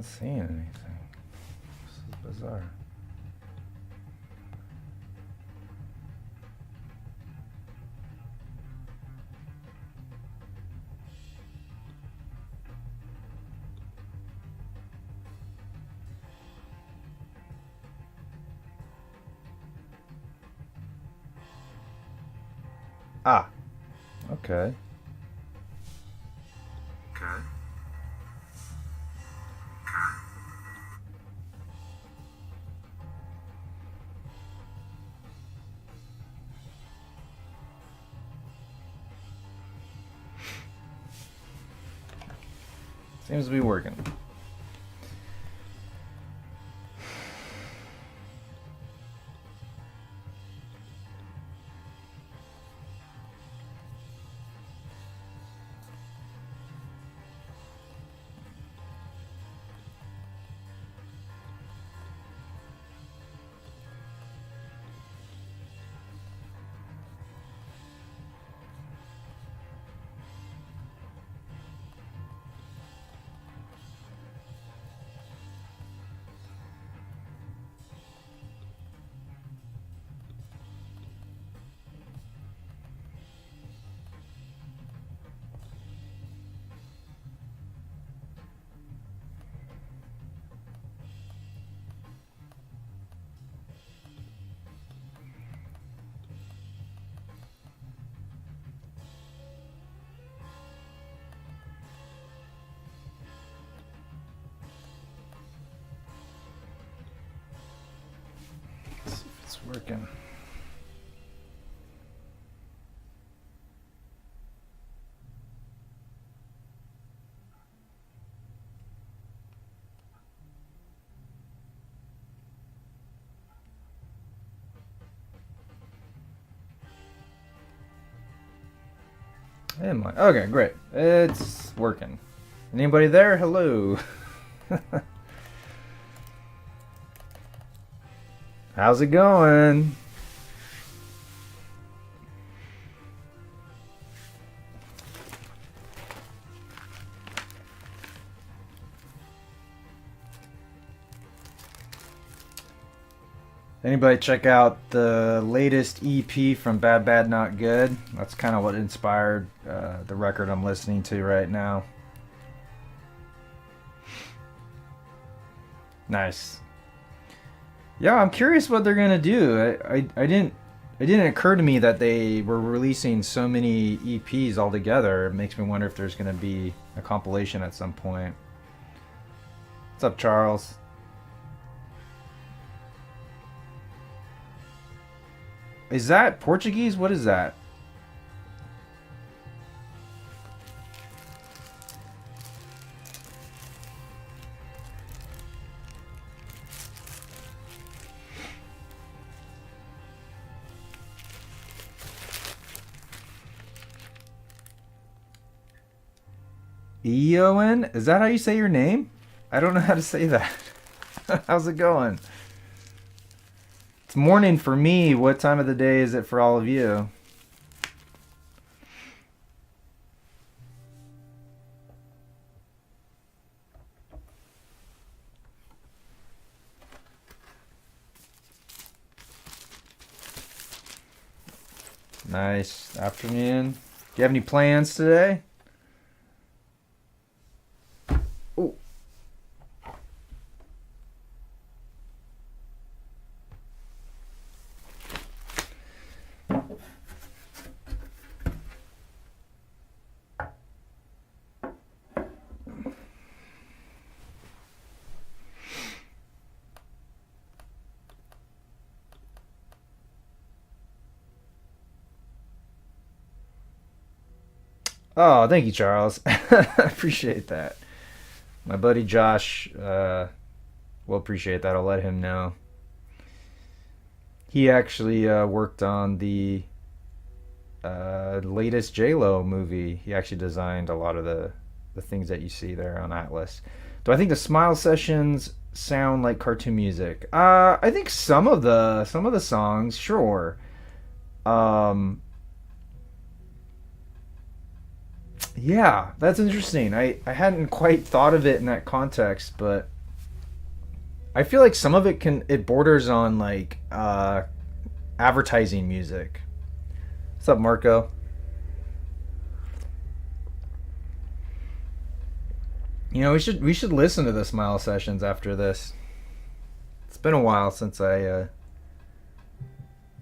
not seeing anything. This is bizarre. Ah, okay. Seems to be working. Let's see if it's working. Okay, great. It's working. Anybody there? Hello. How's it going? Anybody check out the latest EP from Bad Bad Not Good? That's kind of what inspired the record I'm listening to right now. Nice. Yeah, I'm curious what they're gonna do. I didn't. It didn't occur to me that they were releasing so many EPs all together. It makes me wonder if there's gonna be a compilation at some point. What's up, Charles? Is that Portuguese? What is that? Eoin? Is that how you say your name? I don't know how to say that. How's it going? It's morning for me. What time of the day is it for all of you? Nice afternoon. Do you have any plans today? Oh. Oh, thank you, Charles. I appreciate that. My buddy Josh will appreciate that. I'll let him know. He actually worked on the latest J-Lo movie. He actually designed a lot of the things that you see there on Atlas. Do I think the Smile Sessions sound like cartoon music? I think some of the songs, sure. Um, yeah, that's interesting. I hadn't quite thought of it in that context, but I feel like some of it borders on like advertising music. What's up, Marco? We should listen to the Smile Sessions after this. It's been a while since I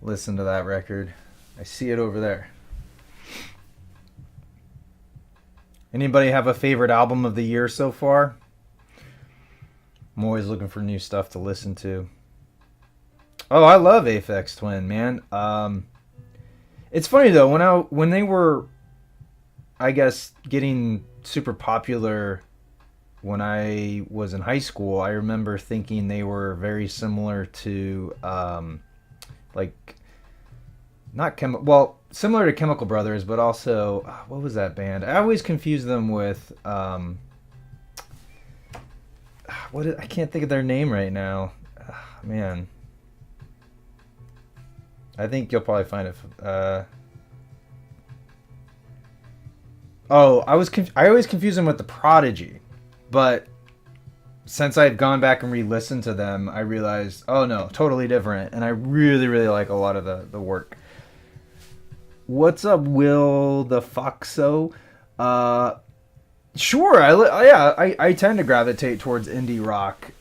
listened to that record. I see it over there. Anybody have a favorite album of the year so far? I'm always looking for new stuff to listen to. Oh, I love Aphex Twin, man. It's funny though, when they were, I guess, getting super popular when I was in high school, I remember thinking they were very similar to, like, not similar to Chemical Brothers, but also, what was that band? I always confuse them with, I can't think of their name right now. Man. I think you'll probably find it. I always confuse them with the Prodigy, but since I've gone back and re-listened to them, I realized, oh no, totally different, and I really, really like a lot of the work. What's up, Will the Foxo? Sure, I tend to gravitate towards indie rock.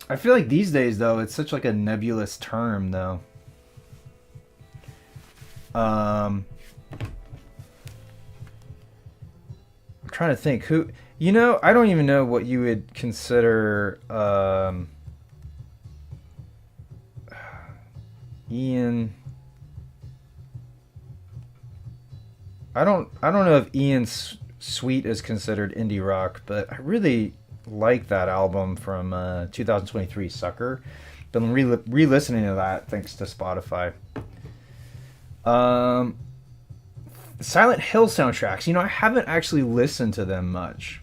I feel like these days, though, it's such like a nebulous term, though. I'm trying to think who. I don't even know what you would consider Ian. I don't know if Ian Sweet is considered indie rock, but I really like that album from 2023, Sucker. Been re-listening to that thanks to Spotify. Silent Hill soundtracks. I haven't actually listened to them much.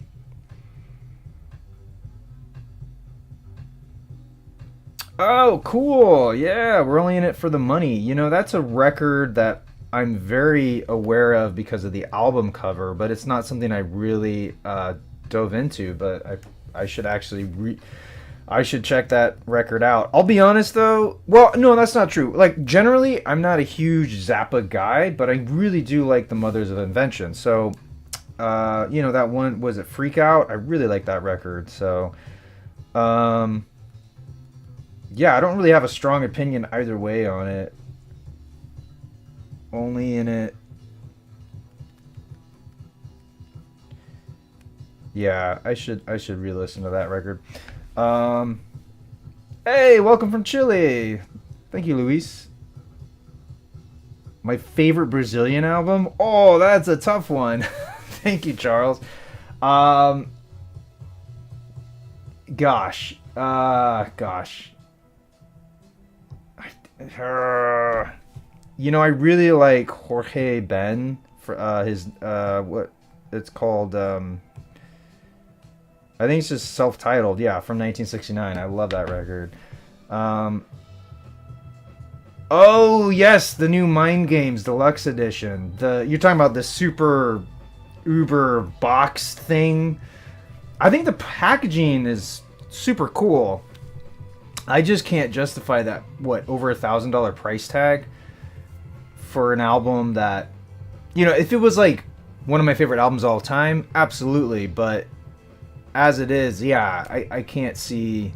Oh, cool. Yeah, we're only in it for the money. That's a record that I'm very aware of because of the album cover, but it's not something I really dove into, but I should actually I should check that record out. I'll be honest though. Well, no, that's not true. Like generally, I'm not a huge Zappa guy, but I really do like the Mothers of Invention. So, that one, was it Freak Out? I really like that record. So, yeah, I don't really have a strong opinion either way on it. Only in it. Yeah, I should re-listen to that record. Hey, welcome from Chile. Thank you, Luis. My favorite Brazilian album? Oh, that's a tough one. Thank you, Charles. Gosh. I really like Jorge Ben for his what it's called. I think it's just self-titled. Yeah, from 1969. I love that record. Oh yes, the new Mind Games Deluxe Edition. You're talking about the super Uber box thing. I think the packaging is super cool. I just can't justify that over $1,000 price tag for an album that, if it was like one of my favorite albums of all time, absolutely. But as it is, yeah, I can't see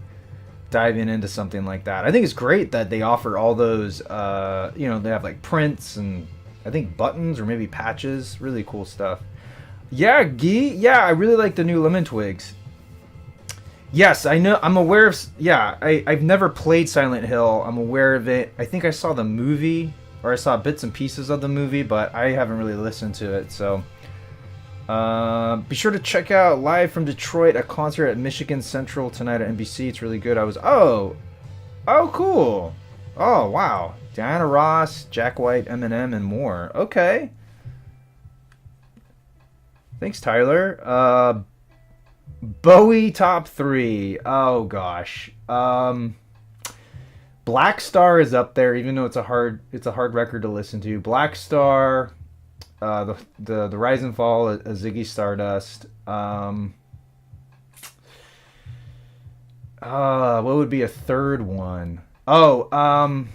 diving into something like that. I think it's great that they offer all those, they have like prints and I think buttons or maybe patches. Really cool stuff. Yeah, Geek. Yeah, I really like the new Lemon Twigs. Yes, I know. I'm aware of. Yeah, I've never played Silent Hill. I'm aware of it. I think I saw the movie, or I saw bits and pieces of the movie, but I haven't really listened to it. So, be sure to check out Live from Detroit, a concert at Michigan Central tonight at NBC. It's really good. Oh, cool. Oh, wow. Diana Ross, Jack White, Eminem, and more. Okay. Thanks, Tyler. Bowie top 3. Oh gosh. Black Star is up there, even though it's a hard record to listen to. Black Star, the Rise and Fall of Ziggy Stardust. What would be a third one? Oh,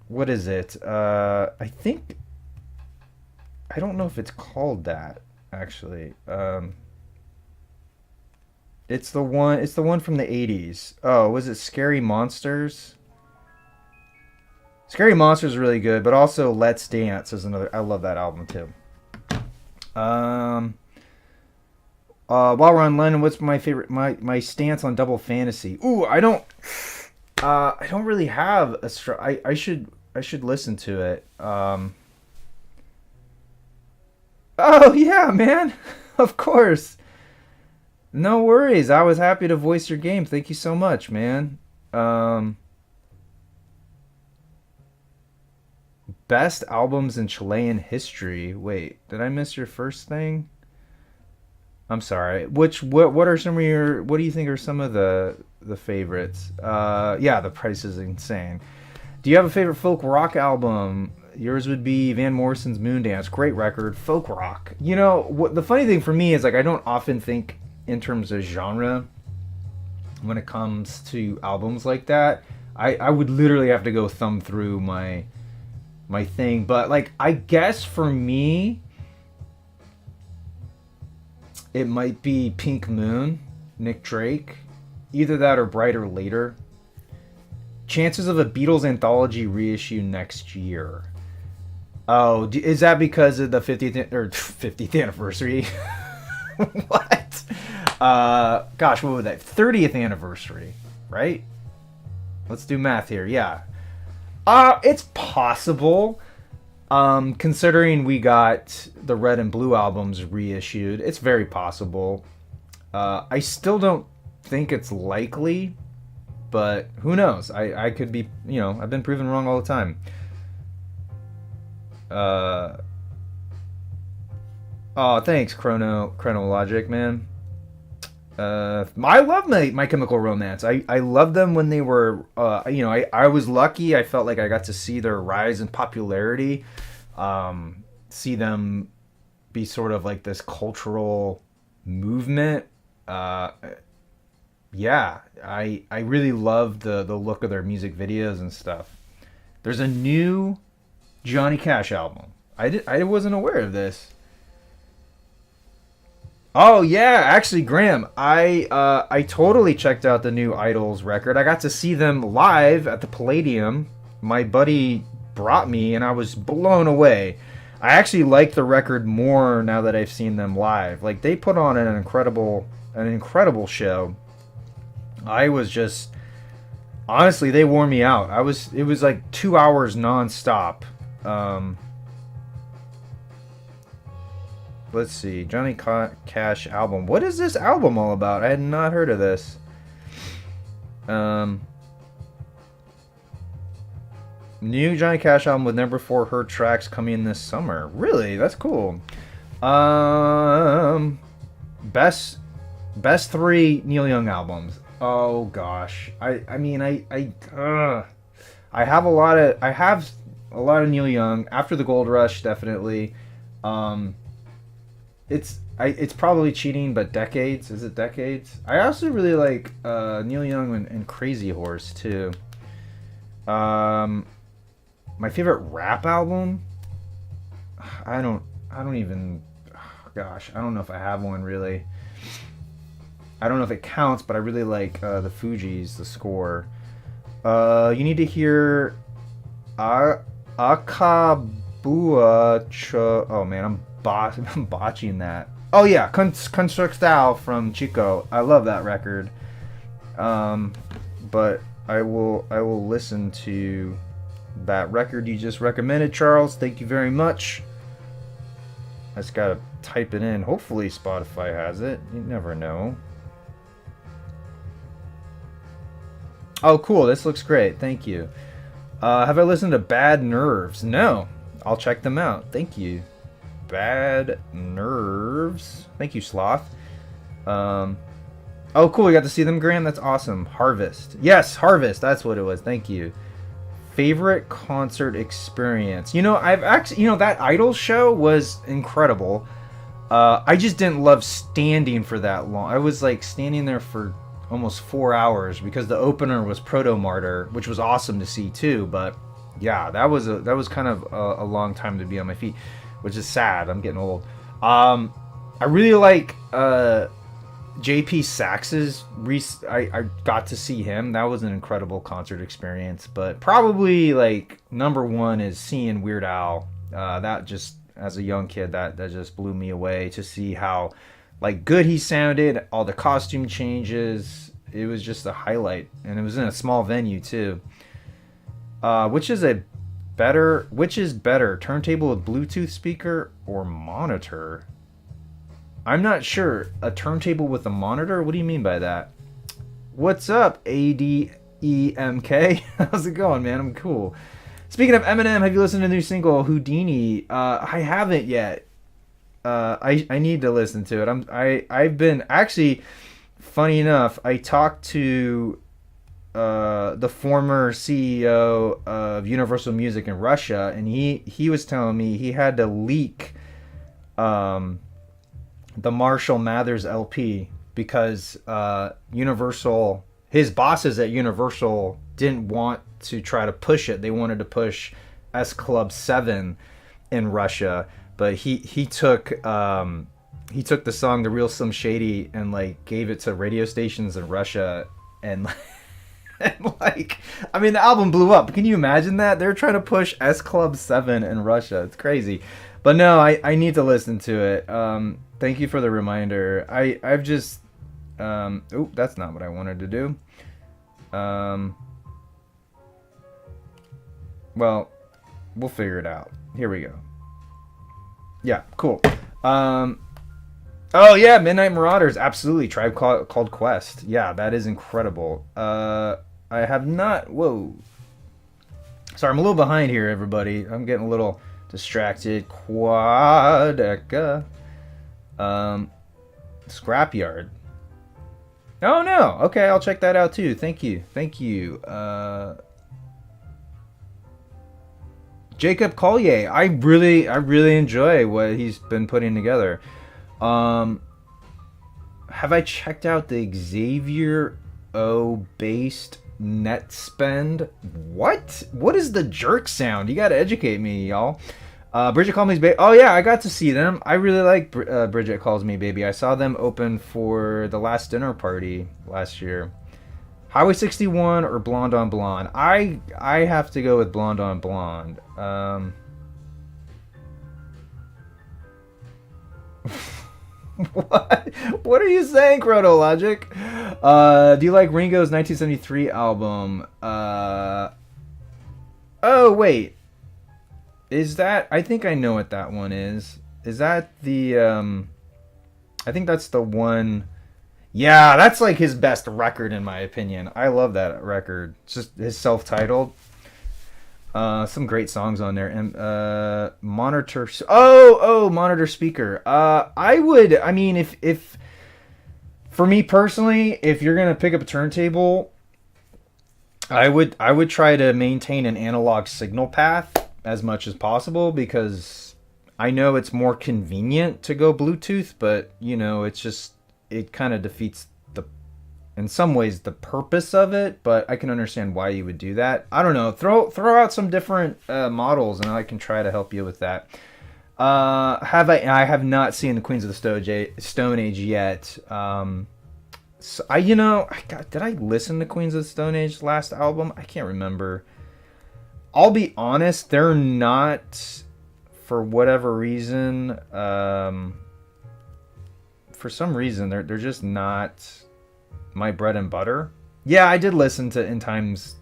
what is it? I think I don't know if it's called that actually. It's the one. It's the one from the '80s. Oh, was it Scary Monsters? Scary Monsters is really good, but also Let's Dance is another. I love that album too. Um, while we're on Lennon, what's my favorite? My stance on Double Fantasy. Ooh, I don't. I don't really have a. I should listen to it. Oh yeah, man. Of course. No worries. I was happy to voice your game. Thank you so much, man. Um, Best albums in Chilean history. Wait, did I miss your first thing? I'm sorry. What are some of your what do you think are some of the favorites? Yeah, the price is insane. Do you have a favorite folk rock album? Yours would be Van Morrison's Moondance. Great record, folk rock. You know, what the funny thing for me is like I don't often think in terms of genre when it comes to albums like that. I would literally have to go thumb through my thing, but like I guess for me it might be Pink Moon, Nick Drake, either that or Brighter Later. Chances of a Beatles anthology reissue next year. Oh, is that because of the 50th or 50th anniversary? What? Gosh, what was that? 30th anniversary, right? Let's do math here. Yeah. It's possible. Considering we got the Red and Blue albums reissued, it's very possible. I still don't think it's likely, but who knows? I could be, I've been proven wrong all the time. Uh, oh, thanks, Chronologic, man. I love My Chemical Romance. I loved them when they were, I was lucky. I felt like I got to see their rise in popularity, see them be sort of like this cultural movement. Uh, yeah, I really loved the look of their music videos and stuff. There's a new Johnny Cash album. I wasn't aware of this. Oh yeah, actually, Graham, I totally checked out the new Idols record. I got to see them live at the Palladium. My buddy brought me, and I was blown away. I actually like the record more now that I've seen them live. Like they put on an incredible show. I was just honestly, they wore me out. It was like 2 hours nonstop. Um, let's see, Cash album. What is this album all about? I had not heard of this. Um, New Johnny Cash album with never before heard tracks coming this summer. Really, that's cool. Um, best best three Neil Young albums. Oh gosh, I have a lot of Neil Young after the Gold Rush, definitely. Um, it's probably cheating, but Decades, is it Decades? I also really like Neil Young and Crazy Horse too. Um, my favorite rap album. I don't I don't even. Gosh, I don't know if I have one really. I don't know if it counts, but I really like the Fugees, the score. You need to hear Akabua. Oh man, I'm botching that. Oh yeah, Constructal from Chico. I love that record. But I will listen to that record you just recommended, Charles. Thank you very much. I just gotta type it in. Hopefully Spotify has it. You never know. Oh, cool. This looks great. Thank you. Have I listened to Bad Nerves? No. I'll check them out. Thank you. Bad Nerves. Thank you, Sloth. Oh, cool. We got to see them, Graham. That's awesome. Harvest. Yes, Harvest. That's what it was. Thank you. Favorite concert experience. I've actually, that Idol show was incredible. I just didn't love standing for that long. I was like standing there for almost 4 hours because the opener was Proto Martyr, which was awesome to see too. But yeah, that was kind of a long time to be on my feet, which is sad. I'm getting old. I really like JP Sax's. I got to see him. That was an incredible concert experience. But probably like number one is seeing Weird Al. That just, as a young kid, that just blew me away to see how like good he sounded. All the costume changes. It was just a highlight, and it was in a small venue too. Which is better, turntable with Bluetooth speaker or monitor? I'm not sure. A turntable with a monitor? What do you mean by that? What's up, ADEMK? How's it going, man? I'm cool. Speaking of Eminem, have you listened to the new single Houdini? I haven't yet. I need to listen to it. I've been actually, funny enough, I talked to the former CEO of Universal Music in Russia, and he was telling me he had to leak the Marshall Mathers LP because Universal, his bosses at Universal didn't want to try to push it. They wanted to push S Club 7 in Russia, but he took the song The Real Slim Shady and like gave it to radio stations in Russia, and like, I mean, the album blew up. Can you imagine that? They're trying to push S Club 7 in Russia. It's crazy. But no, I need to listen to it. Thank you for the reminder. I've just... oh, that's not what I wanted to do. Well, we'll figure it out. Here we go. Yeah, cool. Oh, yeah, Midnight Marauders. Absolutely. Tribe Called Quest. Yeah, that is incredible. I have not... Whoa. Sorry, I'm a little behind here, everybody. I'm getting a little distracted. Quadeca. Scrapyard. Oh, no. Okay, I'll check that out, too. Thank you. Jacob Collier. I really enjoy what he's been putting together. Have I checked out the Xavier O based net spend? What is the jerk sound? You gotta educate me, y'all. Bridget Calls Me Baby. Oh yeah, I got to see them. I really like Bridget Calls Me Baby. I saw them open for the last dinner party last year. Highway 61 or Blonde on Blonde? I have to go with Blonde on Blonde. What are you saying, Chronologic? Do you like Ringo's 1973 album? Oh wait, is that? I think I know what that one is. Is that the? I think that's the one. Yeah, that's like his best record in my opinion. I love that record. It's just his self-titled. Some great songs on there. And monitor. Oh, monitor speaker. I mean, if for me personally, if you're gonna pick up a turntable, I would try to maintain an analog signal path as much as possible, because I know it's more convenient to go Bluetooth, but you know, it kind of defeats in some ways the purpose of it, but I can understand why you would do that. I don't know. Throw out some different models, and I can try to help you with that. I have not seen the Queens of the Stone Age yet. So did I listen to Queens of the Stone Age last album? I can't remember. I'll be honest, they're not, for whatever reason. For some reason, they're just not my bread and butter. Yeah, I did listen to In Time's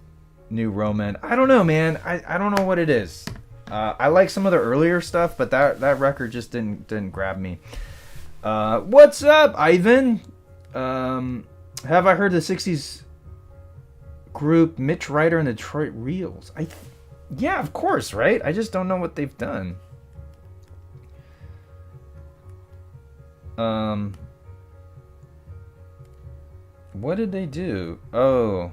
New Roman. I don't know, man. I don't know what it is. I like some of the earlier stuff, but that record just didn't grab me. What's up, Ivan? Have I heard the 60s group Mitch Ryder and the Detroit Reels? Yeah, of course, right? I just don't know what they've done. What did they do? Oh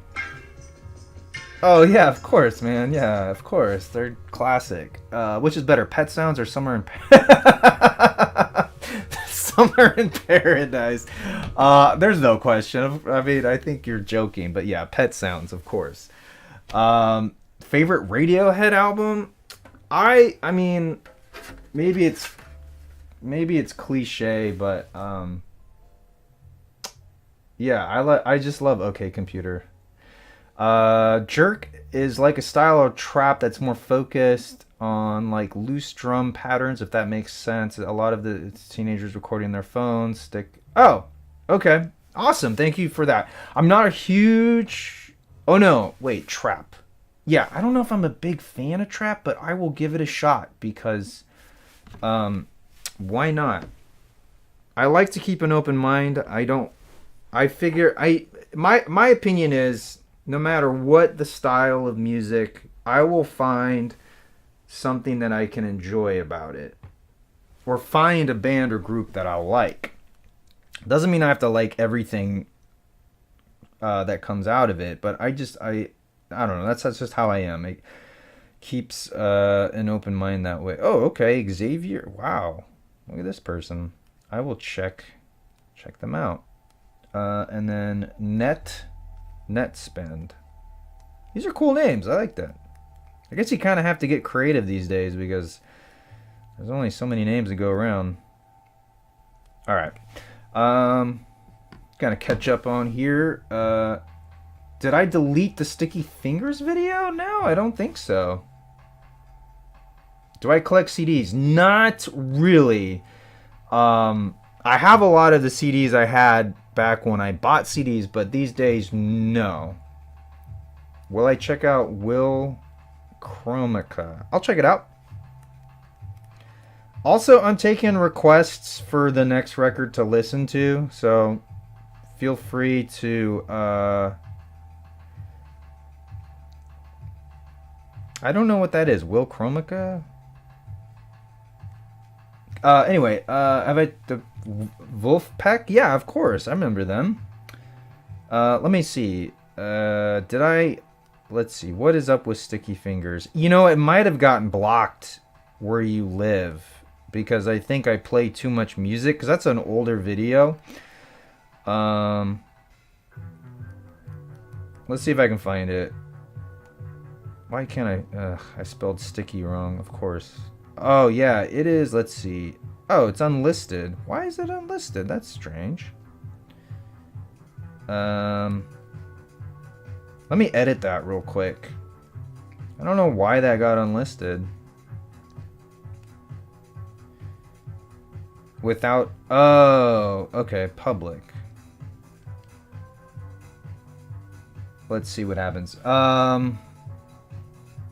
yeah, of course, man. Yeah, of course. They're classic. Which is better, Pet Sounds or Summer in Somewhere in Paradise. There's no question. I mean, I think you're joking, but yeah, Pet Sounds, of course. Favorite Radiohead album? I mean, maybe it's cliche, but yeah, I just love OK Computer. Jerk is like a style of trap that's more focused on like loose drum patterns, if that makes sense. A lot of the teenagers recording their phones stick. Oh, okay, awesome. Thank you for that. I'm not a huge. Oh no, wait, trap. Yeah, I don't know if I'm a big fan of trap, but I will give it a shot because, why not? I like to keep an open mind. I figure my opinion is no matter what the style of music, I will find something that I can enjoy about it, or find a band or group that I like. Doesn't mean I have to like everything that comes out of it, but I don't know. That's just how I am. It keeps an open mind that way. Oh, okay, Xavier. Wow, look at this person. I will check them out. And then net spend. These are cool names. I like that. I guess you kind of have to get creative these days because there's only so many names to go around. All right. Gonna catch up on here. Did I delete the Sticky Fingers video? No, I don't think so. Do I collect CDs? Not really. I have a lot of the CDs I had back when I bought CDs, but these days, no. Will I check out Will Chromica? I'll check it out. Also, I'm taking requests for the next record to listen to, so feel free to... I don't know what that is. Will Chromica? Anyway, have I... The Wolfpack? Yeah, of course. I remember them. Let me see. Did I... Let's see. What is up with Sticky Fingers? You know, it might have gotten blocked where you live because I think I play too much music because that's an older video. Let's see if I can find it. Why can't I... I spelled sticky wrong, of course. Oh, yeah, it is. Let's see. Oh, it's unlisted. Why is it unlisted? That's strange. Let me edit that real quick. I don't know why that got unlisted. Without... Oh, okay, public. Let's see what happens. Alright,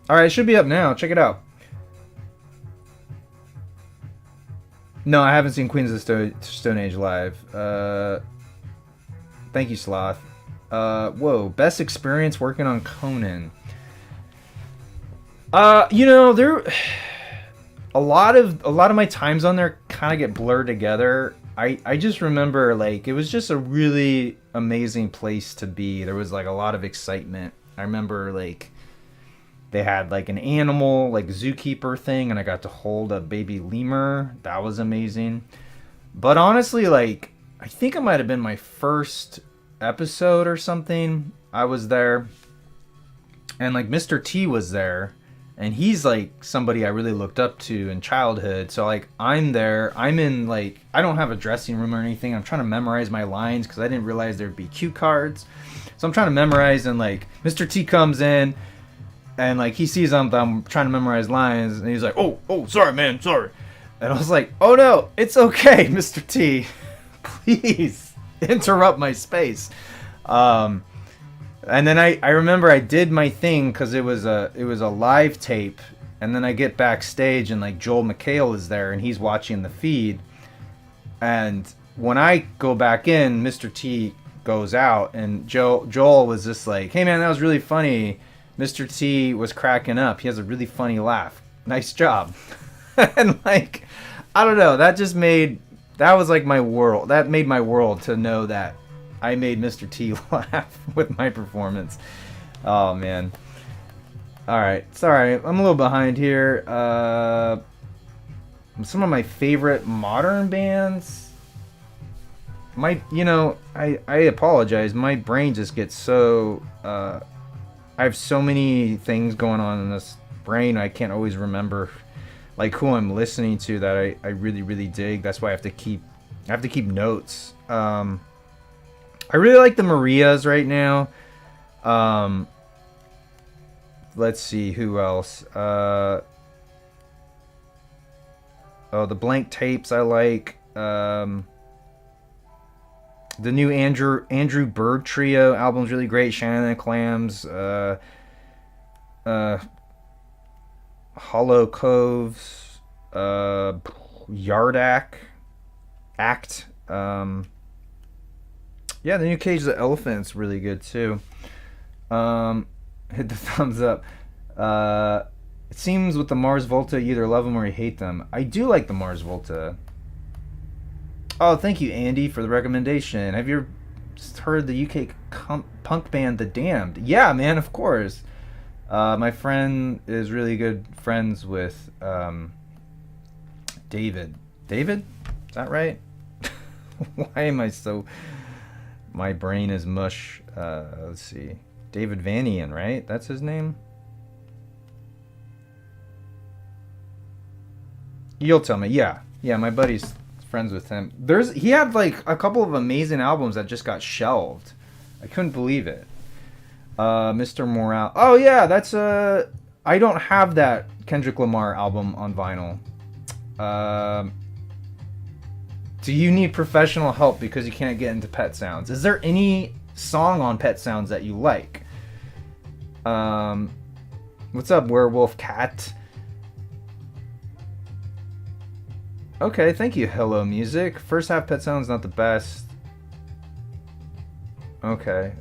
it should be up now. Check it out. No, I haven't seen Queens of the Stone Age live. Thank you, Sloth. Whoa, best experience working on Conan. You know, there a lot of my times on there kind of get blurred together. I just remember like it was just a really amazing place to be. There was like a lot of excitement. I remember like they had like an animal like zookeeper thing, and I got to hold a baby lemur. That was amazing. But honestly, like I think it might have been my first episode or something. I was there, and like Mr. T was there, and he's like somebody I really looked up to in childhood. So like I'm there, I'm in like, I don't have a dressing room or anything. I'm trying to memorize my lines because I didn't realize there'd be cue cards. So I'm trying to memorize, and like Mr. T comes in, and like he sees I'm trying to memorize lines, and he's like, oh, sorry man, sorry. And I was like, oh no, it's okay, Mr. T. Please interrupt my space. And then I remember I did my thing because it was a live tape, and then I get backstage and like Joel McHale is there and he's watching the feed, and when I go back in, Mr. T goes out, and Joel was just like, hey man, that was really funny. Mr. T was cracking up. He has a really funny laugh. Nice job. And like, I don't know, that was like my world. That made my world to know that I made Mr. T laugh with my performance. Oh, man. Alright, sorry. I'm a little behind here. Some of my favorite modern bands. I apologize. My brain just gets so I have so many things going on in this brain. I can't always remember like who I'm listening to that I really really dig. That's why I have to keep notes. I really like the Marias right now. Let's see who else. Oh, the Blank Tapes I like. The new Andrew Bird Trio album's really great. Shannon and Clams. Hollow Coves. Yardak. Act. Yeah, the new Cage the Elephant's really good too. Hit the thumbs up. It seems with the Mars Volta, you either love them or you hate them. I do like the Mars Volta. Oh, thank you, Andy, for the recommendation. Have you heard the UK punk band The Damned? Yeah, man, of course. My friend is really good friends with David. David? Is that right? Why am I so... My brain is mush. Let's see. David Vanian, right? That's his name? You'll tell me. Yeah. Yeah, my buddy's friends with him. He had like a couple of amazing albums that just got shelved. I couldn't believe it. Mr. Morale. Oh yeah, that's I don't have that Kendrick Lamar album on vinyl. Do you need professional help because you can't get into Pet Sounds? Is there any song on Pet Sounds that you like? What's up, Werewolf Cat? Okay, thank you, Hello Music. First half Pet Sounds not the best. Okay.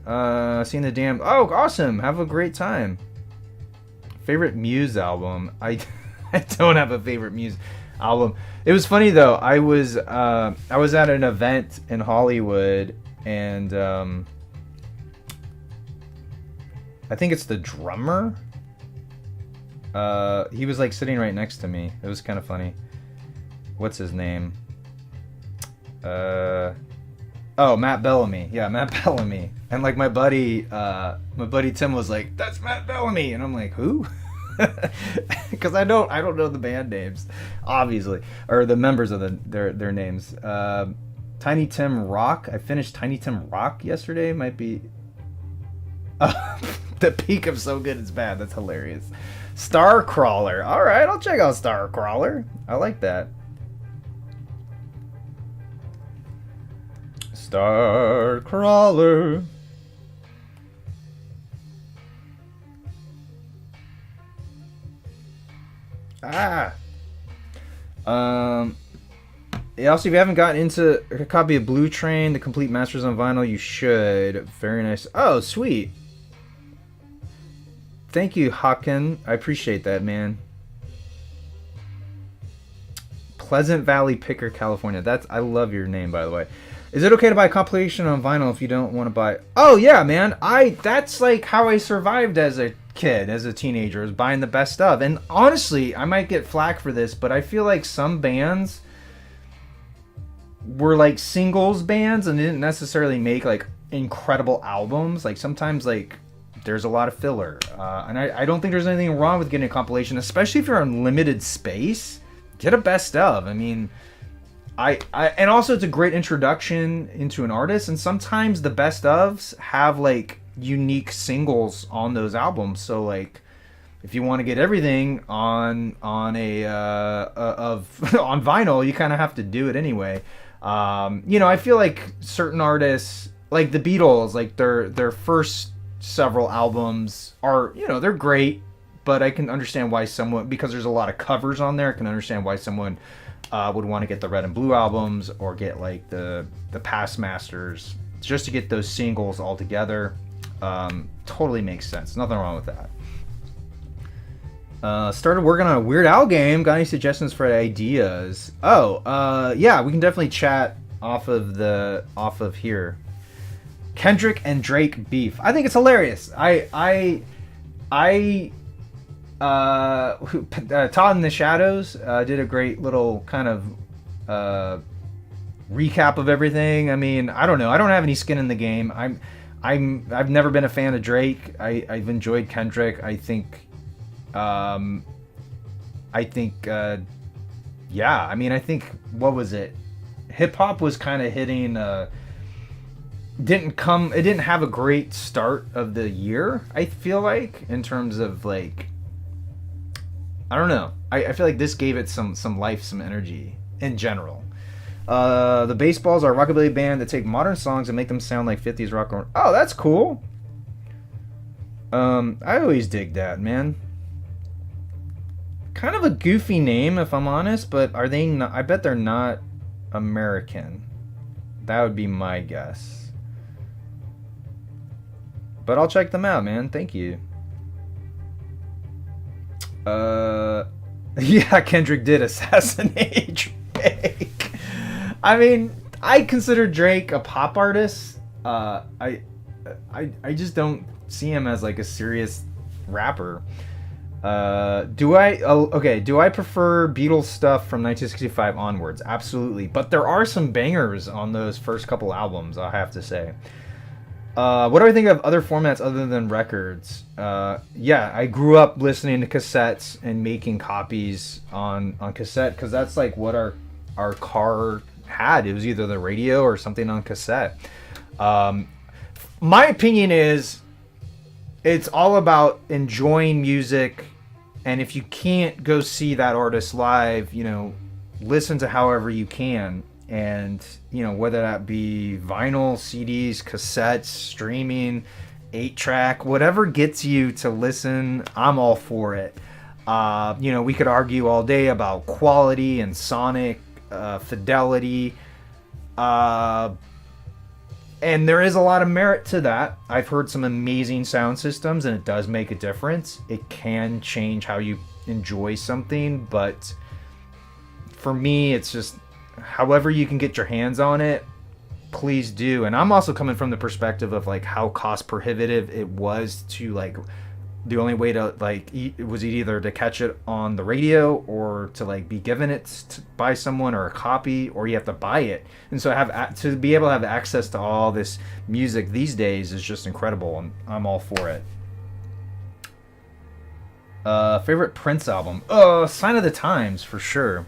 Seen the Damned. Oh, awesome. Have a great time. Favorite Muse album? I don't have a favorite Muse album. It was funny though. I was at an event in Hollywood, and I think it's the drummer. He was like sitting right next to me. It was kind of funny. What's his name? Oh, Matt Bellamy. Yeah, Matt Bellamy. And like my buddy Tim was like, "That's Matt Bellamy," and I'm like, "Who?" Because I don't know the band names, obviously, or the members of their names. Tiny Tim Rock. I finished Tiny Tim Rock yesterday. Might be the peak of So Good It's Bad. That's hilarious. Starcrawler. All right, I'll check out Starcrawler. I like that. Starcrawler. Yeah, also, if you haven't gotten into a copy of Blue Train, the complete masters on vinyl, you should. Very nice. Oh, sweet. Thank you, Haken. I appreciate that, man. Pleasant Valley Picker, California. I love your name, by the way. Is it okay to buy a compilation on vinyl if you don't want to buy? Oh yeah, man. That's like how I survived as a kid, as a teenager, is buying the best of. And honestly, I might get flack for this, but I feel like some bands were like singles bands and didn't necessarily make like incredible albums. Like sometimes like there's a lot of filler, and I don't think there's anything wrong with getting a compilation, especially if you're on limited space. Get a best of. I mean, and also it's a great introduction into an artist, and sometimes the best ofs have like unique singles on those albums. So like if you want to get everything on on vinyl, you kind of have to do it anyway. I feel like certain artists, like the Beatles, like their first several albums are, they're great, but I can understand why someone, because there's a lot of covers on there, I can understand why someone would want to get the Red and Blue albums or get like the past masters just to get those singles all together. Totally makes sense. Nothing wrong with that. Started working on a Weird Al game. Got any suggestions for ideas? Yeah, we can definitely chat off of here. Kendrick and Drake beef. I think it's hilarious. Todd in the Shadows did a great little kind of recap of everything. I mean, I don't know. I don't have any skin in the game. I've never been a fan of Drake. I've enjoyed Kendrick. I think, yeah. I mean, I think, what was it? Hip hop was kind of hitting. It didn't have a great start of the year. I feel like, in terms of like, I don't know. I feel like this gave it some life, some energy in general. The Baseballs are a rockabilly band that take modern songs and make them sound like 50s rock. Oh, that's cool. I always dig that, man. Kind of a goofy name, if I'm honest, but are they not? I bet they're not American. That would be my guess. But I'll check them out, man. Thank you. Yeah, Kendrick did assassinate Drake. I mean, I consider Drake a pop artist. I just don't see him as like a serious rapper. Do I prefer Beatles stuff from 1965 onwards? Absolutely. But there are some bangers on those first couple albums, I have to say. What do I think of other formats other than records? Yeah, I grew up listening to cassettes and making copies on cassette, because that's like what our car had. It was either the radio or something on cassette. My opinion is it's all about enjoying music, and if you can't go see that artist live, listen to however you can. And, whether that be vinyl, CDs, cassettes, streaming, 8-track, whatever gets you to listen, I'm all for it. We could argue all day about quality and sonic fidelity. And there is a lot of merit to that. I've heard some amazing sound systems, and it does make a difference. It can change how you enjoy something, but for me, it's just, however you can get your hands on it, please do. And I'm also coming from the perspective of like how cost prohibitive it was to like, the only way to like it was either to catch it on the radio or to like be given it by someone, or a copy, or you have to buy it. And so to be able to have access to all this music these days is just incredible, and I'm all for it. Favorite Prince album? Sign of the Times for sure.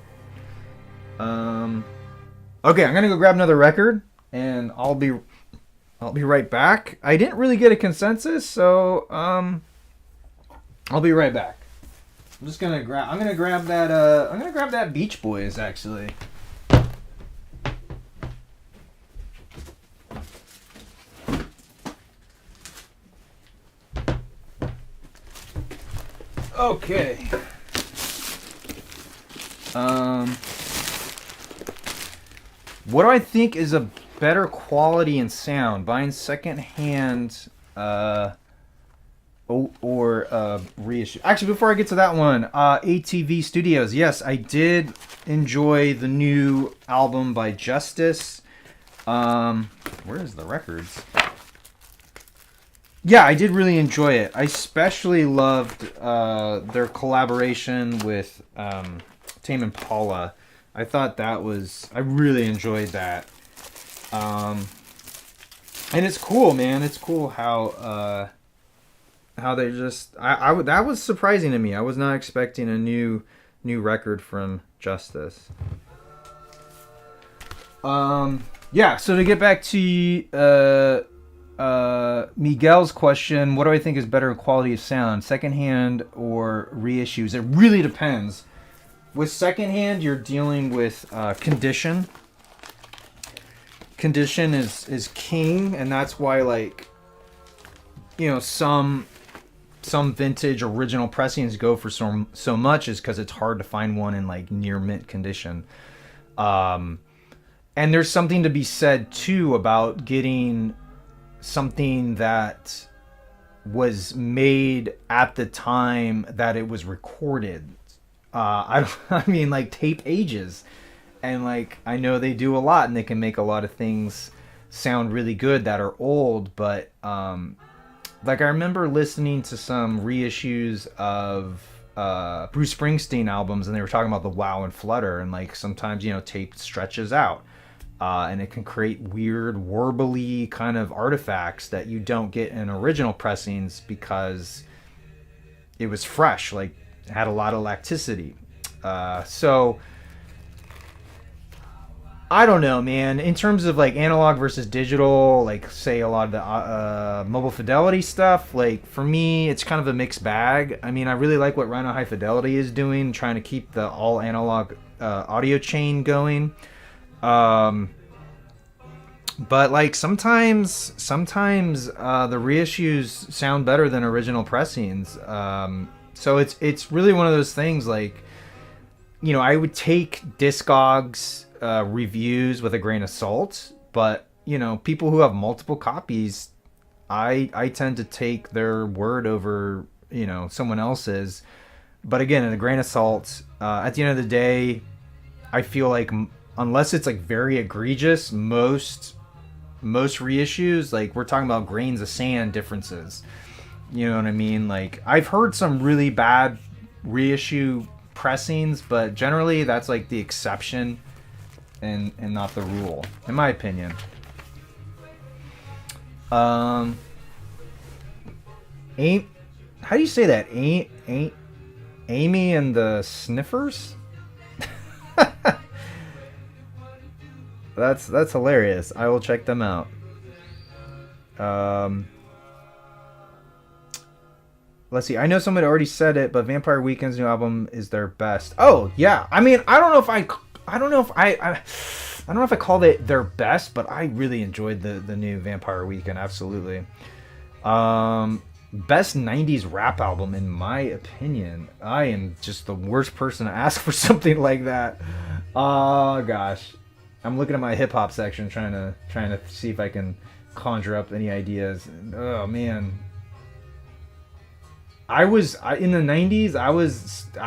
Okay, I'm gonna go grab another record, and I'll be right back. I didn't really get a consensus, so I'll be right back. I'm gonna grab that Beach Boys, actually. Okay. What do I think is a better quality and sound? Buying secondhand or reissue? Actually, before I get to that one, ATV Studios. Yes, I did enjoy the new album by Justice. Where is the records? Yeah, I did really enjoy it. I especially loved their collaboration with Tame Impala. I thought I really enjoyed that. And it's cool, man. It's cool how they just, that was surprising to me. I was not expecting a new record from Justice. Yeah, so to get back to Miguel's question, what do I think is better quality of sound, secondhand or reissues? It really depends. With secondhand, you're dealing with condition. Condition is king, and that's why, like, some vintage original pressings go for so much, is because it's hard to find one in like near mint condition. And there's something to be said too about getting something that was made at the time that it was recorded. I mean, like, tape ages, and like, I know they do a lot, and they can make a lot of things sound really good that are old, but like, I remember listening to some reissues of Bruce Springsteen albums, and they were talking about the wow and flutter, and like, sometimes tape stretches out. and it can create weird warbly kind of artifacts that you don't get in original pressings because it was fresh, like it had a lot of elasticity. So I don't know, man. In terms of like analog versus digital, like say a lot of the mobile fidelity stuff, like for me, it's kind of a mixed bag. I mean, I really like what Rhino High Fidelity is doing, trying to keep the all analog audio chain going. But like sometimes the reissues sound better than original pressings. So it's really one of those things. Like, you know, I would take Discogs reviews with a grain of salt, but you know, people who have multiple copies, I tend to take their word over, you know, someone else's. But again, in a grain of salt. At the end of the day, I feel like unless it's like very egregious, most reissues, like we're talking about grains of sand differences. You know what I mean? Like I've heard some really bad reissue pressings, but generally that's like the exception and not the rule, in my opinion. Ain't, how do you say that? Ain't Amy and the Sniffers? That's hilarious. I will check them out. Let's see. I know somebody already said it, but Vampire Weekend's new album is their best. Oh yeah. I mean, I don't know if I called it their best, but I really enjoyed the new Vampire Weekend. Absolutely. Best 90s rap album, in my opinion. I am just the worst person to ask for something like that. Oh gosh. I'm looking at my hip hop section trying to see if I can conjure up any ideas. Oh man. In the 90s, I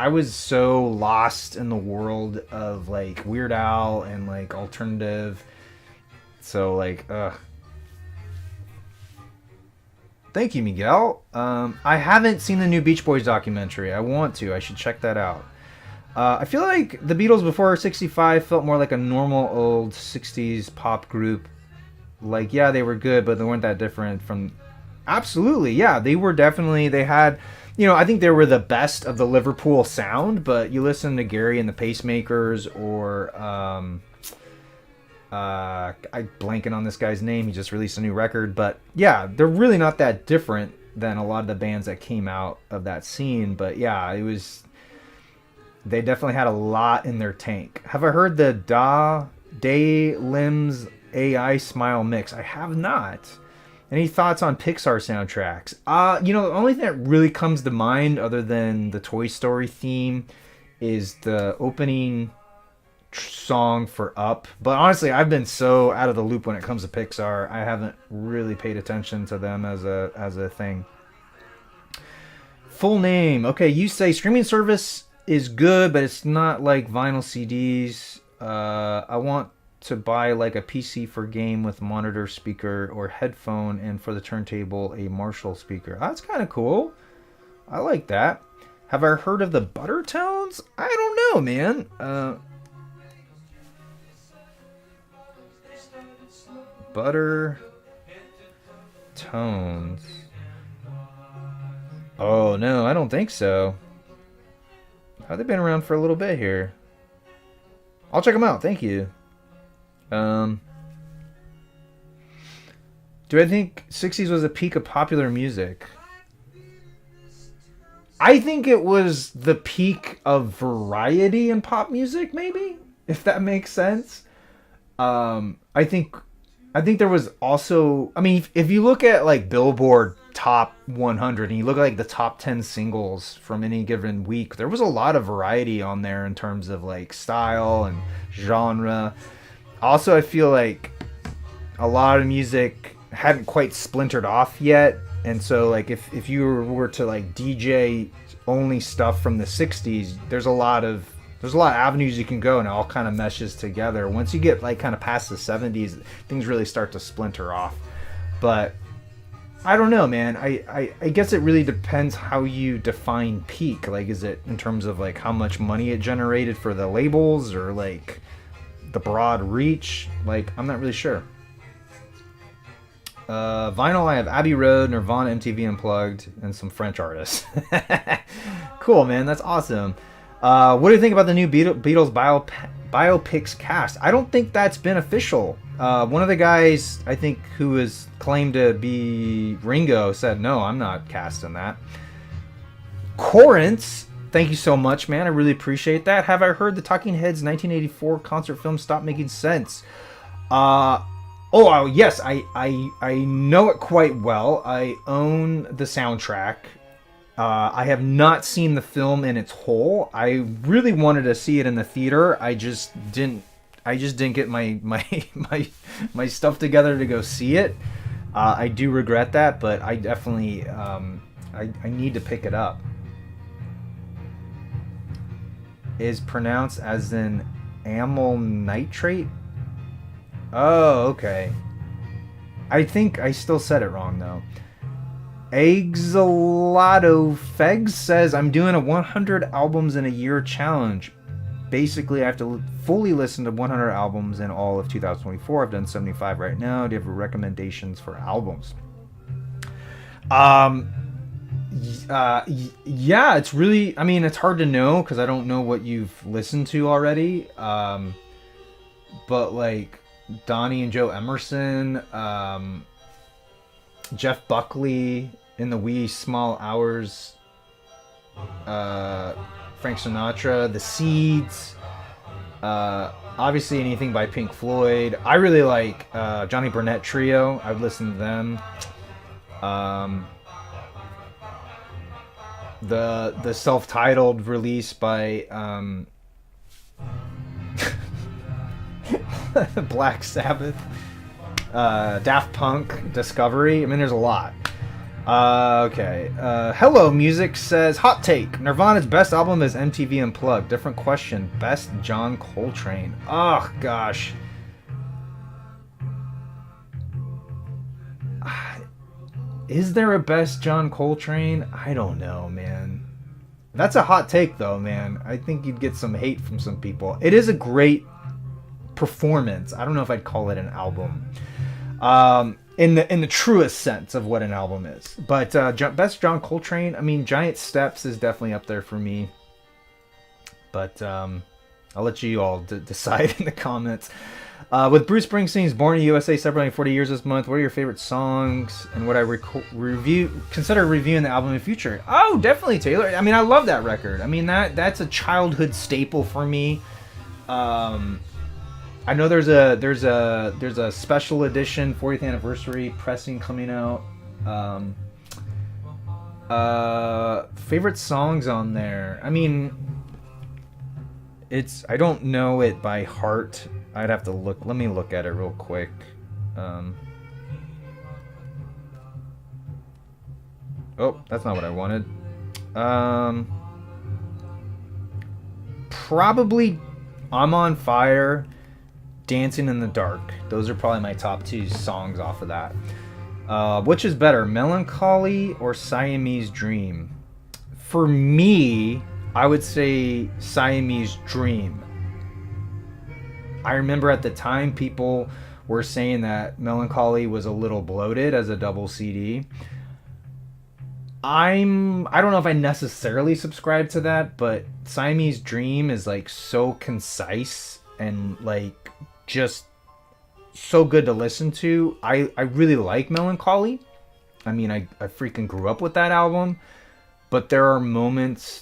was so lost in the world of like Weird Al and like alternative. So like thank you, Miguel. I haven't seen the new Beach Boys documentary. I want to. I should check that out. I feel like the Beatles before 65 felt more like a normal old 60s pop group. Like, yeah, they were good, but they weren't that different from... Absolutely, yeah. They were definitely... They had... You know, I think they were the best of the Liverpool sound, but you listen to Gary and the Pacemakers or... I'm blanking on this guy's name. He just released a new record. But, yeah, they're really not that different than a lot of the bands that came out of that scene. But, yeah, it was... They definitely had a lot in their tank. Have I heard the Day Limbs AI Smile mix? I have not. Any thoughts on Pixar soundtracks? You know, the only thing that really comes to mind other than the Toy Story theme is the opening song for Up. But honestly, I've been so out of the loop when it comes to Pixar. I haven't really paid attention to them as a thing. Full name. Okay, you say streaming service is good, but it's not like vinyl CDs. I want to buy like a PC for game with monitor, speaker, or headphone, and for the turntable a Marshall speaker. That's kind of cool. I like that. Have I heard of the Butter Tones? I don't know, man. Butter Tones. Oh no, I don't think so. Oh, they've been around for a little bit here. I'll check them out. Thank you. Do I think 60s was a peak of popular music? I think it was the peak of variety in pop music, maybe, if that makes sense. I think there was also... I mean, if you look at like Billboard Top 100 and you look at like the top 10 singles from any given week, there was a lot of variety on there in terms of like style and genre. Also, I feel like a lot of music hadn't quite splintered off yet, and so like if you were to like DJ only stuff from the 60s, there's a lot of avenues you can go, and it all kind of meshes together. Once you get like kind of past the 70s, things really start to splinter off. But I don't know, man. I guess it really depends how you define peak. Like, is it in terms of like how much money it generated for the labels, or like the broad reach. Like, I'm not really sure. Vinyl, I have Abbey Road, Nirvana, MTV Unplugged, and some French artists. Cool, man. That's awesome. What do you think about the new Beatles biopics cast? I don't think that's been official. One of the guys, I think, who is claimed to be Ringo said, no, I'm not casting that. Corinth, thank you so much, man. I really appreciate that. Have I heard the Talking Heads 1984 concert film Stop Making Sense? Yes, I know it quite well. I own the soundtrack. I have not seen the film in its whole. I really wanted to see it in the theater. I just didn't get my stuff together to go see it. I do regret that, but I definitely I need to pick it up. Is pronounced as in amyl nitrate? Oh, okay. I think I still said it wrong though. Exolado Fegs says, I'm doing a 100 albums in a year challenge. Basically, I have to fully listen to 100 albums in all of 2024. I've done 75 right now. Do you have recommendations for albums? Yeah, it's really, I mean, it's hard to know because I don't know what you've listened to already. But like Donnie and Joe Emerson, Jeff Buckley, In the Wee Small Hours, Frank Sinatra, The Seeds, obviously anything by Pink Floyd. I really like Johnny Burnett Trio. I would listen to them. The self-titled release by Black Sabbath, Daft Punk, Discovery. I mean, there's a lot. Okay. Hello Music says, hot take. Nirvana's best album is MTV Unplugged. Different question. Best John Coltrane. Oh, gosh. Is there a best John Coltrane? I don't know, man. That's a hot take, though, man. I think you'd get some hate from some people. It is a great performance. I don't know if I'd call it an album. In the truest sense of what an album is. But best John Coltrane, I mean, Giant Steps is definitely up there for me. But I'll let you all decide in the comments. With Bruce Springsteen's Born in the USA celebrating 40 years this month, what are your favorite songs? And would I consider reviewing the album in the future? Oh, definitely, Taylor. I mean, I love that record. I mean, that's a childhood staple for me. I know there's a special edition 40th anniversary pressing coming out. Favorite songs on there. I mean, I don't know it by heart. I'd have to look. Let me look at it real quick. Oh, that's not what I wanted. Probably I'm on Fire, Dancing in the Dark. Those are probably my top two songs off of that. Which is better, Melancholy or Siamese Dream? For me, I would say Siamese Dream. I remember at the time people were saying that Melancholy was a little bloated as a double CD. I don't know if I necessarily subscribe to that, but Siamese Dream is like so concise and like just so good to listen to. I really like Melancholy. I mean, I freaking grew up with that album, but there are moments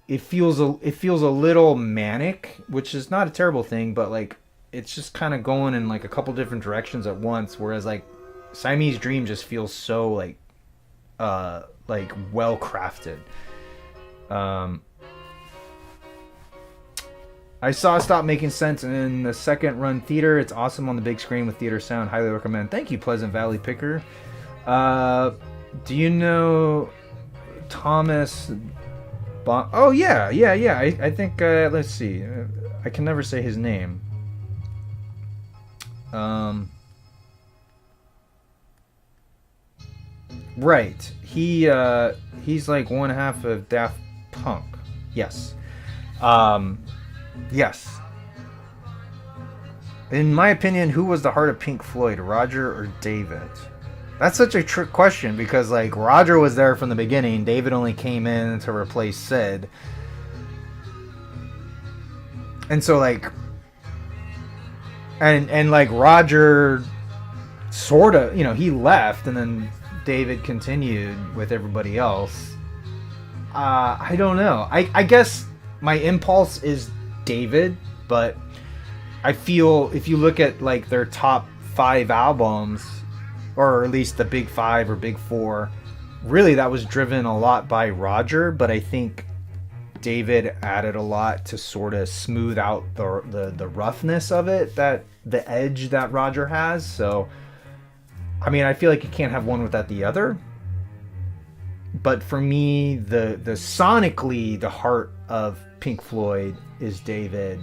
it feels a little manic, which is not a terrible thing, but like it's just kind of going in like a couple different directions at once, whereas like Siamese Dream just feels so like well crafted. I saw Stop Making Sense in the second run theater. It's awesome on the big screen with theater sound. Highly recommend. Thank you, Pleasant Valley Picker. Do you know Thomas Oh, yeah. I think, let's see. I can never say his name. Right. He's like one half of Daft Punk. Yes. Yes. In my opinion, who was the heart of Pink Floyd, Roger or David? That's such a trick question because like Roger was there from the beginning. David only came in to replace Sid. And so like and like Roger sort of, you know, he left and then David continued with everybody else. I don't know. I guess my impulse is David, but I feel if you look at like their top 5 albums, or at least the big 5 or big 4, really that was driven a lot by Roger, but I think David added a lot to sort of smooth out the roughness of it, that the edge that Roger has. So I mean, I feel like you can't have one without the other. But for me, the sonically the heart of Pink Floyd is David,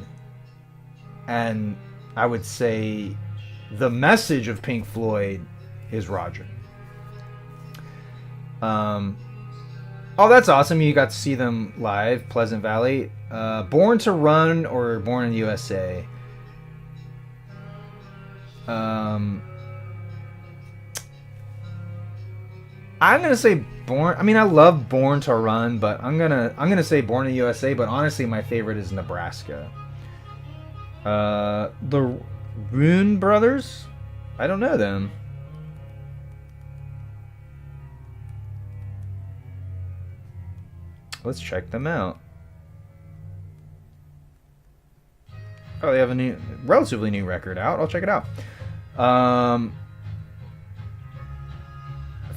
and I would say the message of Pink Floyd is Roger. Oh, that's awesome! You got to see them live, Pleasant Valley. Born to Run or Born in the USA? I'm gonna say Born. I mean, I love Born to Run, but I'm gonna say Born in the USA. But honestly, my favorite is Nebraska. The Rune Brothers. I don't know them. Let's check them out. Oh, they have a relatively new record out. I'll check it out.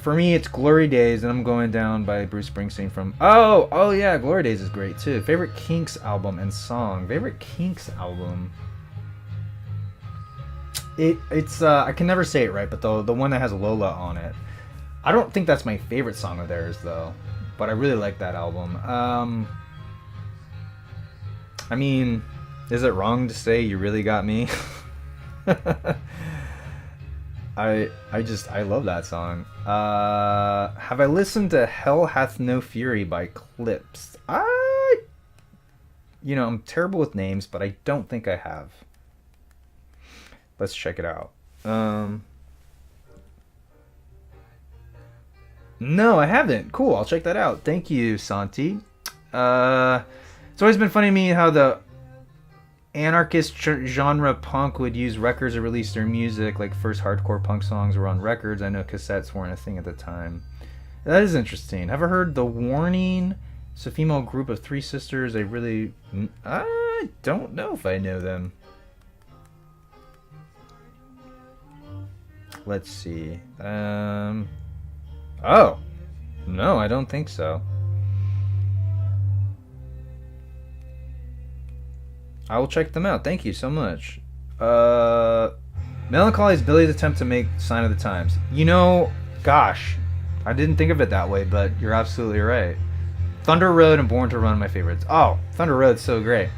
For me, it's Glory Days, and I'm going down by Bruce Springsteen from... Oh yeah, Glory Days is great, too. Favorite Kinks album and song. Favorite Kinks album. It's I can never say it right, but the one that has Lola on it. I don't think that's my favorite song of theirs, though. But I really like that album. I mean, is it wrong to say You Really Got Me? I love that song. Have I listened to Hell Hath No Fury by Clips? I'm terrible with names, but I don't think I have. Let's check it out. No, I haven't. Cool, I'll check that out. Thank you, Santi. It's always been funny to me how the anarchist genre punk would use records to release their music. Like first hardcore punk songs were on records. I know cassettes weren't a thing at the time. That is interesting. Have I heard The Warning? It's a female group of 3 sisters. I don't know if I know them. Let's see. Oh, no, I don't think so. I will check them out. Thank you so much. Melancholy's Billy's attempt to make Sign of the Times. Gosh, I didn't think of it that way, but you're absolutely right. Thunder Road and Born to Run are my favorites. Oh, Thunder Road's so great.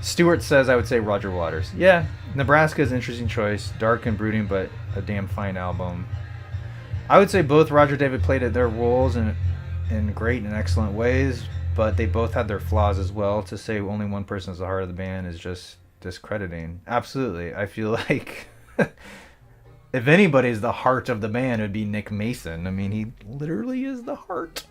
Stuart says I would say Roger Waters. Yeah, Nebraska is an interesting choice. Dark and brooding, but a damn fine album. I would say both Roger and David played their roles in great and excellent ways, but they both had their flaws as well. To say only one person is the heart of the band is just discrediting. Absolutely. I feel like if anybody's the heart of the band, it would be Nick Mason. I mean, he literally is the heart.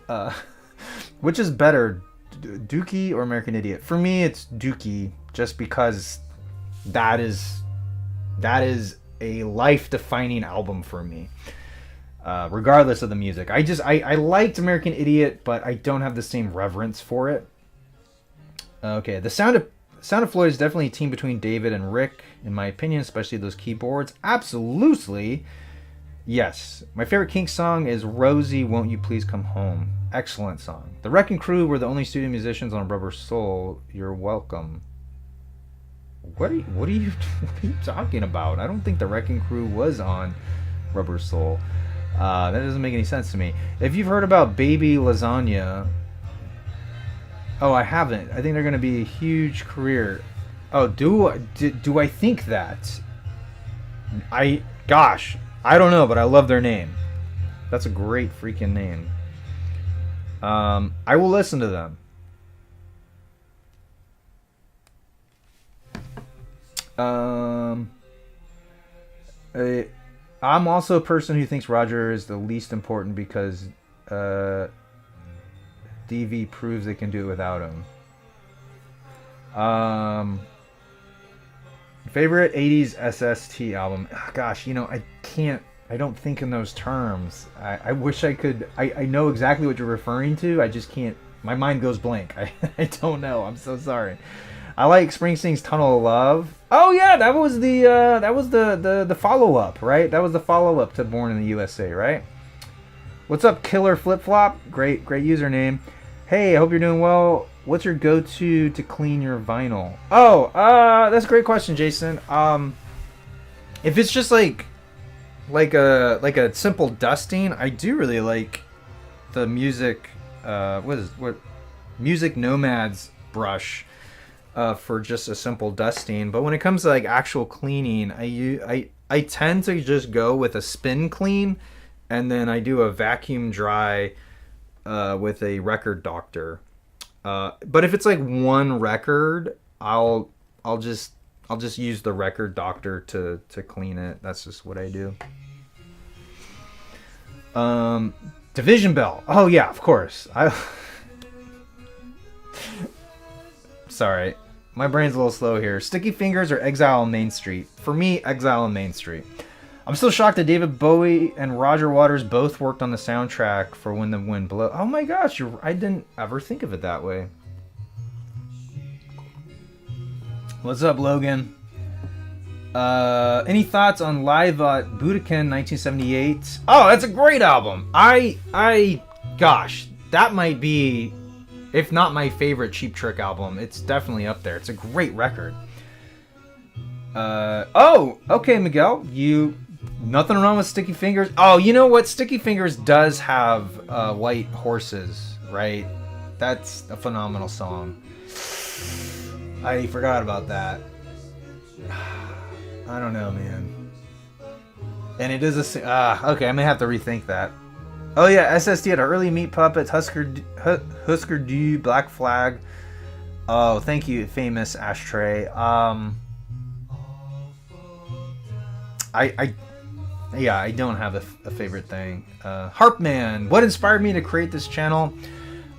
Which is better, Dookie or American Idiot? For me, it's Dookie, just because that is a life-defining album for me. Regardless of the music. I liked American Idiot, but I don't have the same reverence for it. Okay, the Sound of Floyd is definitely a team between David and Rick, in my opinion, especially those keyboards. Absolutely. Yes. My favorite Kinks song is Rosie, Won't You Please Come Home. Excellent song. The Wrecking Crew were the only studio musicians on Rubber Soul. You're welcome. What are you talking about? I don't think the Wrecking Crew was on Rubber Soul. That doesn't make any sense to me. If you've heard about Baby Lasagna... Oh, I haven't. I think they're going to be a huge career. Oh, do I think that? Gosh, I don't know, but I love their name. That's a great freaking name. I will listen to them. I'm also a person who thinks Roger is the least important because DV proves they can do it without him. Favorite 80s SST album? Oh, gosh, you know, I don't think in those terms. I wish I could. I know exactly what you're referring to. I just can't. My mind goes blank. I don't know. I'm so sorry. I like Springsteen's Tunnel of Love. Oh yeah, that was the follow up, right? That was the follow up to Born in the USA, right? What's up, Killer Flip Flop? Great username. Hey, I hope you're doing well. What's your go-to to clean your vinyl? Oh, that's a great question, Jason. If it's just like a simple dusting, I do really like the music. Music Nomad's brush for just a simple dusting. But when it comes to like actual cleaning, I tend to just go with a spin clean, and then I do a vacuum dry with a record doctor. But if it's like one record, I'll just use the record doctor to clean it. That's just what I do. Division Bell. Oh yeah, of course. Sorry, my brain's a little slow here. Sticky Fingers or Exile on Main Street? For me, Exile on Main Street. I'm still shocked that David Bowie and Roger Waters both worked on the soundtrack for When the Wind Blows. Oh my gosh, I didn't ever think of it that way. What's up, Logan? Any thoughts on Live at Budokan 1978? Oh, that's a great album. Gosh, that might be, if not my favorite Cheap Trick album, it's definitely up there. It's a great record. Oh, okay, Miguel, nothing wrong with Sticky Fingers. Oh, you know what? Sticky Fingers does have White Horses, right? That's a phenomenal song. I forgot about that. I don't know, man. And it is okay, I'm gonna have to rethink that. Oh yeah, SST had early Meat Puppets, Husker Du, Black Flag. Oh, thank you, famous Ashtray. I don't have a favorite thing. Harpman, what inspired me to create this channel?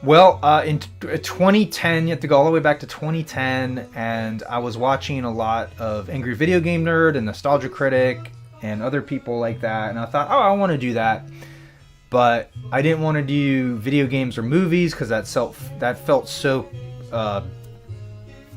Well, in 2010, you have to go all the way back to 2010, and I was watching a lot of Angry Video Game Nerd and Nostalgia Critic and other people like that, and I thought, oh, I want to do that. But I didn't want to do video games or movies because that felt so...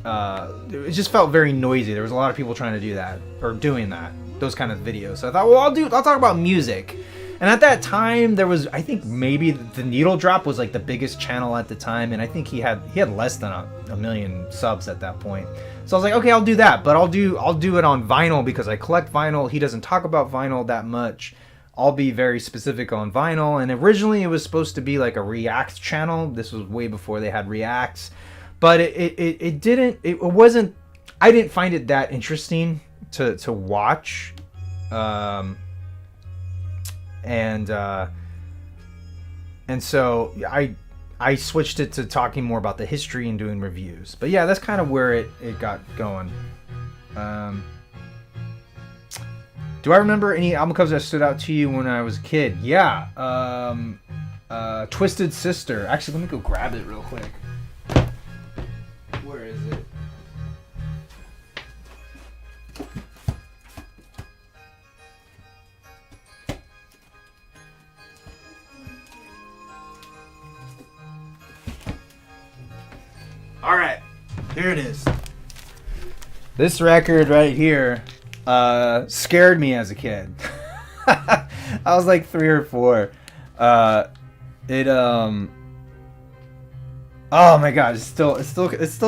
it just felt very noisy. There was a lot of people trying to do that, or doing that, those kind of videos. So I thought, well, I'll talk about music. And at that time, there was, I think maybe the Needle Drop was like the biggest channel at the time, and I think he had less than a million subs at that point. So I was like, okay, I'll do that, but I'll do it on vinyl because I collect vinyl. He doesn't talk about vinyl that much. I'll be very specific on vinyl. And originally, it was supposed to be like a React channel. This was way before they had Reacts, but it wasn't. I didn't find it that interesting to watch. And so I switched it to talking more about the history and doing reviews. But yeah, that's kind of where it got going. Do I remember any album covers that stood out to you when I was a kid? Yeah. Twisted Sister. Actually, let me go grab it real quick. Where is it? Alright, here it is. This record right here scared me as a kid. I was like 3 or 4. Oh my god, it's still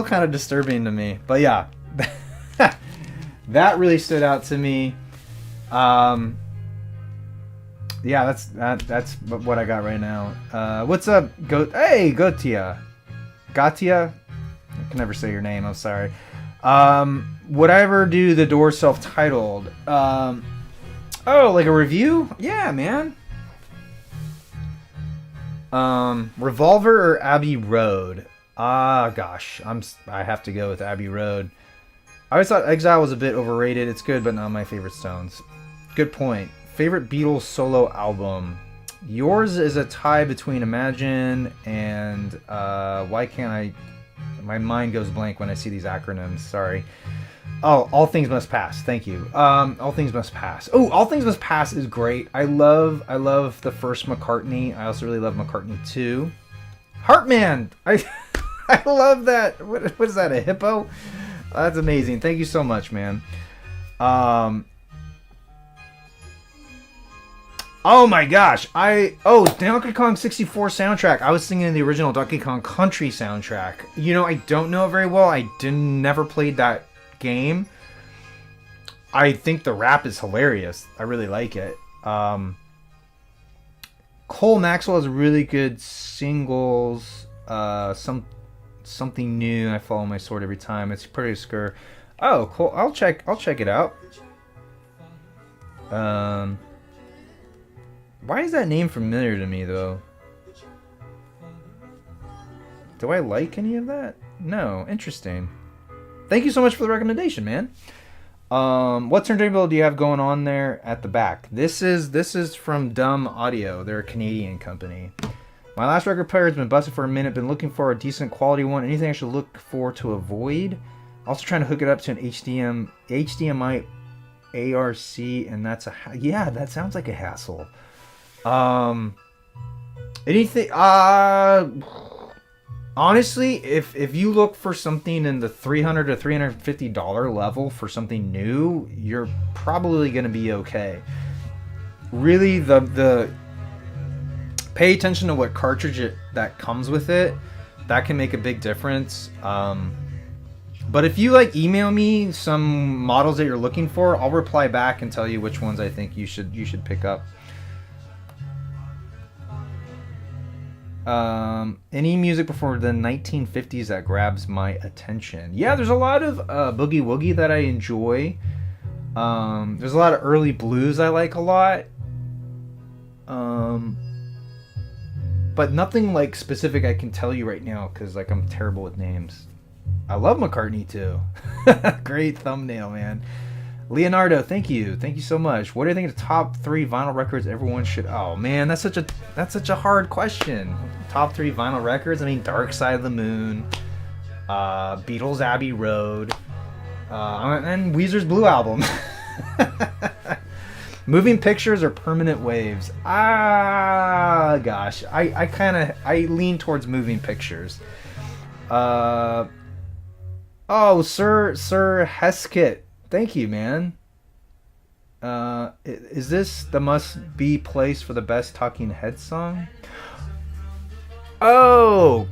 kind of disturbing to me. But yeah, that really stood out to me. Yeah, that's what I got right now. What's up, Hey, Gatia. I can never say your name, I'm sorry. Would I ever do The Doors self-titled? Oh, like a review? Yeah, man. Revolver or Abbey Road? Gosh, I have to go with Abbey Road. I always thought Exile was a bit overrated. It's good, but not my favorite Stones. good point. Favorite Beatles solo album. Yours is a tie between Imagine and why can't I? My mind goes blank when I see these acronyms. Sorry. Oh, All Things Must Pass. Thank you. All Things Must Pass. Oh, All Things Must Pass is great. I love the first McCartney. I also really love McCartney 2. Heartman. I love that. What is that? A hippo? That's amazing. Thank you so much, man. Oh my gosh. Donkey Kong 64 soundtrack. I was singing the original Donkey Kong Country soundtrack. You know, I don't know it very well. I never played that game. I think the rap is hilarious. I really like it. Cole Maxwell has really good singles. Something new. I follow my sword every time. It's pretty obscure. Oh, cool. I'll check it out. Why is that name familiar to me though? Do I like any of that? No. Interesting. Thank you so much for the recommendation, man. What turntable do you have going on there at the back? This is from Dumb Audio. They're a Canadian company. My last record player has been busted for a minute. Been looking for a decent quality one. Anything I should look for to avoid? Also trying to hook it up to an HDMI ARC, and that sounds like a hassle. Anything? Honestly, if you look for something in the $300 to $350 level for something new, you're probably going to be okay. Really, the pay attention to what cartridge that comes with it. That can make a big difference. But if you email me some models that you're looking for, I'll reply back and tell you which ones I think you should pick up. Any music before the 1950s that grabs my attention? Yeah, there's a lot of boogie woogie that I enjoy. There's a lot of early blues I like a lot. But nothing specific I can tell you right now because I'm terrible with names. I love McCartney too. Great thumbnail, man. Leonardo, thank you so much. What do you think of the top 3 vinyl records everyone should? Oh man, that's such a hard question. Top 3 vinyl records. I mean, Dark Side of the Moon, Beatles' Abbey Road, and Weezer's Blue Album. Moving Pictures or Permanent Waves? Gosh, I lean towards Moving Pictures. Sir Heskett. Thank you, man. Is this the must-be place for the best Talking Heads song? Oh,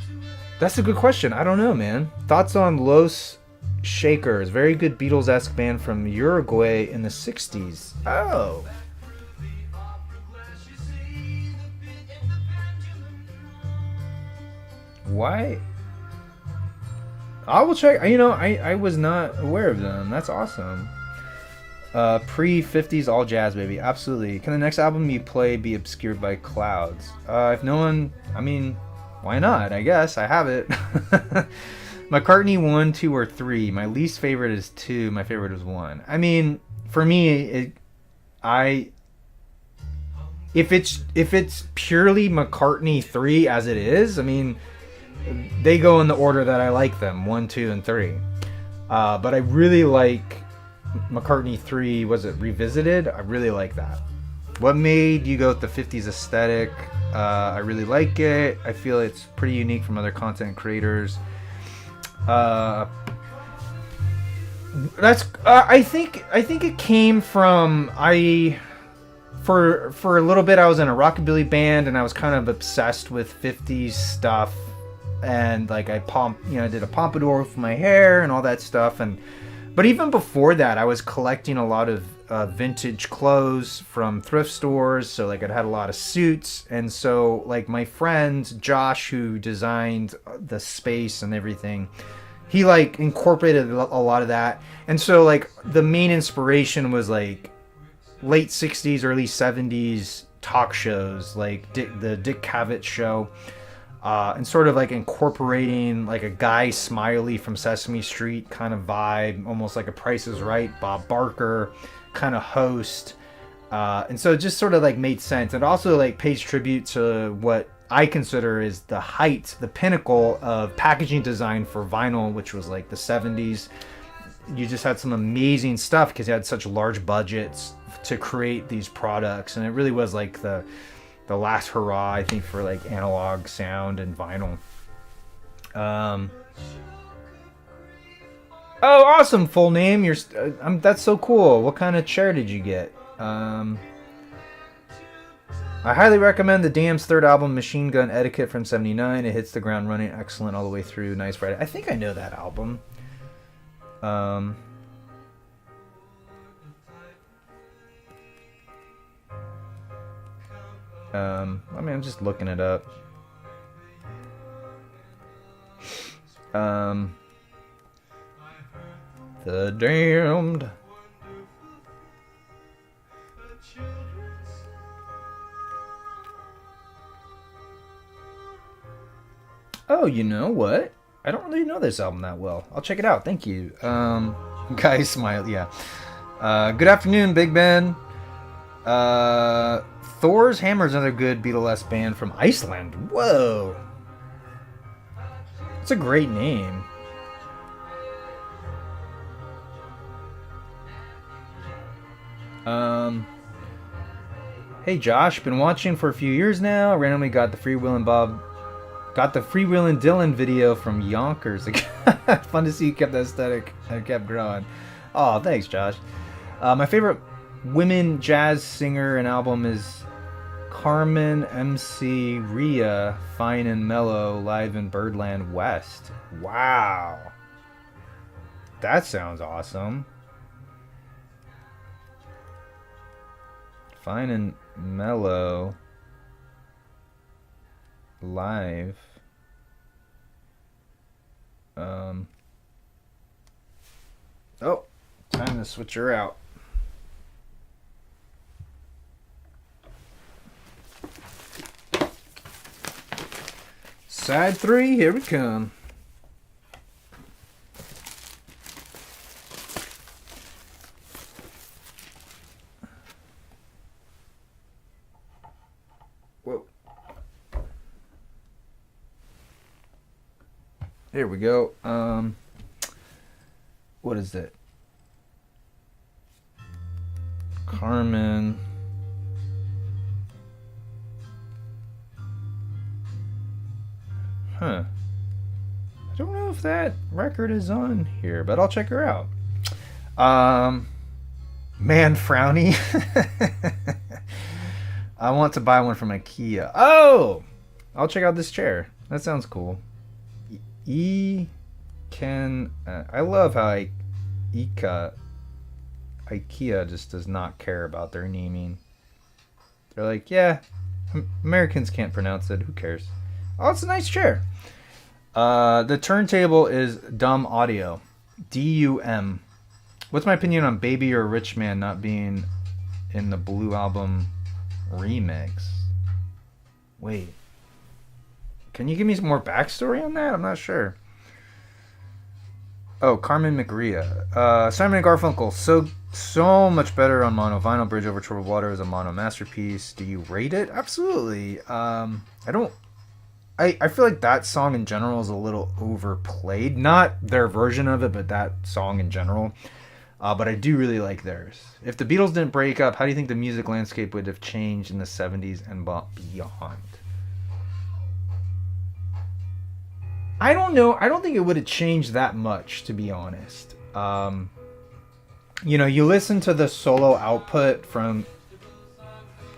that's a good question. I don't know, man. Thoughts on Los Shakers? Very good Beatles-esque band from Uruguay in the 60s. Oh. Why? I will check. I was not aware of them. That's awesome. Pre-50s all jazz, baby. Absolutely. Can the next album you play be obscured by clouds? If no one... I mean, why not? I guess. I have it. McCartney 1, 2, or 3. My least favorite is 2. My favorite is 1. I mean, for me, if it's purely McCartney 3 as it is, I mean... They go in the order that I like them, 1, 2, and 3. But I really like McCartney 3, was it Revisited? I really like that. What made you go with the 50s aesthetic? I really like it. I feel it's pretty unique from other content creators. I think it came from for a little bit I was in a rockabilly band and I was kind of obsessed with 50s stuff. And I did a pompadour with my hair and all that stuff. But even before that, I was collecting a lot of vintage clothes from thrift stores. So I'd had a lot of suits. And so my friend Josh, who designed the space and everything, he incorporated a lot of that. And so the main inspiration was late 60s, early 70s talk shows, the Dick Cavett show. And sort of incorporating a Guy Smiley from Sesame Street kind of vibe, almost like a Price is Right, Bob Barker kind of host. And so it just sort of like made sense. It also like pays tribute to what I consider is the height, the pinnacle of packaging design for vinyl, which was like the 70s. You just had some amazing stuff because you had such large budgets to create these products, and it really was like the last hurrah, I think, for like analog sound and vinyl. Oh, awesome! Full name. That's so cool. What kind of chair did you get? I highly recommend the Damned's third album, Machine Gun Etiquette from '79. It hits the ground running, excellent all the way through. Nice writing. I think I know that album. I mean, I'm just looking it up. The Damned. Oh, you know what? I don't really know this album that well. I'll check it out. Thank you. Guys smile. Yeah. Good afternoon, Big Ben. Thor's Hammer is another good Beatlesque band from Iceland. Whoa. It's a great name. Hey Josh, been watching for a few years now. Randomly got the Freewheelin' Dylan video from Yonkers. Fun to see you kept that aesthetic and kept growing. Oh, thanks, Josh. My favorite women jazz singer and album is Carmen MC Ria, Fine and Mellow, live in Birdland West. Wow. That sounds awesome. Fine and Mellow live. Oh, time to switch her out. Side 3, here we come. Whoa. Here we go. What is it? Carmen. Huh. I don't know if that record is on here, but I'll check her out. Man Frowny. I want to buy one from IKEA. Oh! I'll check out this chair. That sounds cool. I love how IKEA just does not care about their naming. They're like, yeah, Americans can't pronounce it. Who cares? Oh, it's a nice chair. The turntable is Dumb Audio. DUM. What's my opinion on Baby or Rich Man not being in the Blue Album remix? Wait. Can you give me some more backstory on that? I'm not sure. Oh, Carmen McRia. Simon & Garfunkel. So much better on mono. Vinyl Bridge Over Troubled Water is a mono masterpiece. Do you rate it? Absolutely. I feel like that song in general is a little overplayed. Not their version of it, but that song in general. But I do really like theirs. If the Beatles didn't break up, how do you think the music landscape would have changed in the 70s and beyond? I don't know. I don't think it would have changed that much, to be honest. You listen to the solo output from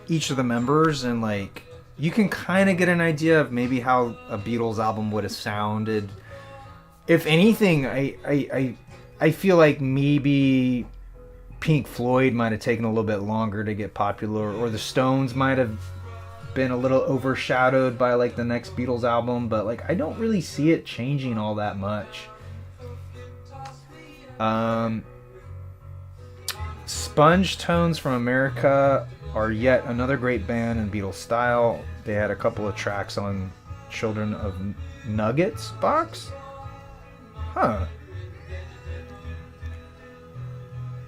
each of the members, and like you can kind of get an idea of maybe how a Beatles album would have sounded. If anything, I feel like maybe Pink Floyd might have taken a little bit longer to get popular, or the Stones might have been a little overshadowed by like the next Beatles album, but like I don't really see it changing all that much. Sponge Tones from America are yet another great band in Beatles style. They had a couple of tracks on Children of Nuggets box. Huh.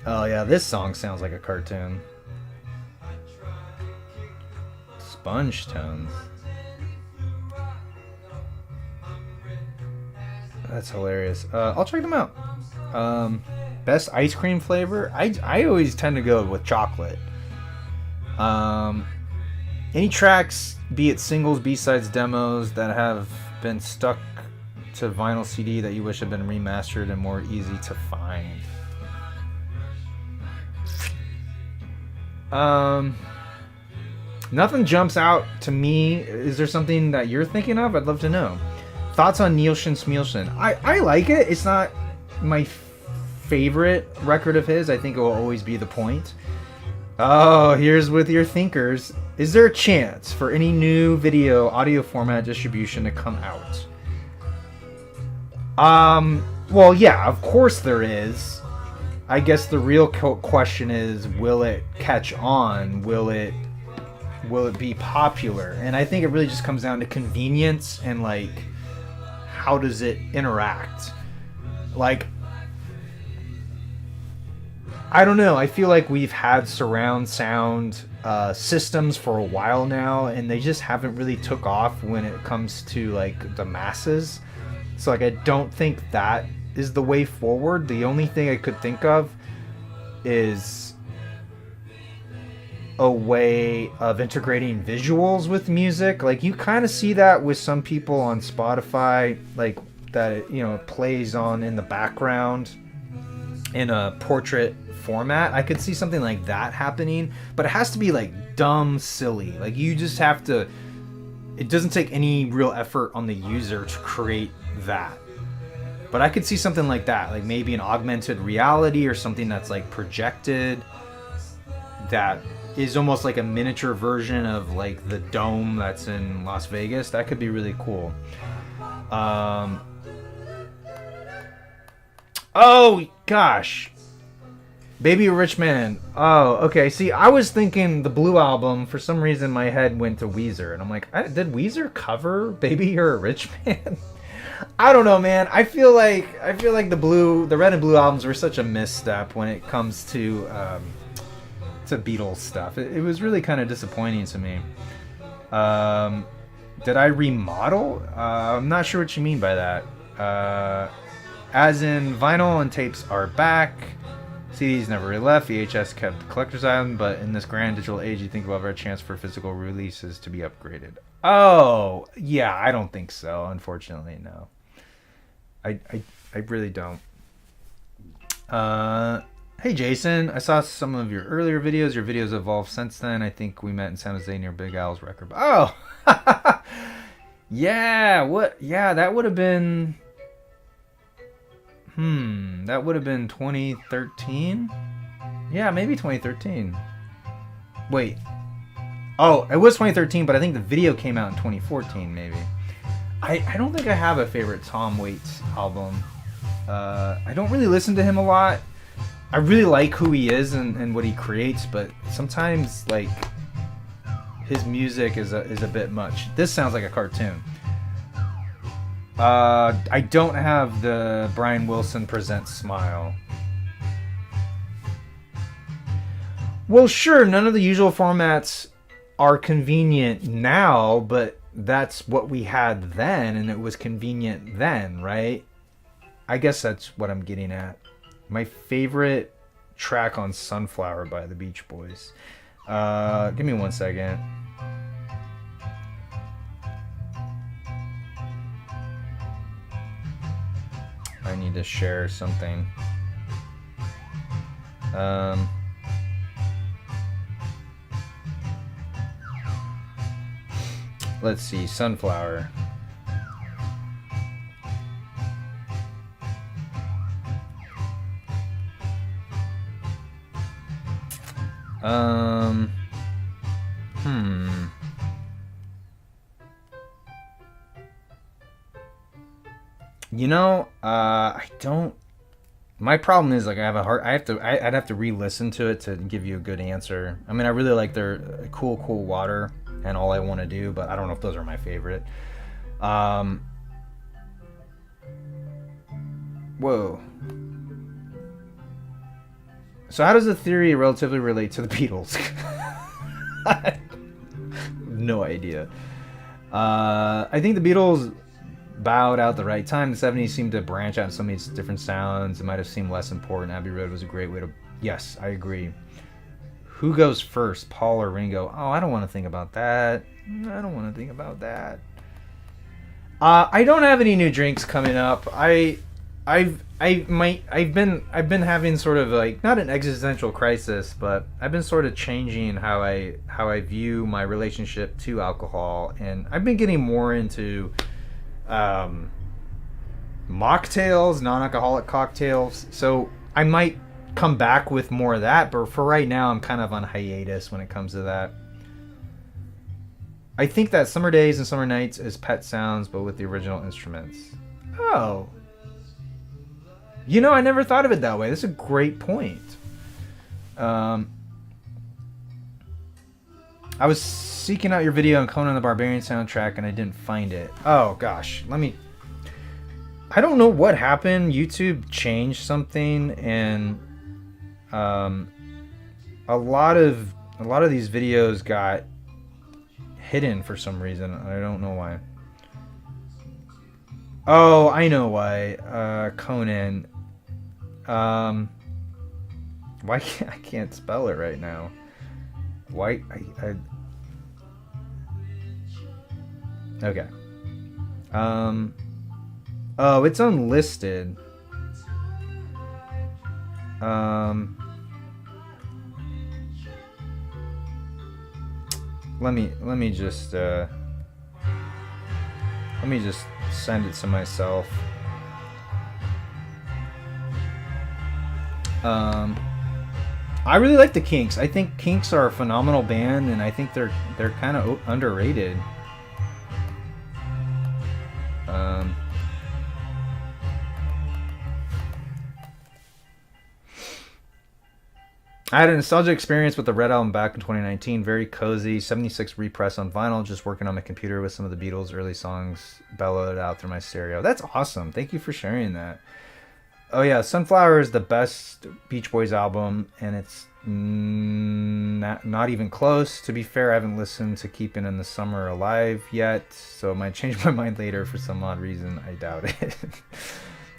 Oh yeah, this song sounds like a cartoon. sponge tones. That's hilarious. I'll check them out. Best ice cream flavor? I always tend to go with chocolate. Any tracks, be it singles, B-sides, demos, that have been stuck to vinyl CD that you wish had been remastered and more easy to find? Nothing jumps out to me. Is there something that you're thinking of? I'd love to know. Thoughts on Nielsen Smielsen? I like it. It's not my favorite record of his. I think it will always be The Point. Oh, here's with your thinkers. Is there a chance for any new video audio format distribution to come out? Well, yeah, of course there is. I guess the real question is, will it catch on? Will it be popular? And I think it really just comes down to convenience and like, how does it interact? Like, I don't know. I feel like we've had surround sound systems for a while now, and they just haven't really took off when it comes to like the masses. So like, I don't think that is the way forward. The only thing I could think of is a way of integrating visuals with music. Like, you kind of see that with some people on Spotify, like that, you know, it plays on in the background in a portrait format. I could see something like that happening, but it has to be like dumb silly. Like, you just have to, it doesn't take any real effort on the user to create that. But I could see something like that, like maybe an augmented reality or something that's like projected, that is almost like a miniature version of like the dome that's in Las Vegas. That could be really cool. Oh gosh, Baby Rich Man. Oh, okay. See, I was thinking the Blue Album. For some reason, my head went to Weezer, and I'm like, did Weezer cover Baby You're a Rich Man? I don't know, man. I feel like the Red and Blue albums were such a misstep when it comes to Beatles stuff. It was really kind of disappointing to me. Did I remodel? I'm not sure what you mean by that. As in, vinyl and tapes are back. CDs never really left. VHS kept the collector's item, but in this grand digital age, you think about a chance for physical releases to be upgraded. Oh, yeah, I don't think so. Unfortunately, no. I really don't. Hey, Jason, I saw some of your earlier videos. Your videos evolved since then. I think we met in San Jose near Big Al's record. Oh, yeah. What? Yeah, that would have been. That would have been 2013. Yeah, maybe 2013. Wait. Oh, it was 2013, but I think the video came out in 2014, maybe. I don't think I have a favorite Tom Waits album. I don't really listen to him a lot. I really like who he is and what he creates, but sometimes, like, his music is a bit much. This sounds like a cartoon. I don't have the Brian Wilson Presents Smile. Well, sure, none of the usual formats are convenient now, but that's what we had then, and it was convenient then, right? I guess that's what I'm getting at. My favorite track on Sunflower by the Beach Boys. Give me 1 second. I need to share something. Let's see, Sunflower. You know, I don't. My problem is, like, I'd have to re-listen to it to give you a good answer. I mean, I really like their Cool Water and All I Want to Do, but I don't know if those are my favorite. Whoa. So how does the theory relatively relate to the Beatles? no idea. I think the Beatles bowed out the right time. The 70s seemed to branch out in so many different sounds. It might have seemed less important. Abbey Road was a great way to... Yes, I agree. Who goes first, Paul or Ringo? Oh, I don't want to think about that. I don't want to think about that. I don't have any new drinks coming up. I've been having sort of like, not an existential crisis, but I've been sort of changing how I view my relationship to alcohol, and I've been getting more into mocktails, non-alcoholic cocktails. So I might come back with more of that, but for right now I'm kind of on hiatus when it comes to that. I think that Summer Days and Summer Nights is Pet Sounds, but with the original instruments. Oh. You know, I never thought of it that way. That's a great point. I was seeking out your video on Conan the Barbarian soundtrack and I didn't find it. Oh gosh, I don't know what happened. YouTube changed something, and a lot of these videos got hidden for some reason. I don't know why. Oh, I know why. Conan. Why I can't spell it right now. Why okay. Oh, it's unlisted. Let me just send it to myself. I really like the Kinks. I think Kinks are a phenomenal band, and I think they're kind of underrated. I had a nostalgic experience with the Red Album back in 2019. Very cozy. 76 repress on vinyl. Just working on my computer with some of the Beatles' early songs bellowed out through my stereo. That's awesome. Thank you for sharing that. Oh yeah, Sunflower is the best Beach Boys album, and it's not even close. To be fair, I haven't listened to Keepin' in the Summer Alive yet, so I might change my mind later for some odd reason. I doubt it.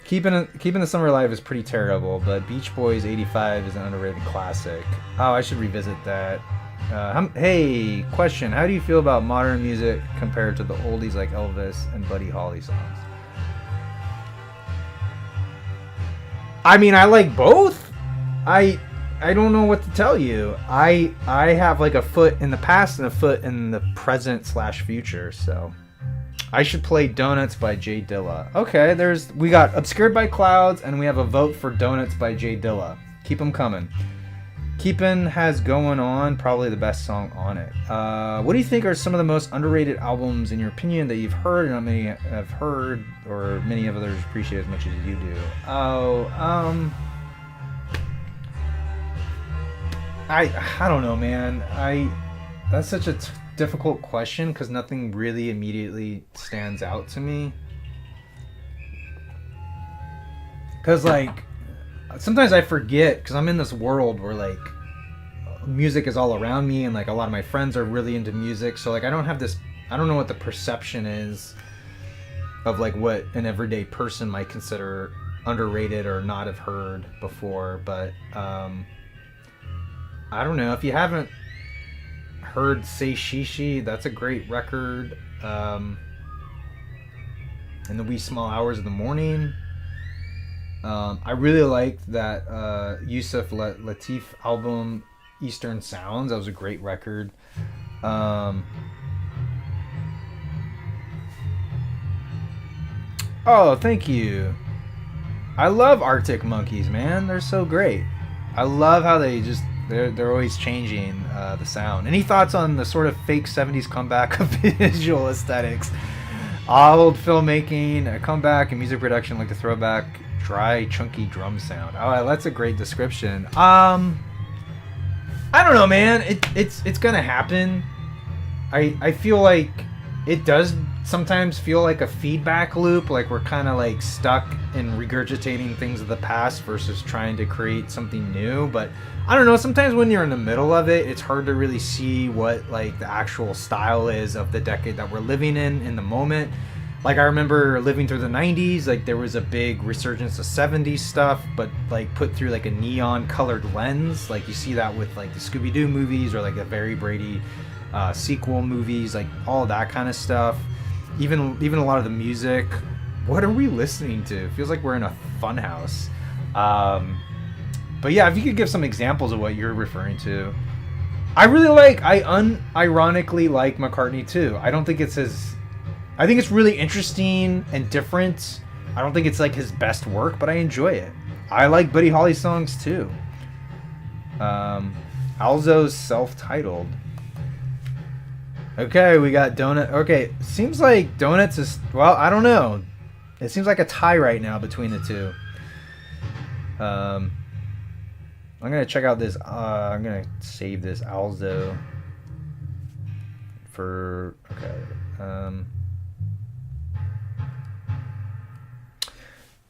Keeping the Summer Alive is pretty terrible, but Beach Boys 85 is an underrated classic. Oh, I should revisit that. Hey, question. How do you feel about modern music compared to the oldies like Elvis and Buddy Holly songs? I mean, I like both. I don't know what to tell you. I have like a foot in the past and a foot in the present / future, so... I should play Donuts by Jay Dilla. Okay, we got Obscured by Clouds, and we have a vote for Donuts by Jay Dilla. Keep them coming. Keepin' has Going On, probably the best song on it. What do you think are some of the most underrated albums, in your opinion, that you've heard and not many have heard, or many of others appreciate as much as you do? I don't know, man. That's such a difficult question because nothing really immediately stands out to me. Because like sometimes I forget, because I'm in this world where like music is all around me, and like a lot of my friends are really into music, so like I don't know what the perception is of like what an everyday person might consider underrated or not have heard before. But I don't know, if you haven't heard Say Shishi, that's a great record. In the Wee Small Hours of the Morning. I really liked that Yusuf Lateef album, Eastern Sounds. That was a great record. Oh, thank you. I love Arctic Monkeys, man. They're so great. I love how they're always changing the sound. Any thoughts on the sort of fake 70s comeback of visual aesthetics? Old filmmaking, a comeback in music production like the throwback dry, chunky drum sound. Oh, that's a great description. I don't know, man. It's gonna happen. I feel like it does sometimes feel like a feedback loop, like we're kind of like stuck in regurgitating things of the past versus trying to create something new. But I don't know, sometimes when you're in the middle of it, it's hard to really see what like the actual style is of the decade that we're living in the moment. Like, I remember living through the 90s, like, there was a big resurgence of 70s stuff, but, like, put through, like, a neon-colored lens. Like, you see that with, like, the Scooby-Doo movies or, like, the Very Brady sequel movies, like, all that kind of stuff. Even a lot of the music. What are we listening to? It feels like we're in a funhouse. But, yeah, if you could give some examples of what you're referring to. I unironically like McCartney, too. I don't think it's his... I think it's really interesting and different. I don't think it's like his best work, but I enjoy it. I like Buddy Holly's songs too. Alzo's self-titled. Okay, we got Donut. Okay, seems like Donuts is... Well, I don't know. It seems like a tie right now between the two. I'm going to check out this... I'm going to save this Alzo for... Okay.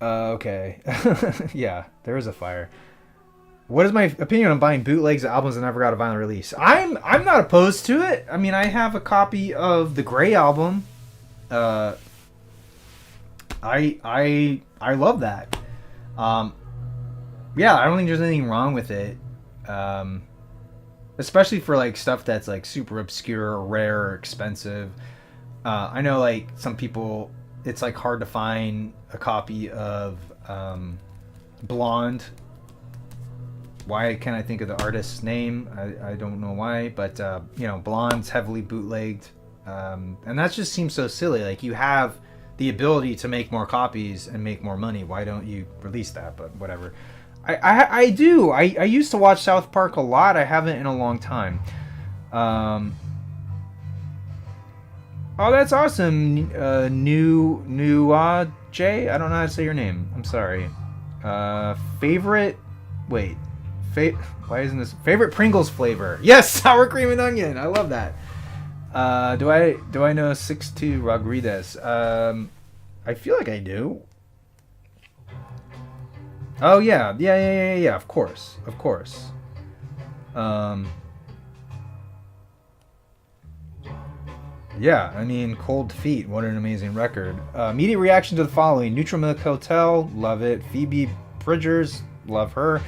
Okay. Yeah, there is a fire. What is my opinion on buying bootlegs of albums that never got a vinyl release? I'm not opposed to it. I mean, I have a copy of the Grey album. I love that. Yeah, I don't think there's anything wrong with it. Especially for like stuff that's like super obscure or rare or expensive. I know like some people, it's like hard to find a copy of Blonde. Why can't I think of the artist's name? I don't know why, but you know, Blonde's heavily bootlegged, and that just seems so silly. Like, you have the ability to make more copies and make more money. Why don't you release that? But whatever. I do. I used to watch South Park a lot. I haven't in a long time. Oh, that's awesome. New Jay? I don't know how to say your name. I'm sorry. Favorite... Wait. Why isn't this... Favorite Pringles flavor. Yes! Sour cream and onion. I love that. Do I know 6'2" Rodriguez? I feel like I do. Oh, yeah. Yeah. Of course. Yeah, I mean, Cold Feet, what an amazing record. Immediate reaction to the following: Neutral Milk Hotel, love it. Phoebe Bridgers, love her.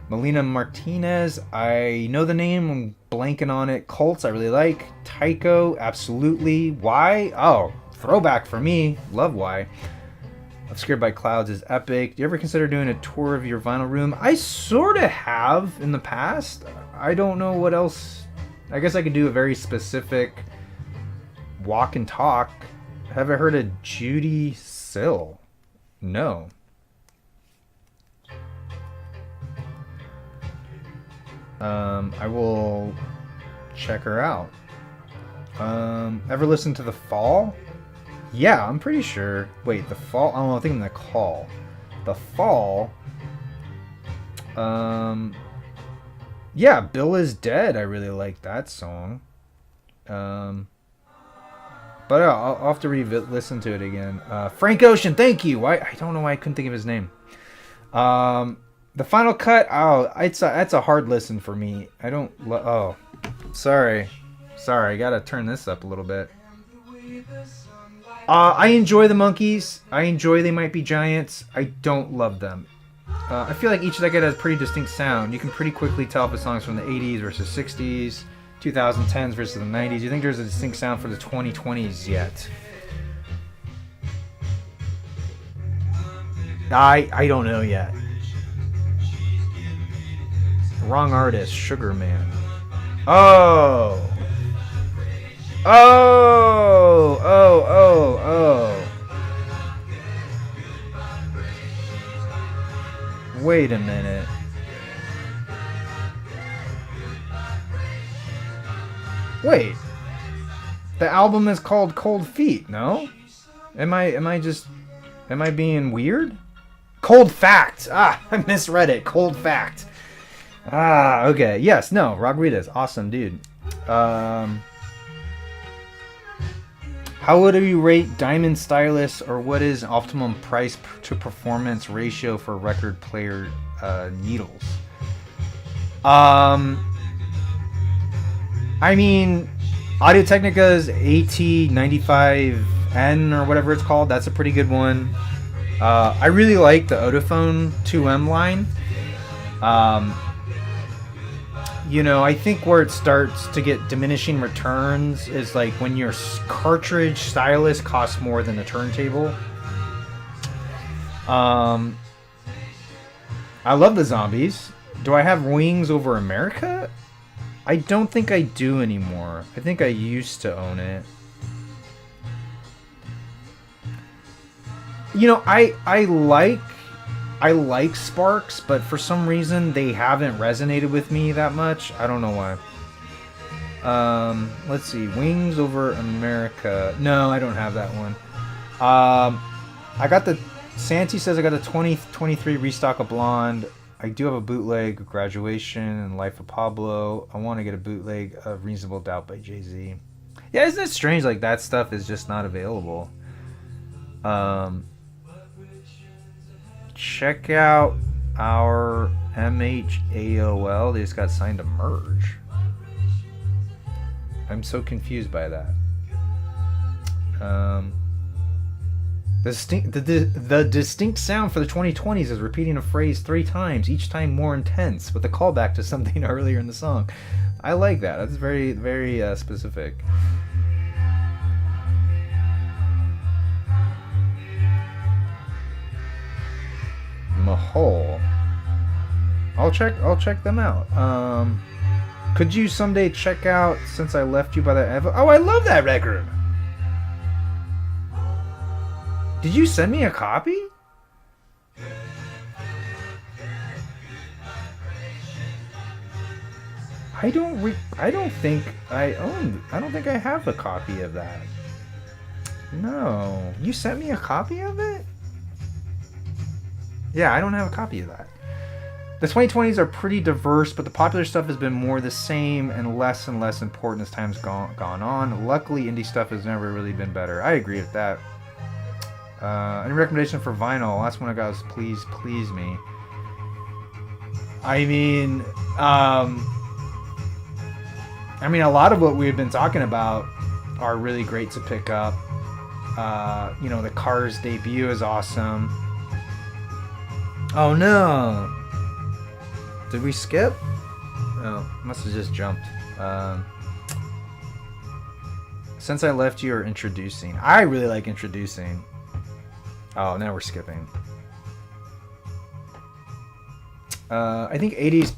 Melina Martinez, I know the name, I'm blanking on it. Colts, I really like. Tycho, absolutely. Why? Oh, throwback for me. Love Why. Obscured by Clouds is epic. Do you ever consider doing a tour of your vinyl room? I sort of have in the past. I don't know what else. I guess I could do a very specific... walk and talk. Have I heard of Judy Sill? No. I will check her out. Ever listen to The Fall? Yeah, I'm pretty sure. Wait, The Fall? Oh, I'm thinking The Call. The Fall. Yeah, Bill is Dead. I really like that song. But I'll have to listen to it again. Frank Ocean, thank you. Why? I don't know why I couldn't think of his name. The Final Cut. Oh, that's a hard listen for me. I don't. Oh, sorry. I gotta turn this up a little bit. I enjoy the Monkees. I enjoy They Might Be Giants. I don't love them. I feel like each decade has a pretty distinct sound. You can pretty quickly tell if a song's from the 80s versus 60s. 2010s versus the 90s. You think there's a distinct sound for the 2020s yet? I don't know yet. Wrong artist, Sugar Man. Oh. Wait a minute. Wait, the album is called Cold Feet, no? Am I being weird? Cold Fact! Ah, I misread it. Cold Fact. Ah, okay. Yes, no, Rodriguez, awesome dude. How would you rate Diamond Stylus, or what is optimum price to performance ratio for record player needles? I mean, Audio-Technica's AT95N or whatever it's called, that's a pretty good one. I really like the Otophone 2M line. You know, I think where it starts to get diminishing returns is like when your cartridge stylus costs more than the turntable. I love the Zombies. Do I have Wings Over America? I don't think I do anymore. I think I used to own it. You know, I like Sparks, but for some reason they haven't resonated with me that much. I don't know why. Let's see. Wings Over America. No, I don't have that one. I got the... Santi says I got a 2023 restock of Blonde. I do have a bootleg of Graduation and Life of Pablo. I want to get a bootleg of Reasonable Doubt by Jay-Z. Yeah, isn't it strange like that stuff is just not available? Check out our MHAOL. They just got signed to merge. I'm so confused by that. The distinct sound for the 2020s is repeating a phrase 3 times, each time more intense, with a callback to something earlier in the song. I like that. That's very, very specific. Mahal. I'll check them out. Could you someday check out Since I Left You by the Evo? Oh, I love that record. Did you send me a copy? I don't think I have a copy of that. No. You sent me a copy of it? Yeah, I don't have a copy of that. The 2020s are pretty diverse, but the popular stuff has been more the same and less important as time's gone on. Luckily, indie stuff has never really been better. I agree with that. Any recommendation for vinyl? Last one I got was Please Please Me. I mean, a lot of what we've been talking about are really great to pick up. You know, the Cars debut is awesome. Oh no! Did we skip? Oh, must have just jumped. Since I Left You, or Introducing. I really like Introducing. Oh, now we're skipping. I think 80s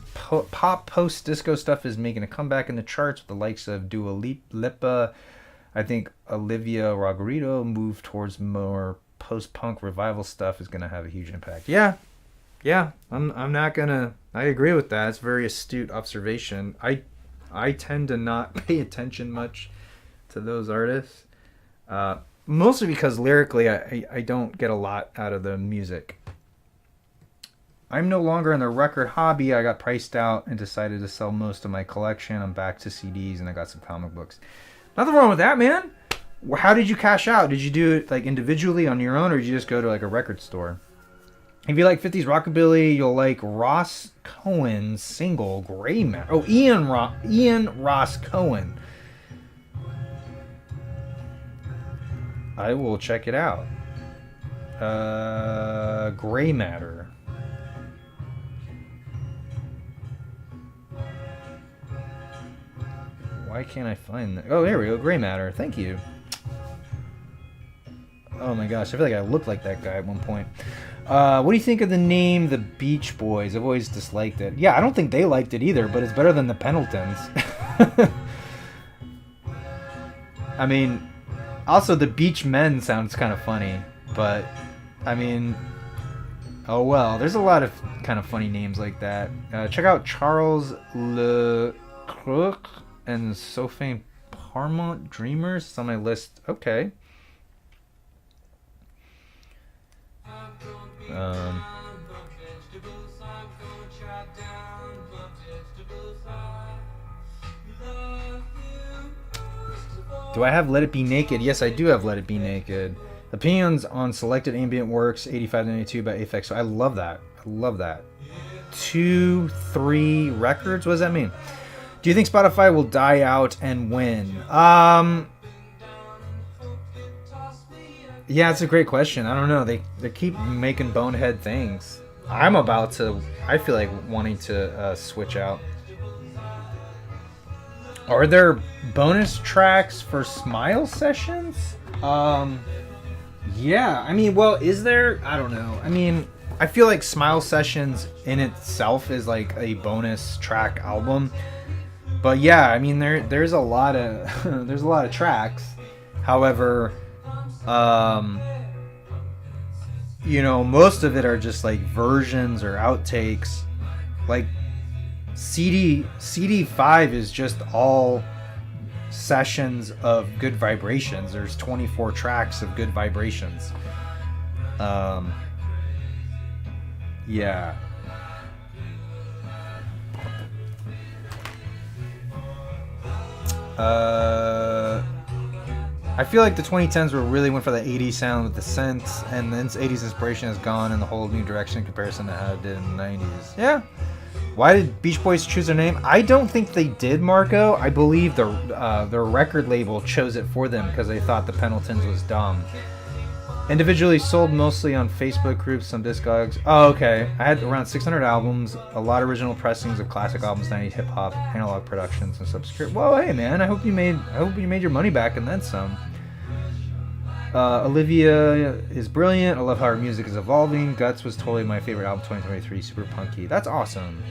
pop post-disco stuff is making a comeback in the charts with the likes of Dua Lipa. I think Olivia Rodrigo moved towards more post-punk revival stuff is going to have a huge impact. Yeah, I'm not going to... I agree with that. It's a very astute observation. I tend to not pay attention much to those artists. Mostly because lyrically, I don't get a lot out of the music. I'm no longer in the record hobby. I got priced out and decided to sell most of my collection. I'm back to CDs and I got some comic books. Nothing wrong with that, man. How did you cash out? Did you do it like individually on your own, or did you just go to like a record store? If you like 50s rockabilly, you'll like Ross Cohen's single Gray Matter. Oh, Ian Ross Cohen. I will check it out. Gray Matter. Why can't I find that? Oh, there we go. Gray Matter. Thank you. Oh my gosh, I feel like I looked like that guy at one point. What do you think of the name The Beach Boys? I've always disliked it. Yeah, I don't think they liked it either, but it's better than the Pendletons. I mean... Also, the Beach Men sounds kind of funny, but, I mean, oh well. There's a lot of kind of funny names like that. Check out Charles Leclerc and Sophie Parmont Dreamers. It's on my list. Okay. Do I have Let It Be Naked? Yes, I do have Let It Be Naked. Opinions on selected ambient works, 8592 by Aphex. So I love that. I love that. 2-3 records? What does that mean? Do you think Spotify will die out and when? Yeah, it's a great question. I don't know. They keep making bonehead things. I'm about to, I feel like wanting to switch out. Are there bonus tracks for Smile sessions? Yeah. I mean, well, is there? I don't know. I mean, I feel like Smile Sessions in itself is like a bonus track album. But yeah, I mean, there's a lot of there's a lot of tracks. However, you know, most of it are just like versions or outtakes. Like CD5 is just all sessions of Good Vibrations. There's 24 tracks of Good Vibrations. Yeah. I feel like the 2010s were really went for the 80s sound with the synths, and the 80s inspiration has gone in a whole new direction in comparison to how it did in the 90s. Yeah. Why did Beach Boys choose their name? I don't think they did, Marco. I believe their record label chose it for them because they thought the Pendletons was dumb. Individually sold mostly on Facebook groups, some discogs. Oh, okay. I had around 600 albums, a lot of original pressings of classic albums, 90s hip hop, analog productions, and subscription. Well, hey man, I hope you made your money back and then some. Olivia is brilliant. I love how her music is evolving. Guts was totally my favorite album, 2023. Super punky. That's awesome.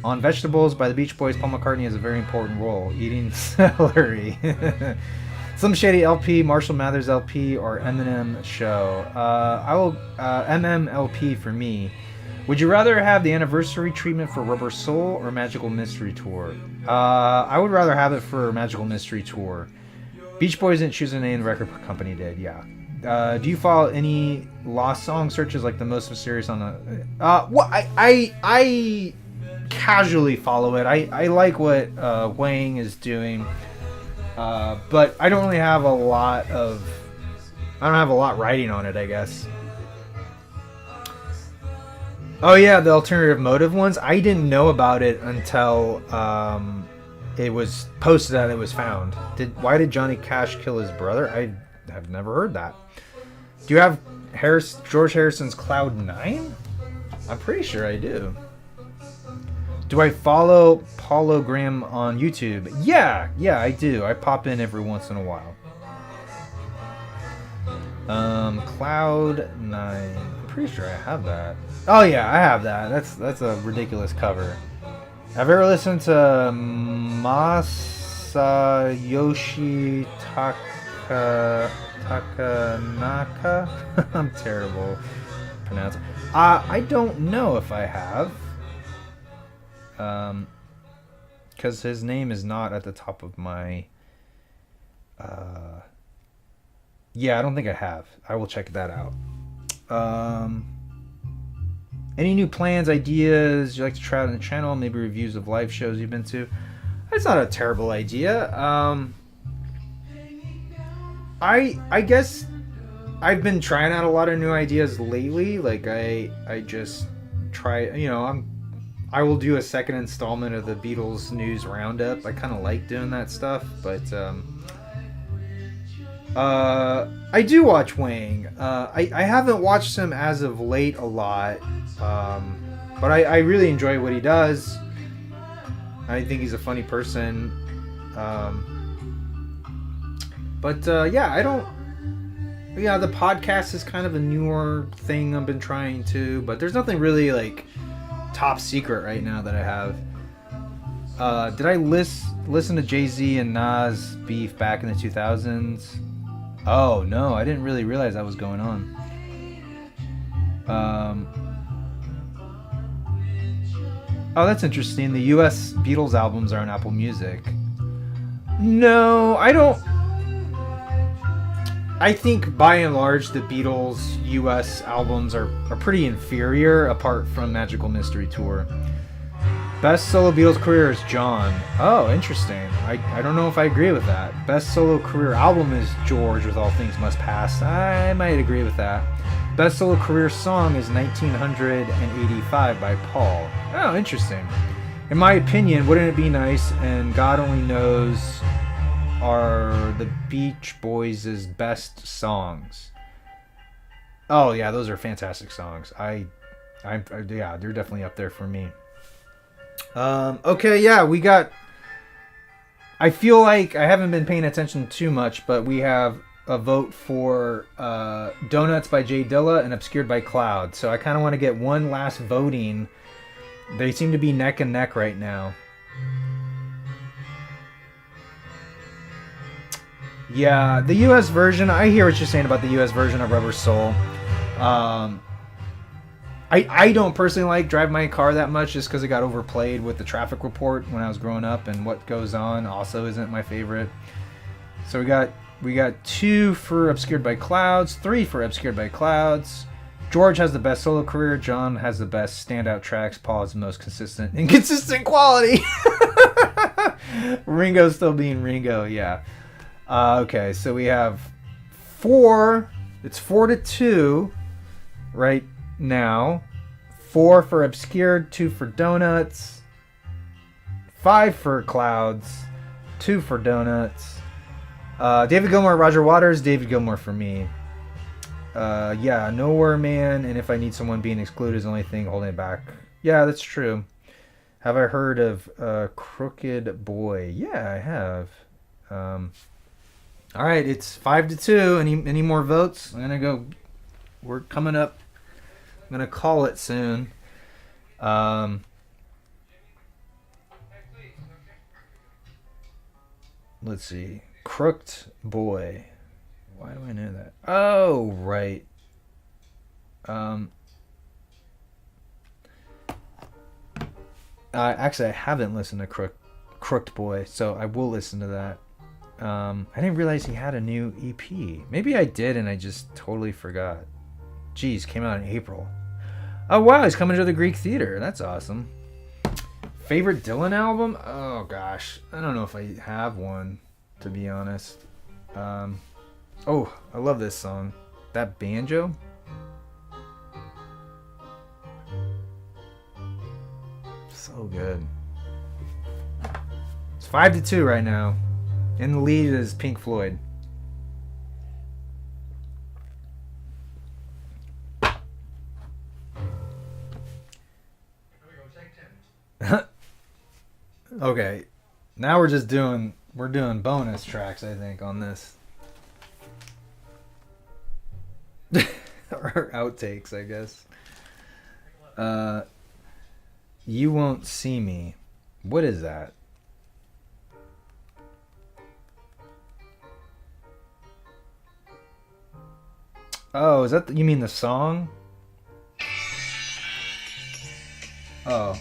On Vegetables by the Beach Boys, Paul McCartney has a very important role, eating celery. Slim Shady LP, Marshall Mathers LP, or Eminem Show. I will MMLP for me. Would you rather have the anniversary treatment for Rubber Soul or Magical Mystery Tour? I would rather have it for Magical Mystery Tour. Beach Boys didn't choose a name, the record company did, yeah. Do you follow any lost song searches like the most mysterious on the... well, I casually follow it. I like what Wang is doing. But I don't really have a lot writing on it, I guess. Oh yeah, the alternative motive ones. I didn't know about it until it was posted that it was found. Why did Johnny Cash kill his brother? I have never heard that. Do you have George Harrison's Cloud 9? I'm pretty sure I do. Do I follow Paulo Graham on YouTube? Yeah, I do. I pop in every once in a while. Cloud 9. I'm pretty sure I have that. Oh yeah, I have that. That's a ridiculous cover. Have you ever listened to Masayoshi Takanaka? I'm terrible pronouncing. I don't know if I have. Because his name is not at the top of my... yeah, I don't think I have. I will check that out. Any new plans, ideas you'd like to try out on the channel? Maybe reviews of live shows you've been to? That's not a terrible idea. I guess I've been trying out a lot of new ideas lately. Like I just try, you know, I will do a second installment of the Beatles news roundup. I kind of like doing that stuff, but I do watch Wang. I haven't watched him as of late a lot, but I really enjoy what he does. I think he's a funny person. Yeah, I don't... Yeah, the podcast is kind of a newer thing I've been trying to, but there's nothing really, like, top secret right now that I have. Did I listen to Jay-Z and Nas beef back in the 2000s? Oh, no, I didn't really realize that was going on. Oh, that's interesting. The US Beatles albums are on Apple Music. No, I don't... I think by and large the Beatles US albums are pretty inferior apart from Magical Mystery Tour. Best solo Beatles career is John. Oh, interesting. I don't know if I agree with that. Best solo career album is George with All Things Must Pass. I might agree with that. Best solo career song is 1985 by Paul. Oh, interesting. In my opinion, wouldn't it be nice and God Only Knows are the Beach Boys' best songs. Oh yeah, those are fantastic songs. Yeah, they're definitely up there for me. Okay, yeah, we got... I feel like I haven't been paying attention too much, but we have a vote for Donuts by Jay Dilla and Obscured by Cloud. So I kind of want to get one last voting. They seem to be neck and neck right now. Yeah, the US version, I hear what you're saying about the US version of Rubber Soul. I don't personally like Drive My Car that much just because it got overplayed with the Traffic Report when I was growing up, and What Goes On also isn't my favorite. So we got 2 for Obscured by Clouds, 3 for Obscured by Clouds. George has the best solo career. John has the best standout tracks. Paul is the most consistent and consistent quality. Ringo's still being Ringo, yeah. Okay, so we have 4. It's 4-2 right now. 4 for Obscured, 2 for Donuts, 5 for Clouds, 2 for Donuts. David Gilmour, Roger Waters, David Gilmour for me. Yeah, Nowhere Man and If I Need Someone being excluded is the only thing holding it back. Yeah, that's true. Have I heard of Crooked Boy? Yeah, I have. All right, it's 5-2. Any more votes? I'm gonna go. We're coming up. I'm gonna call it soon. Let's see. Crooked Boy. Why do I know that? Oh, right. Actually, I haven't listened to Crooked Boy, so I will listen to that. I didn't realize he had a new EP. Maybe I did and I just totally forgot. Jeez, came out in April. Oh wow, he's coming to the Greek Theater. That's awesome. Favorite Dylan album? Oh gosh, I don't know if I have one, to be honest. Oh, I love this song. That banjo. So good. It's 5-2 right now. In the lead is Pink Floyd. Okay, now we're doing bonus tracks, I think, on this. Or outtakes, I guess. You Won't See Me. What is that? Oh, is that you mean the song? Oh.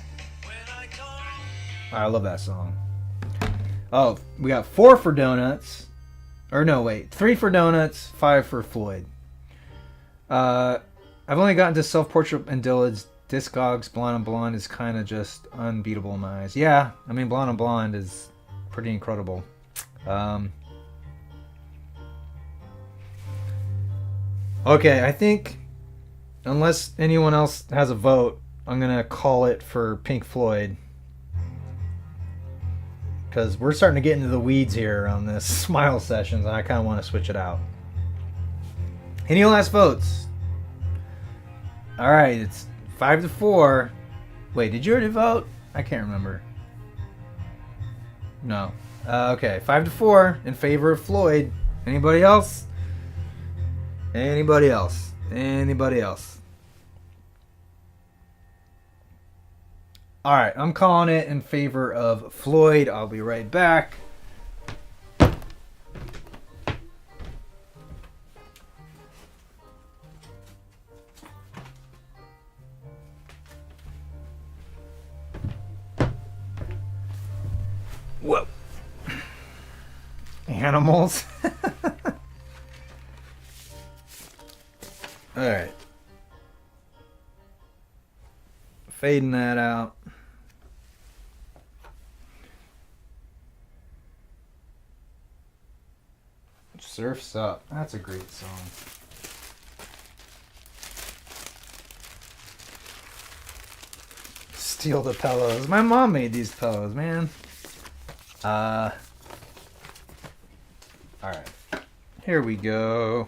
I love that song. Oh, we got 4 for Donuts. Or no, wait. 3 for Donuts, 5 for Floyd. I've only gotten to Self-Portrait and Dillard's Discogs. Blonde on Blonde is kind of just unbeatable in my eyes. Yeah, I mean, Blonde on Blonde is pretty incredible. Okay, I think unless anyone else has a vote, I'm going to call it for Pink Floyd. Because we're starting to get into the weeds here on this Smile Sessions, and I kind of want to switch it out. Any last votes? All right, it's 5-4. Wait, did you already vote? I can't remember. No. Okay, 5-4 in favor of Floyd. Anybody else? Anybody else? Anybody else? All right, I'm calling it in favor of Floyd. I'll be right back. Whoa. Animals. All right. Fading that out. Surf's Up. That's a great song. Steal the pillows. My mom made these pillows, man. Alright. Here we go.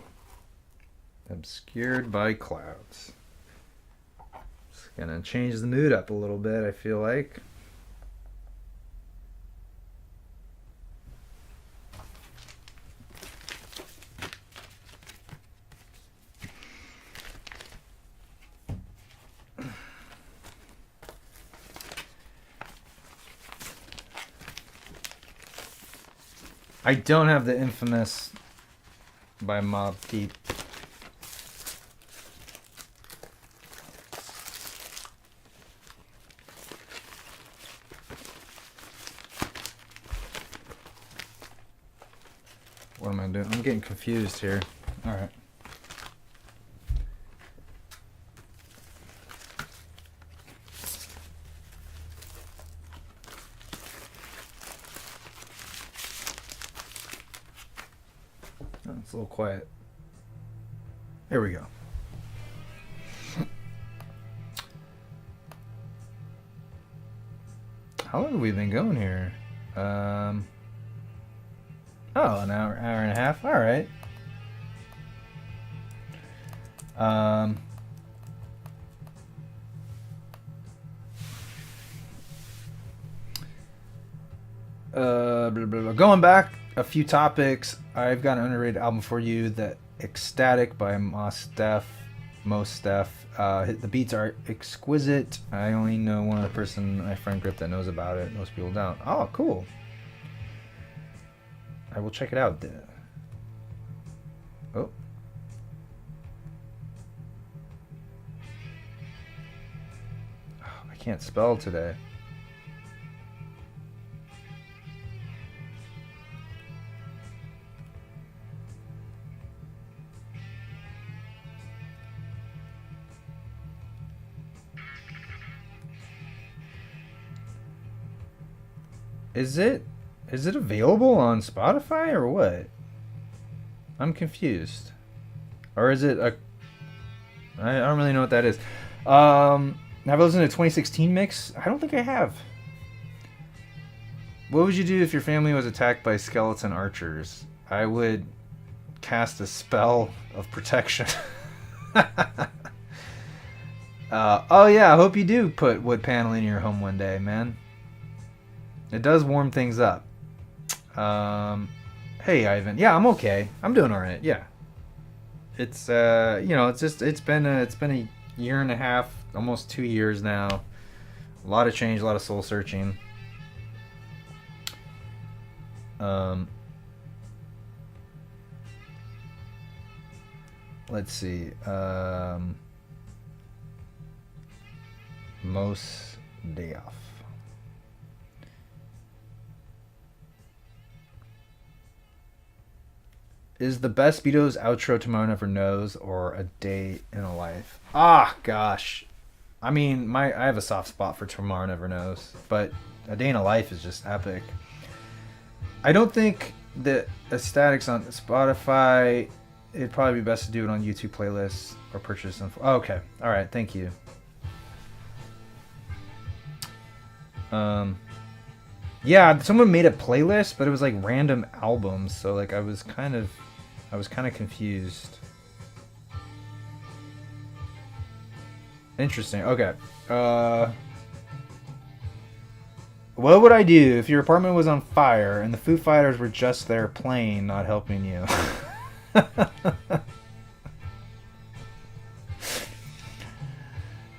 Obscured by clouds. It's gonna change the mood up a little bit, I feel like. I don't have the infamous by Mobb Deep. What am I doing? I'm getting confused here. All right. Oh, it's a little quiet. There we go. How long have we been going here? Oh, an hour and a half. All right. Blah, blah, blah. Going back a few topics, I've got an underrated album for you, that Ecstatic by Mos Def. The beats are exquisite. I only know one other person, my friend Grip, that knows about it. Most people don't. Oh, cool. I will check it out then. Oh. I can't spell today. Is it available on Spotify or what? I'm confused. Or is it a... I don't really know what that is. Have I listened to 2016 mix? I don't think I have. What would you do if your family was attacked by skeleton archers? I would cast a spell of protection. Oh yeah, I hope you do put wood paneling in your home one day, man. It does warm things up. Hey Ivan, yeah, I'm okay. I'm doing all right. Yeah, it's it's been a year and a half, almost 2 years now. A lot of change, a lot of soul searching. Let's see. Mos Def. Is the best Beatles outro Tomorrow Never Knows or A Day in a Life? Ah, gosh. I mean, I have a soft spot for Tomorrow Never Knows, but A Day in a Life is just epic. I don't think that Ecstatic's on Spotify. It'd probably be best to do it on YouTube playlists or purchase them. Oh, okay. All right. Thank you. Yeah, someone made a playlist, but it was like random albums, so like I was kind of confused. Interesting. Okay. What would I do if your apartment was on fire and the Foo Fighters were just there playing, not helping you?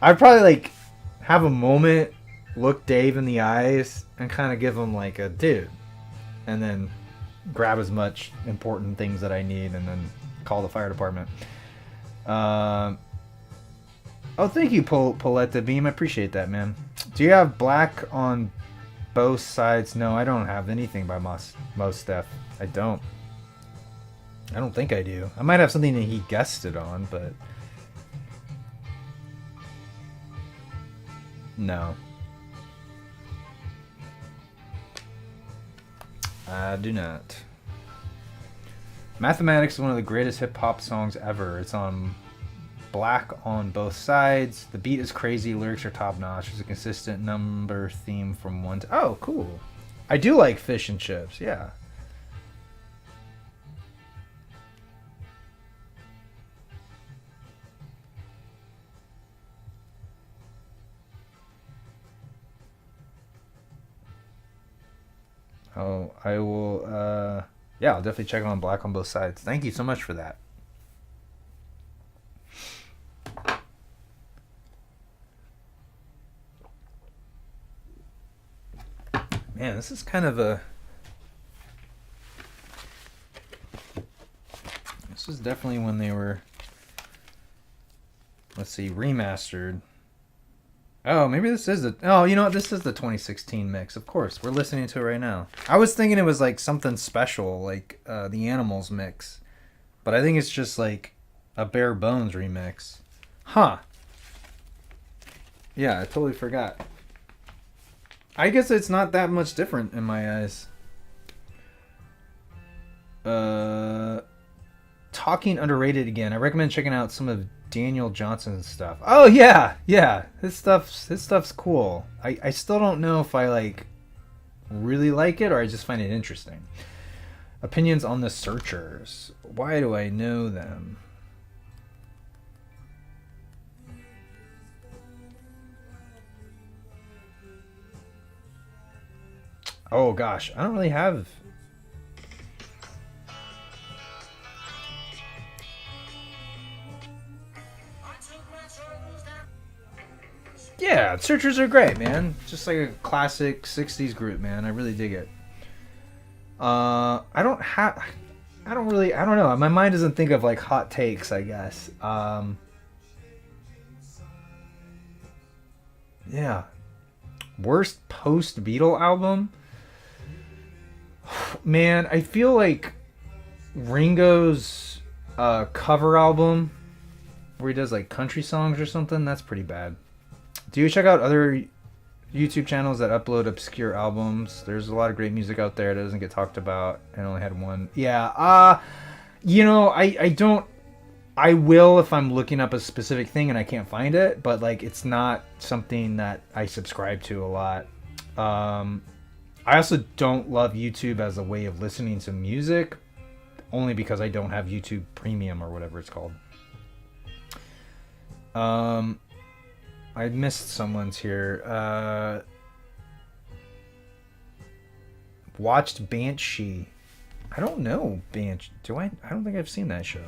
I'd probably like have a moment, look Dave in the eyes, and kind of give him like a dude, and then grab as much important things that I need, and then call the fire department. Oh, thank you, Pauletta Beam. I appreciate that, man. Do you have black on both sides? No, I don't have anything by Mos Def. I don't think I do. I might have something that he guested on, but no. I do not. Mathematics is one of the greatest hip hop songs ever. It's on Black on both sides. The beat is crazy. Lyrics are top notch. There's a consistent number theme from one to... Oh, cool. I do like Fish and Chips. Yeah. Oh, I will, yeah, I'll definitely check on Black on both sides. Thank you so much for that. Man, this is kind of a... This is definitely when they were, let's see, remastered. Oh, maybe this is the... Oh, you know what? This is the 2016 mix. Of course. We're listening to it right now. I was thinking it was like something special, like the Animals mix. But I think it's just like a bare bones remix. Huh. Yeah, I totally forgot. I guess it's not that much different in my eyes. Talking underrated again. I recommend checking out some of Daniel Johnson's stuff. Oh yeah, yeah. His stuff's cool. I still don't know if I like really like it or I just find it interesting. Opinions on the Searchers. Why do I know them? Oh gosh, I don't really have... Yeah, Searchers are great, man. Just like a classic 60s group, man. I really dig it. I don't know. My mind doesn't think of like hot takes, I guess. Yeah. Worst post-Beatle album? Man, I feel like Ringo's cover album where he does like country songs or something, that's pretty bad. Do you check out other YouTube channels that upload obscure albums? There's a lot of great music out there that doesn't get talked about. I only had one. Yeah, you know, I don't... I will if I'm looking up a specific thing and I can't find it, but like it's not something that I subscribe to a lot. I also don't love YouTube as a way of listening to music, only because I don't have YouTube Premium or whatever it's called. I missed someone's here. Watched Banshee. I don't know Banshee. Do I? I don't think I've seen that show.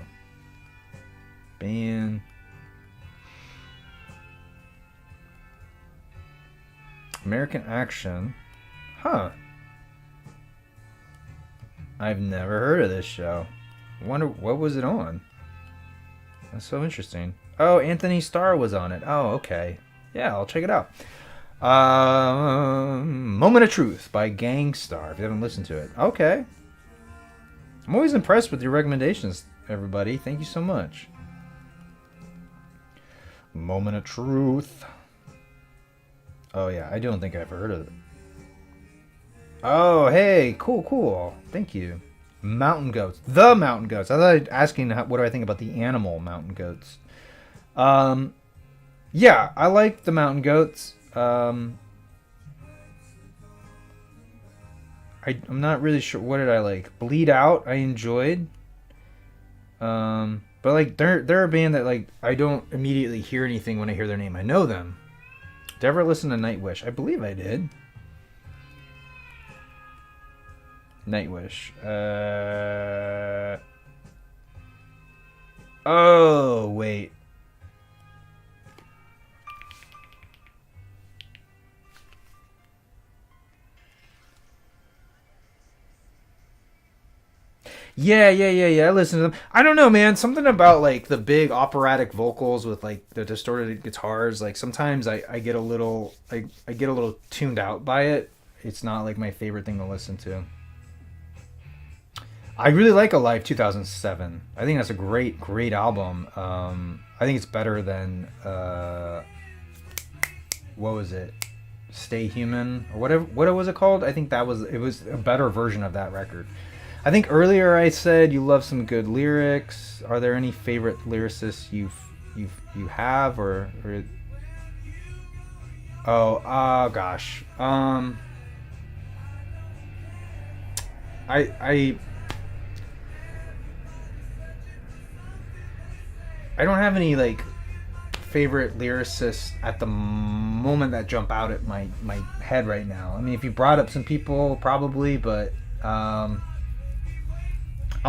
American Action. Huh. I've never heard of this show. I wonder what was it on? That's so interesting. Oh, Anthony Starr was on it. Oh, okay. Yeah, I'll check it out. Moment of Truth by Gangstar, if you haven't listened to it. Okay. I'm always impressed with your recommendations, everybody. Thank you so much. Moment of Truth. Oh, yeah. I don't think I've heard of it. Oh, hey. Cool, cool. Thank you. Mountain Goats. The Mountain Goats. I thought asking what do I think about the animal Mountain Goats. Yeah, I like the Mountain Goats. I'm not really sure. What did I like? Bleed Out, I enjoyed. But like they're a band that like I don't immediately hear anything when I hear their name. I know them. Did I ever listen to Nightwish? I believe I did. Nightwish. Oh, wait. Yeah. I listen to them. I don't know, man. Something about like the big operatic vocals with like the distorted guitars. Like sometimes I get a little I get a little tuned out by it. It's not like my favorite thing to listen to. I really like Alive 2007. I think that's a great album. I think it's better than what was it? Stay Human or whatever. What was it called? I think it was a better version of that record. I think earlier I said you love some good lyrics. Are there any favorite lyricists you have or oh gosh. I I don't have any like favorite lyricists at the moment that jump out at my head right now. I mean, if you brought up some people, probably, but I'll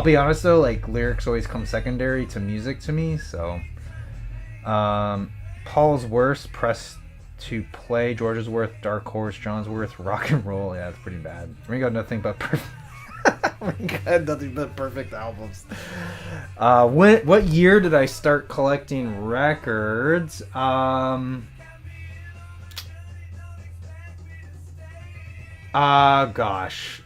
be honest though, like lyrics always come secondary to music to me. So Paul's Worst, Press to Play, George's Worth, Dark Horse, John's Worth, Rock and Roll. Yeah, it's pretty bad. We got nothing but perfect. We got nothing but perfect albums. What year did I start collecting records? Gosh,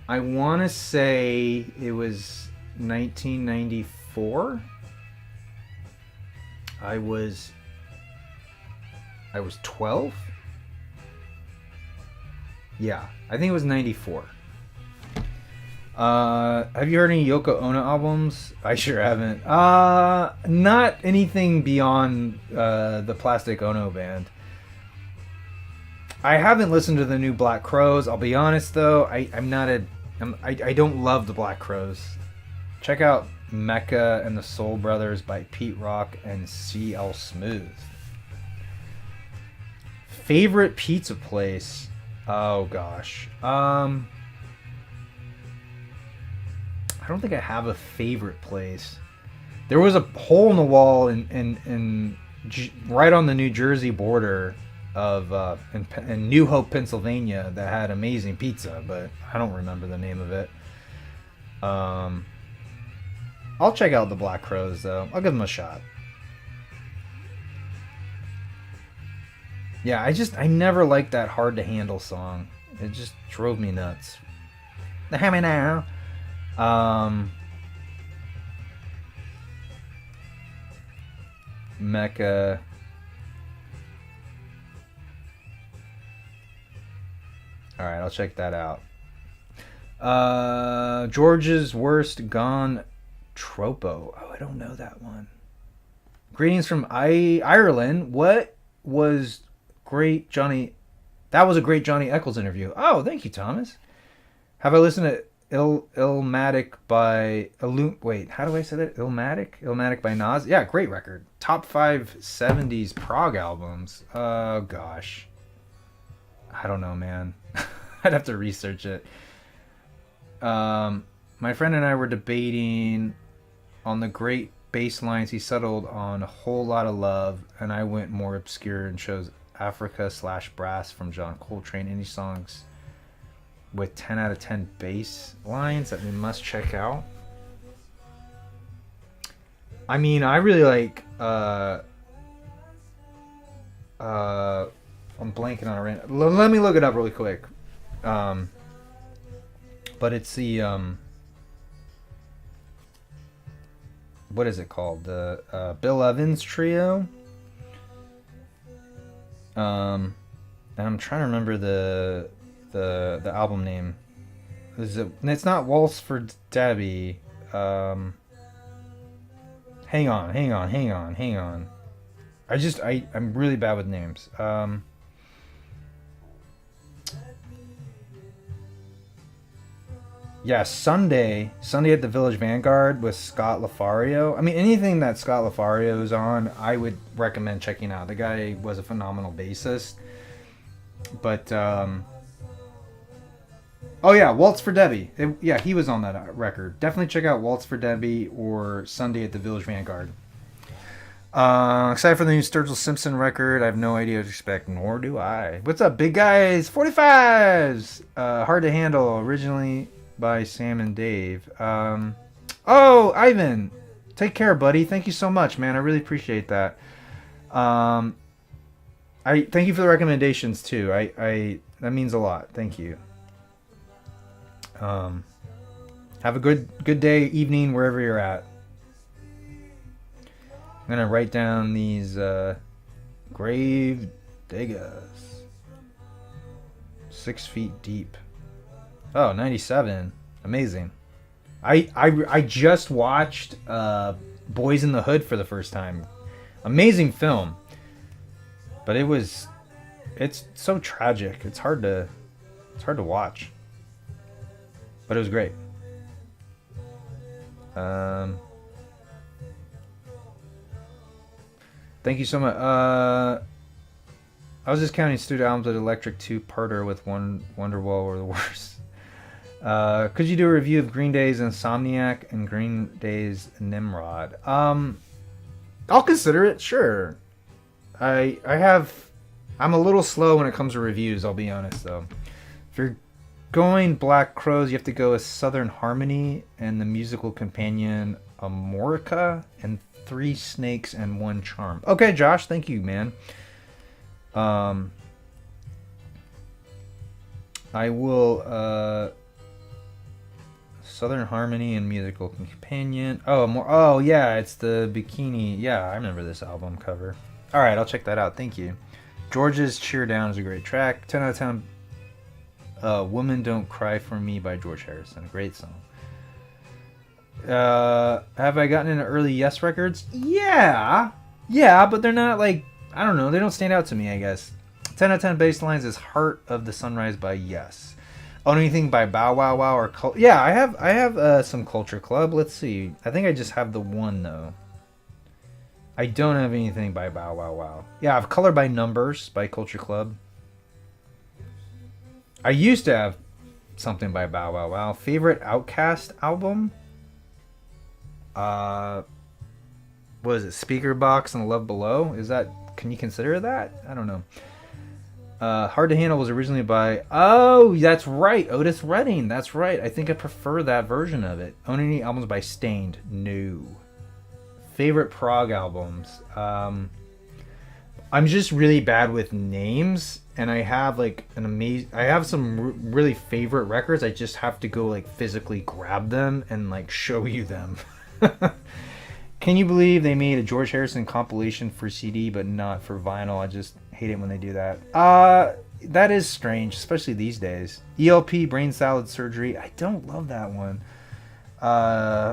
I want to say it was 1994. I was 12. Yeah, I think it was 94. Have you heard any Yoko Ono albums? I sure haven't. Not anything beyond the Plastic Ono Band. I haven't listened to the new Black Crowes. I'll be honest though, I don't love the Black Crowes. Check out Mecca and the Soul Brothers by Pete Rock and CL Smooth. Favorite pizza place? Oh gosh. I don't think I have a favorite place. There was a hole in the wall in right on the New Jersey border of in New Hope, Pennsylvania, that had amazing pizza, but I don't remember the name of it. I'll check out the Black Crowes though. I'll give them a shot. Yeah, I never liked that Hard to Handle song. It just drove me nuts. Hear me now. Mecca. Alright, I'll check that out. George's Worst, Gone Tropo. Oh, I don't know that one. Greetings from Ireland. What was great Johnny... That was a great Johnny Eccles interview. Oh, thank you, Thomas. Have I listened to Illmatic by... Wait, how do I say that? Illmatic? Illmatic by Nas? Yeah, great record. Top 5 70s prog albums. Oh, gosh. I don't know, man. I'd have to research it. My friend and I were debating on the great bass lines. He settled on A Whole Lot of Love, and I went more obscure and chose Africa/Brass from John Coltrane. Any songs with 10 out of 10 bass lines that we must check out? I mean, I really like I'm blanking on a random. Let me look it up really quick. But it's the what is it called? The Bill Evans Trio. And I'm trying to remember the album name. It's not Waltz for Debbie. Hang on. I'm really bad with names. Yeah, Sunday at the Village Vanguard with Scott Lafario. I mean, anything that Scott Lafario is on, I would recommend checking out. The guy was a phenomenal bassist. But, oh yeah, Waltz for Debbie. Yeah, he was on that record. Definitely check out Waltz for Debbie or Sunday at the Village Vanguard. Excited for the new Sturgill Simpson record. I have no idea what to expect, nor do I. What's up, big guys? 45s! Hard to Handle, originally by Sam and Dave. Oh, Ivan! Take care, buddy. Thank you so much, man. I really appreciate that. I thank you for the recommendations, too. I that means a lot. Thank you. Have a good day, evening, wherever you're at. I'm gonna write down these grave diggers. 6 feet deep. Oh, 97. Amazing. I just watched Boys in the Hood for the first time. Amazing film, but it's so tragic. It's hard to watch, but it was great. Thank you so much. I was just counting studio albums at Electric 2-parter with Wonderwall were the worst. Could you do a review of Green Day's Insomniac and Green Day's Nimrod? I'll consider it, sure. I'm a little slow when it comes to reviews, I'll be honest though. If you're going Black Crows, you have to go with Southern Harmony and the musical companion Amorica and 3 Snakes and 1 Charm. Okay, Josh, thank you, man. I will Southern Harmony and musical companion. Oh yeah, it's the Bikini. Yeah, I remember this album cover. All right, I'll check that out. Thank you. George's Cheer Down is a great track. 10 out of 10. Woman Don't Cry for Me by George Harrison. Great song. Have I gotten into early Yes records? Yeah, but they're not like, I don't know, they don't stand out to me, I guess. 10 out of 10 bass lines is Heart of the Sunrise by Yes. Own anything by Bow Wow Wow or yeah, I have some Culture Club. Let's see. I think I just have the one though. I don't have anything by Bow Wow Wow. Yeah, I have Color by Numbers by Culture Club. I used to have something by Bow Wow Wow. Favorite Outkast album? What is it? Speaker Box and Love Below? Is that, can you consider that? I don't know. Hard to Handle was originally by, oh, that's right, Otis Redding. That's right. I think I prefer that version of it. Own any albums by Stained? No. Favorite prog albums? I'm just really bad with names, and I have like I have some really favorite records. I just have to go like physically grab them and like show you them. Can you believe they made a George Harrison compilation for CD but not for vinyl? I just hate it when they do that. That is strange, especially these days. ELP, Brain Salad Surgery. I don't love that one.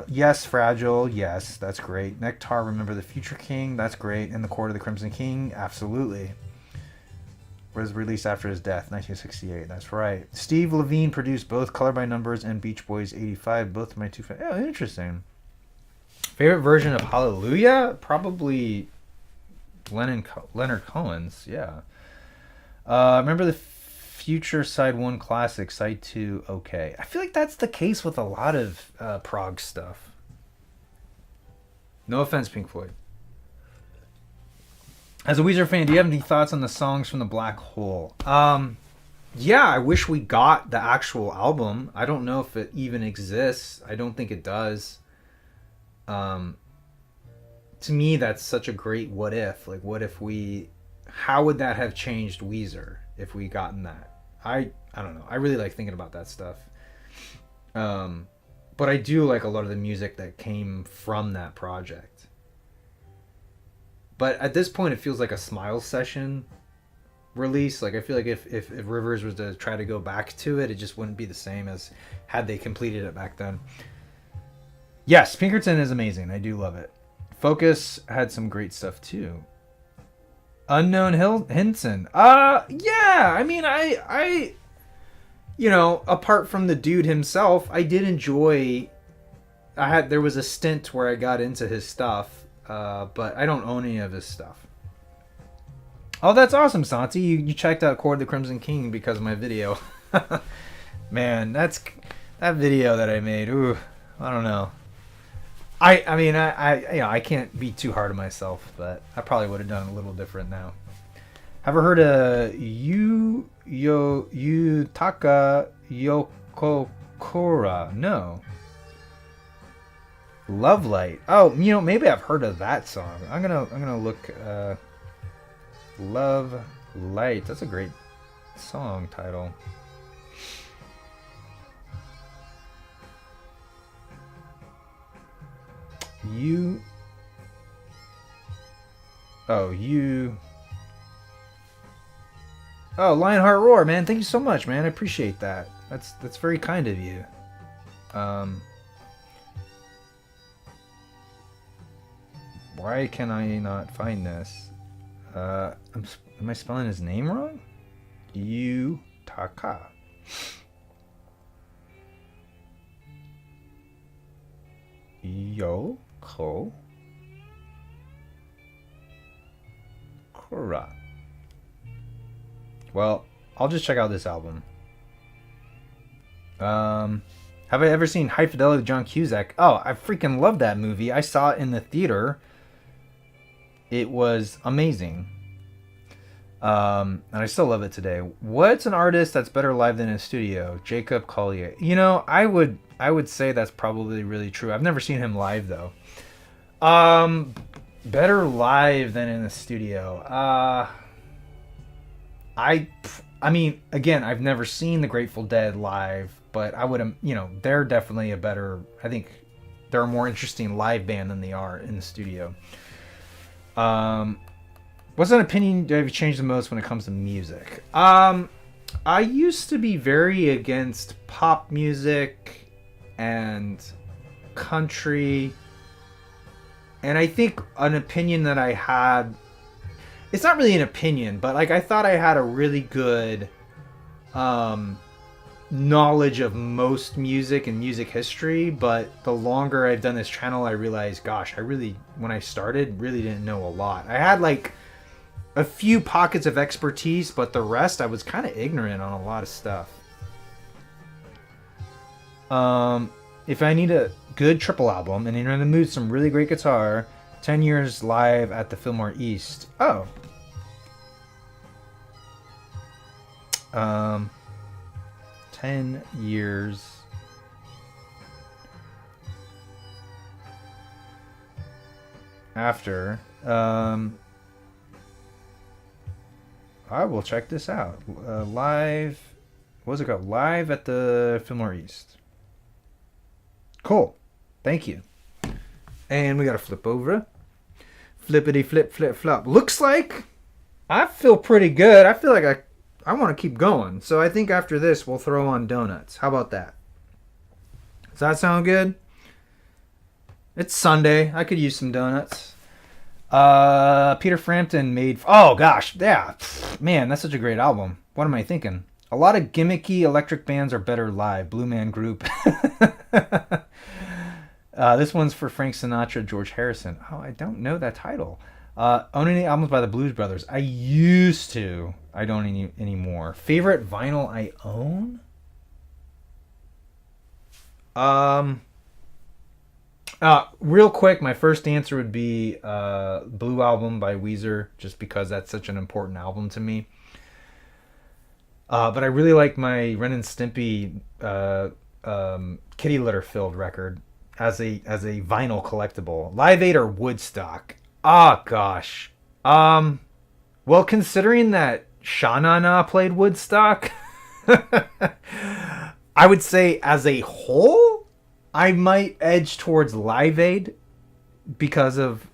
Yes, Fragile. Yes, that's great. Nectar, Remember the Future King. That's great. In the Court of the Crimson King. Absolutely. Was released after his death, 1968. That's right. Steve Levine produced both Color by Numbers and Beach Boys 85. Both of my two favorites. Oh, interesting. Favorite version of Hallelujah? Probably Leonard Cohen's. Yeah. Remember the Future Side 1 classic, Side 2 okay. I feel like that's the case with a lot of prog stuff. No offense, Pink Floyd. As a Weezer fan, do you have any thoughts on the songs from the Black Hole? Yeah, I wish we got the actual album. I don't know if it even exists. I don't think it does. To me, that's such a great what if. Like, what if how would that have changed Weezer if we gotten that? I don't know. I really like thinking about that stuff. But I do like a lot of the music that came from that project. But at this point, it feels like a Smile Session release. Like, I feel like if Rivers was to try to go back to it, it just wouldn't be the same as had they completed it back then. Yes, Pinkerton is amazing. I do love it. Focus had some great stuff too. Unknown Hinson. Yeah. I mean, I apart from the dude himself, I did enjoy. There was a stint where I got into his stuff, but I don't own any of his stuff. Oh, that's awesome, Santi. You checked out Court of the Crimson King because of my video. Man, that video that I made. Ooh, I don't know. I mean, I can't be too hard on myself, but I probably would have done a little different now. Ever heard of Yutaka Yokokura? No. Love Light. Oh, maybe I've heard of that song. I'm gonna look. Love Light. That's a great song title. Lionheart Roar, man. Thank you so much, man. I appreciate that. That's very kind of you. Why can I not find this? Am I spelling his name wrong? Yutaka. Yoko Kura. Well, I'll just check out this album. Have I ever seen High Fidelity John Cusack? Oh, I freaking love that movie. I saw it in the theater. It was amazing. And I still love it today. What's an artist that's better live than in a studio? Jacob Collier. You know, I would say that's probably really true. I've never seen him live though. Better live than in the studio. I mean, again, I've never seen the Grateful Dead live, but I would, you know, they're definitely a better, I think they're a more interesting live band than they are in the studio. What's an opinion have you changed the most when it comes to music? I used to be very against pop music and country. And I think an opinion that I had, it's not really an opinion, but like I thought I had a really good knowledge of most music and music history, but the longer I've done this channel, I realized, gosh, I really, when I started, really didn't know a lot. I had like a few pockets of expertise, but the rest I was kind of ignorant on a lot of stuff. If I need a good triple album and you're in the mood, some really great guitar, 10 Years live at the Fillmore East. Oh. 10 Years. After. I will check this out. Live. What was it called? Live at the Fillmore East. Cool. Thank you. And we got to flip over. Flippity flip flip flop. Looks like I feel pretty good. I feel like I want to keep going. So I think after this we'll throw on donuts. How about that? Does that sound good? It's Sunday. I could use some donuts. Peter Frampton made... Oh, gosh. Yeah. Man, that's such a great album. What am I thinking? A lot of gimmicky electric bands are better live. Blue Man Group. This one's for Frank Sinatra, George Harrison. Oh, I don't know that title. Owning the albums by the Blues Brothers. I used to. I don't anymore. Favorite vinyl I own? Real quick, my first answer would be Blue Album by Weezer, just because that's such an important album to me. But I really like my Ren and Stimpy kitty litter filled record as a vinyl collectible. Live Aid or Woodstock? Ah, gosh. Well, considering that Sha Na Na played Woodstock, I would say as a whole, I might edge towards Live Aid because of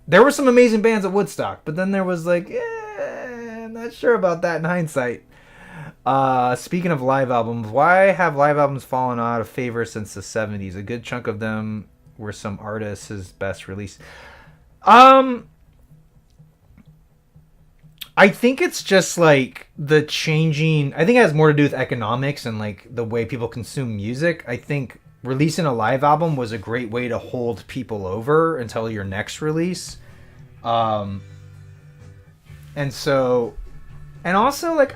there were some amazing bands at Woodstock, but then there was like, I'm not sure about that in hindsight. Speaking of live albums, why have live albums fallen out of favor since the 70s? A good chunk of them were some artists' best release. I think it's just like the changing, I think it has more to do with economics and like the way people consume music. I think releasing a live album was a great way to hold people over until your next release. And so, and also like,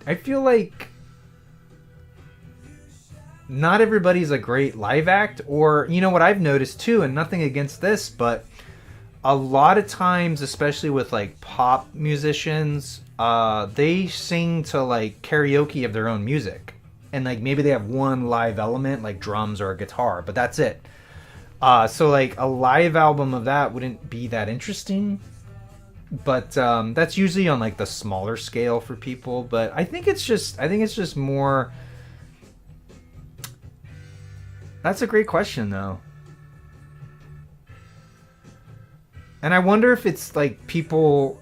I feel like not everybody's a great live act, or, you know what I've noticed too, and nothing against this, but a lot of times, especially with like pop musicians, they sing to like karaoke of their own music. And like maybe they have one live element like drums or a guitar, but that's it. So like a live album of that wouldn't be that interesting. But that's usually on like the smaller scale for people. But I think it's just more. That's a great question though. And I wonder if it's like people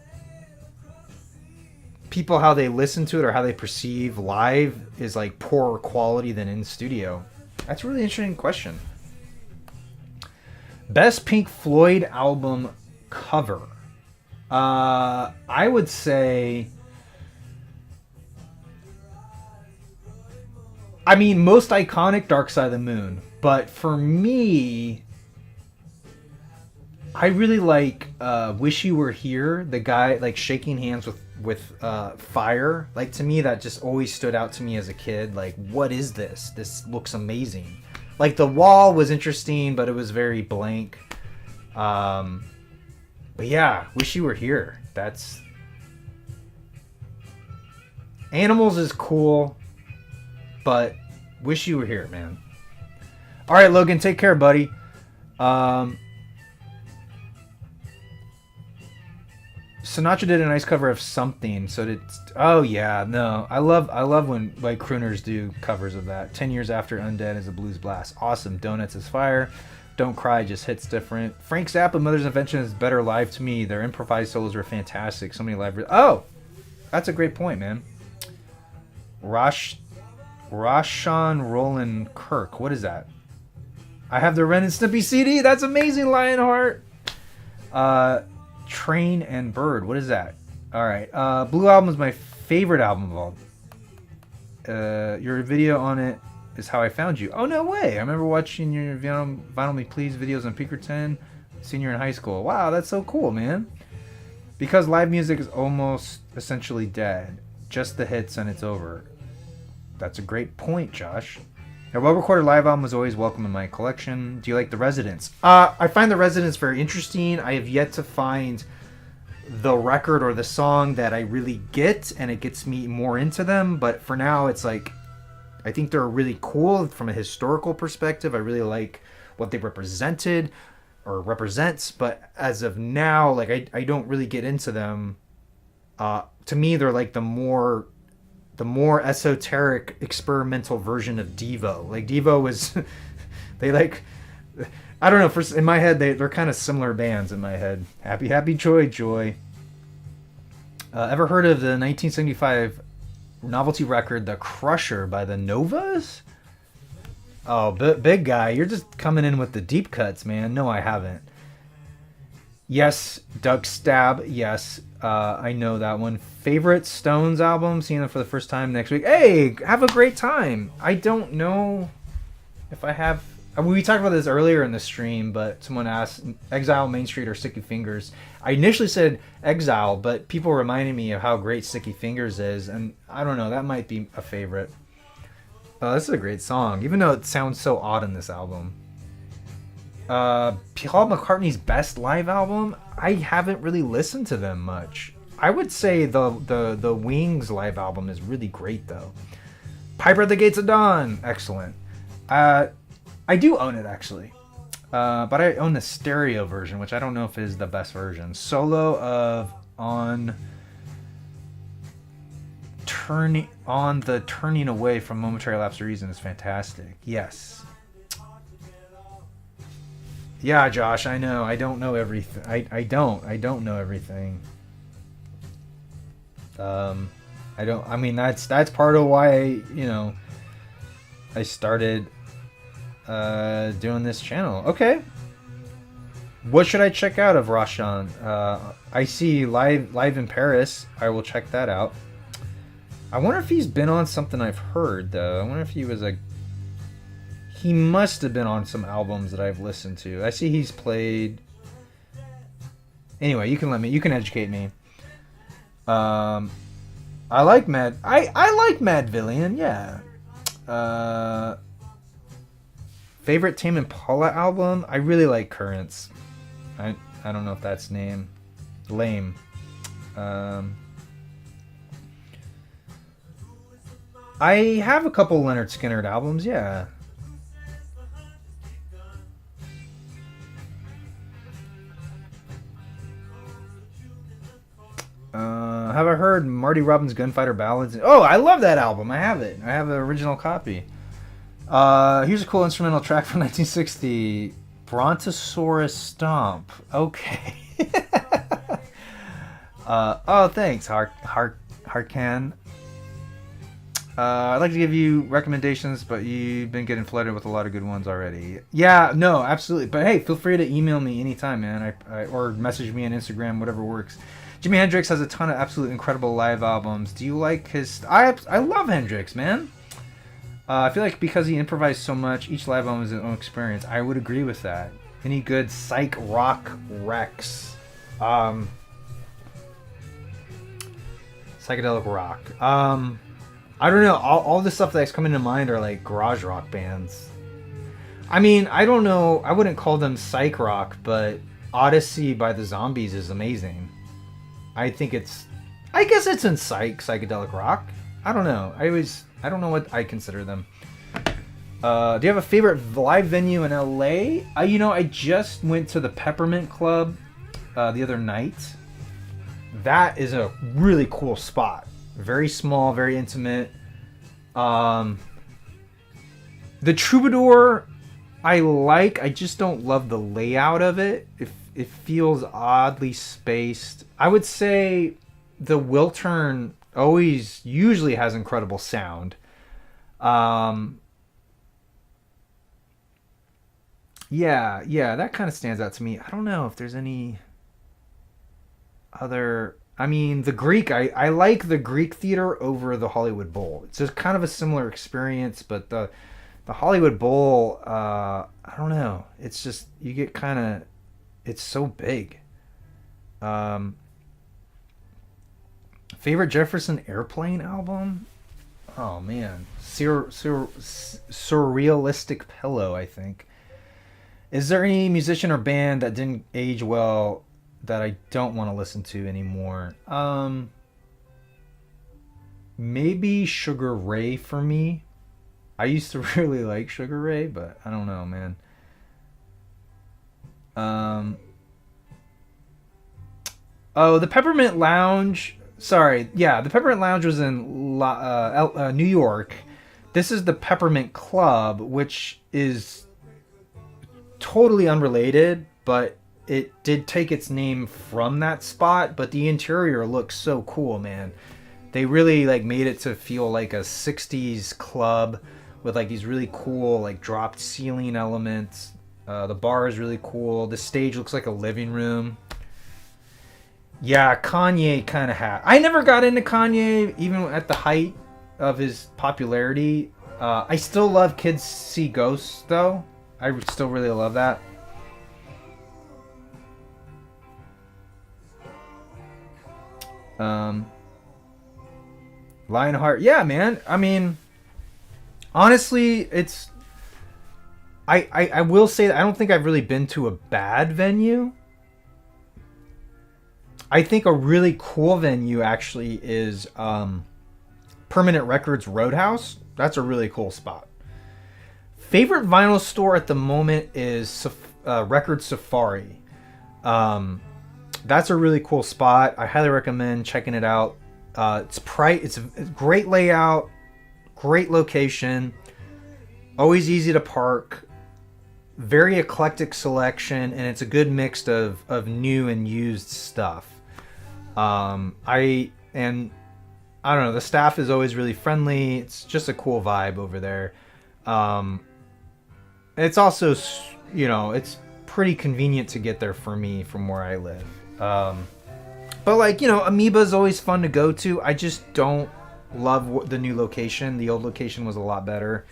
how they listen to it or how they perceive live is like poorer quality than in studio. That's a really interesting question. Best Pink Floyd album cover. I would say, I mean, most iconic, Dark Side of the Moon. But for me, I really like Wish You Were Here. The guy like shaking hands with fire. Like, to me, that just always stood out to me as a kid. Like, what is this? This looks amazing. Like, the wall was interesting, but it was very blank. But yeah, Wish You Were Here. That's... Animals is cool, but Wish You Were Here, man. All right, Logan, take care, buddy. Sinatra did a nice cover of something. So did... Oh yeah, no. I love when like crooners do covers of that. 10 Years After Undead is a blues blast. Awesome. Donuts is fire. Don't Cry just hits different. Frank Zappa, Mother's Invention is better live to me. Their improvised solos were fantastic. So many live... Oh! That's a great point, man. Rashawn Roland Kirk. What is that? I have the Ren and Stimpy CD. That's amazing, Lionheart. Train and Bird. What is that? All right. Blue Album is my favorite album of all. Your video on it is how I found you. Oh, no way. I remember watching your Vinyl Me Please videos on Pinkerton, senior in high school. Wow, that's so cool, man. Because live music is almost essentially dead. Just the hits and it's over. That's a great point, Josh. A well-recorded live album was always welcome in my collection. Do you like The Residents? I find The Residents very interesting. I have yet to find the record or the song that I really get, and it gets me more into them. But for now, it's like, I think they're really cool from a historical perspective. I really like what they represented or represents. But as of now, like I don't really get into them. To me, they're like the more esoteric experimental version of Devo. Like Devo was, they like, I don't know. In my head, they're kind of similar bands in my head. Happy, Happy, Joy, Joy. Ever heard of the 1975 novelty record, The Crusher by the Novas? Oh, big guy, you're just coming in with the deep cuts, man. No, I haven't. Yes, Doug Stab. Yes, I know that one. Favorite Stones album? Seeing them for the first time next week. Hey, have a great time. I don't know if I have... I mean, we talked about this earlier in the stream, but someone asked Exile, Main Street, or Sticky Fingers. I initially said Exile, but people reminded me of how great Sticky Fingers is, and I don't know, that might be a favorite. This is a great song, even though it sounds so odd in this album. Paul McCartney's best live album? I haven't really listened to them much. I would say the Wings live album is really great, though. Piper at the Gates of Dawn, excellent. I do own it, actually. But I own the stereo version, which I don't know if is the best version. Solo of on the Turning Away from Momentary Lapse of Reason is fantastic. Yes. Yeah, Josh, I know. I don't know everything. I don't know everything. I mean, that's part of why, I started doing this channel. Okay. What should I check out of Rashawn? I see live in Paris. I will check that out. I wonder if he's been on something I've heard, though. I wonder if he was he must have been on some albums that I've listened to. I see he's played. Anyway, you can educate me. I like I like Madvillain, yeah. Favorite Tame Impala album? I really like Currents. I don't know if that's lame. I have a couple Leonard Skinner albums, yeah. Have I heard Marty Robbins' Gunfighter Ballads? Oh, I love that album. I have it. I have the original copy. Here's a cool instrumental track from 1960. Brontosaurus Stomp. Okay. Oh, thanks, Harkan. I'd like to give you recommendations, but you've been getting flooded with a lot of good ones already. Yeah, no, absolutely. But hey, feel free to email me anytime, man. Or message me on Instagram, whatever works. Jimi Hendrix has a ton of absolutely incredible live albums. Do you like his... I love Hendrix, man. I feel like because he improvised so much, each live album is his own experience. I would agree with that. Any good psych rock Rex? Psychedelic rock. I don't know. All the stuff that's coming to mind are like garage rock bands. I mean, I don't know. I wouldn't call them psych rock, but Odyssey by the Zombies is amazing. I guess it's in psychedelic rock. I don't know. I don't know what I consider them. Do you have a favorite live venue in LA? I just went to the Peppermint Club the other night. That is a really cool spot. Very small, very intimate. The Troubadour, I just don't love the layout of it. It feels oddly spaced. I would say the Wiltern usually has incredible sound. Yeah, that kind of stands out to me. I don't know if there's any other... I mean, the Greek, I like the Greek theater over the Hollywood Bowl. It's just kind of a similar experience, but the Hollywood Bowl, I don't know. It's just, you get kind of, it's so big. Favorite Jefferson Airplane album? Oh, man. Surrealistic Pillow, I think. Is there any musician or band that didn't age well that I don't want to listen to anymore? Maybe Sugar Ray for me. I used to really like Sugar Ray, but I don't know, man. The Peppermint Lounge. Sorry, yeah, the Peppermint Lounge was in New York. This is the Peppermint Club, which is totally unrelated, but it did take its name from that spot. But the interior looks so cool, man. They really made it to feel like a 60s club with these really cool dropped ceiling elements. The bar is really cool. The stage looks like a living room. Yeah, Kanye kind of had... I never got into Kanye, even at the height of his popularity. I still love Kids See Ghosts, though. I still really love that. Lionheart. Yeah, man. I mean, honestly, it's... I will say that I don't think I've really been to a bad venue. I think a really cool venue actually is Permanent Records Roadhouse. That's a really cool spot. Favorite vinyl store at the moment is Record Safari. That's a really cool spot. I highly recommend checking it out. It's a great layout, great location, always easy to park, very eclectic selection, and it's a good mix of new and used stuff. I don't know, the staff is always really friendly. It's just a cool vibe over there. It's also, it's pretty convenient to get there for me from where I live. But Amoeba is always fun to go to. I just don't love the new location. The old location was a lot better.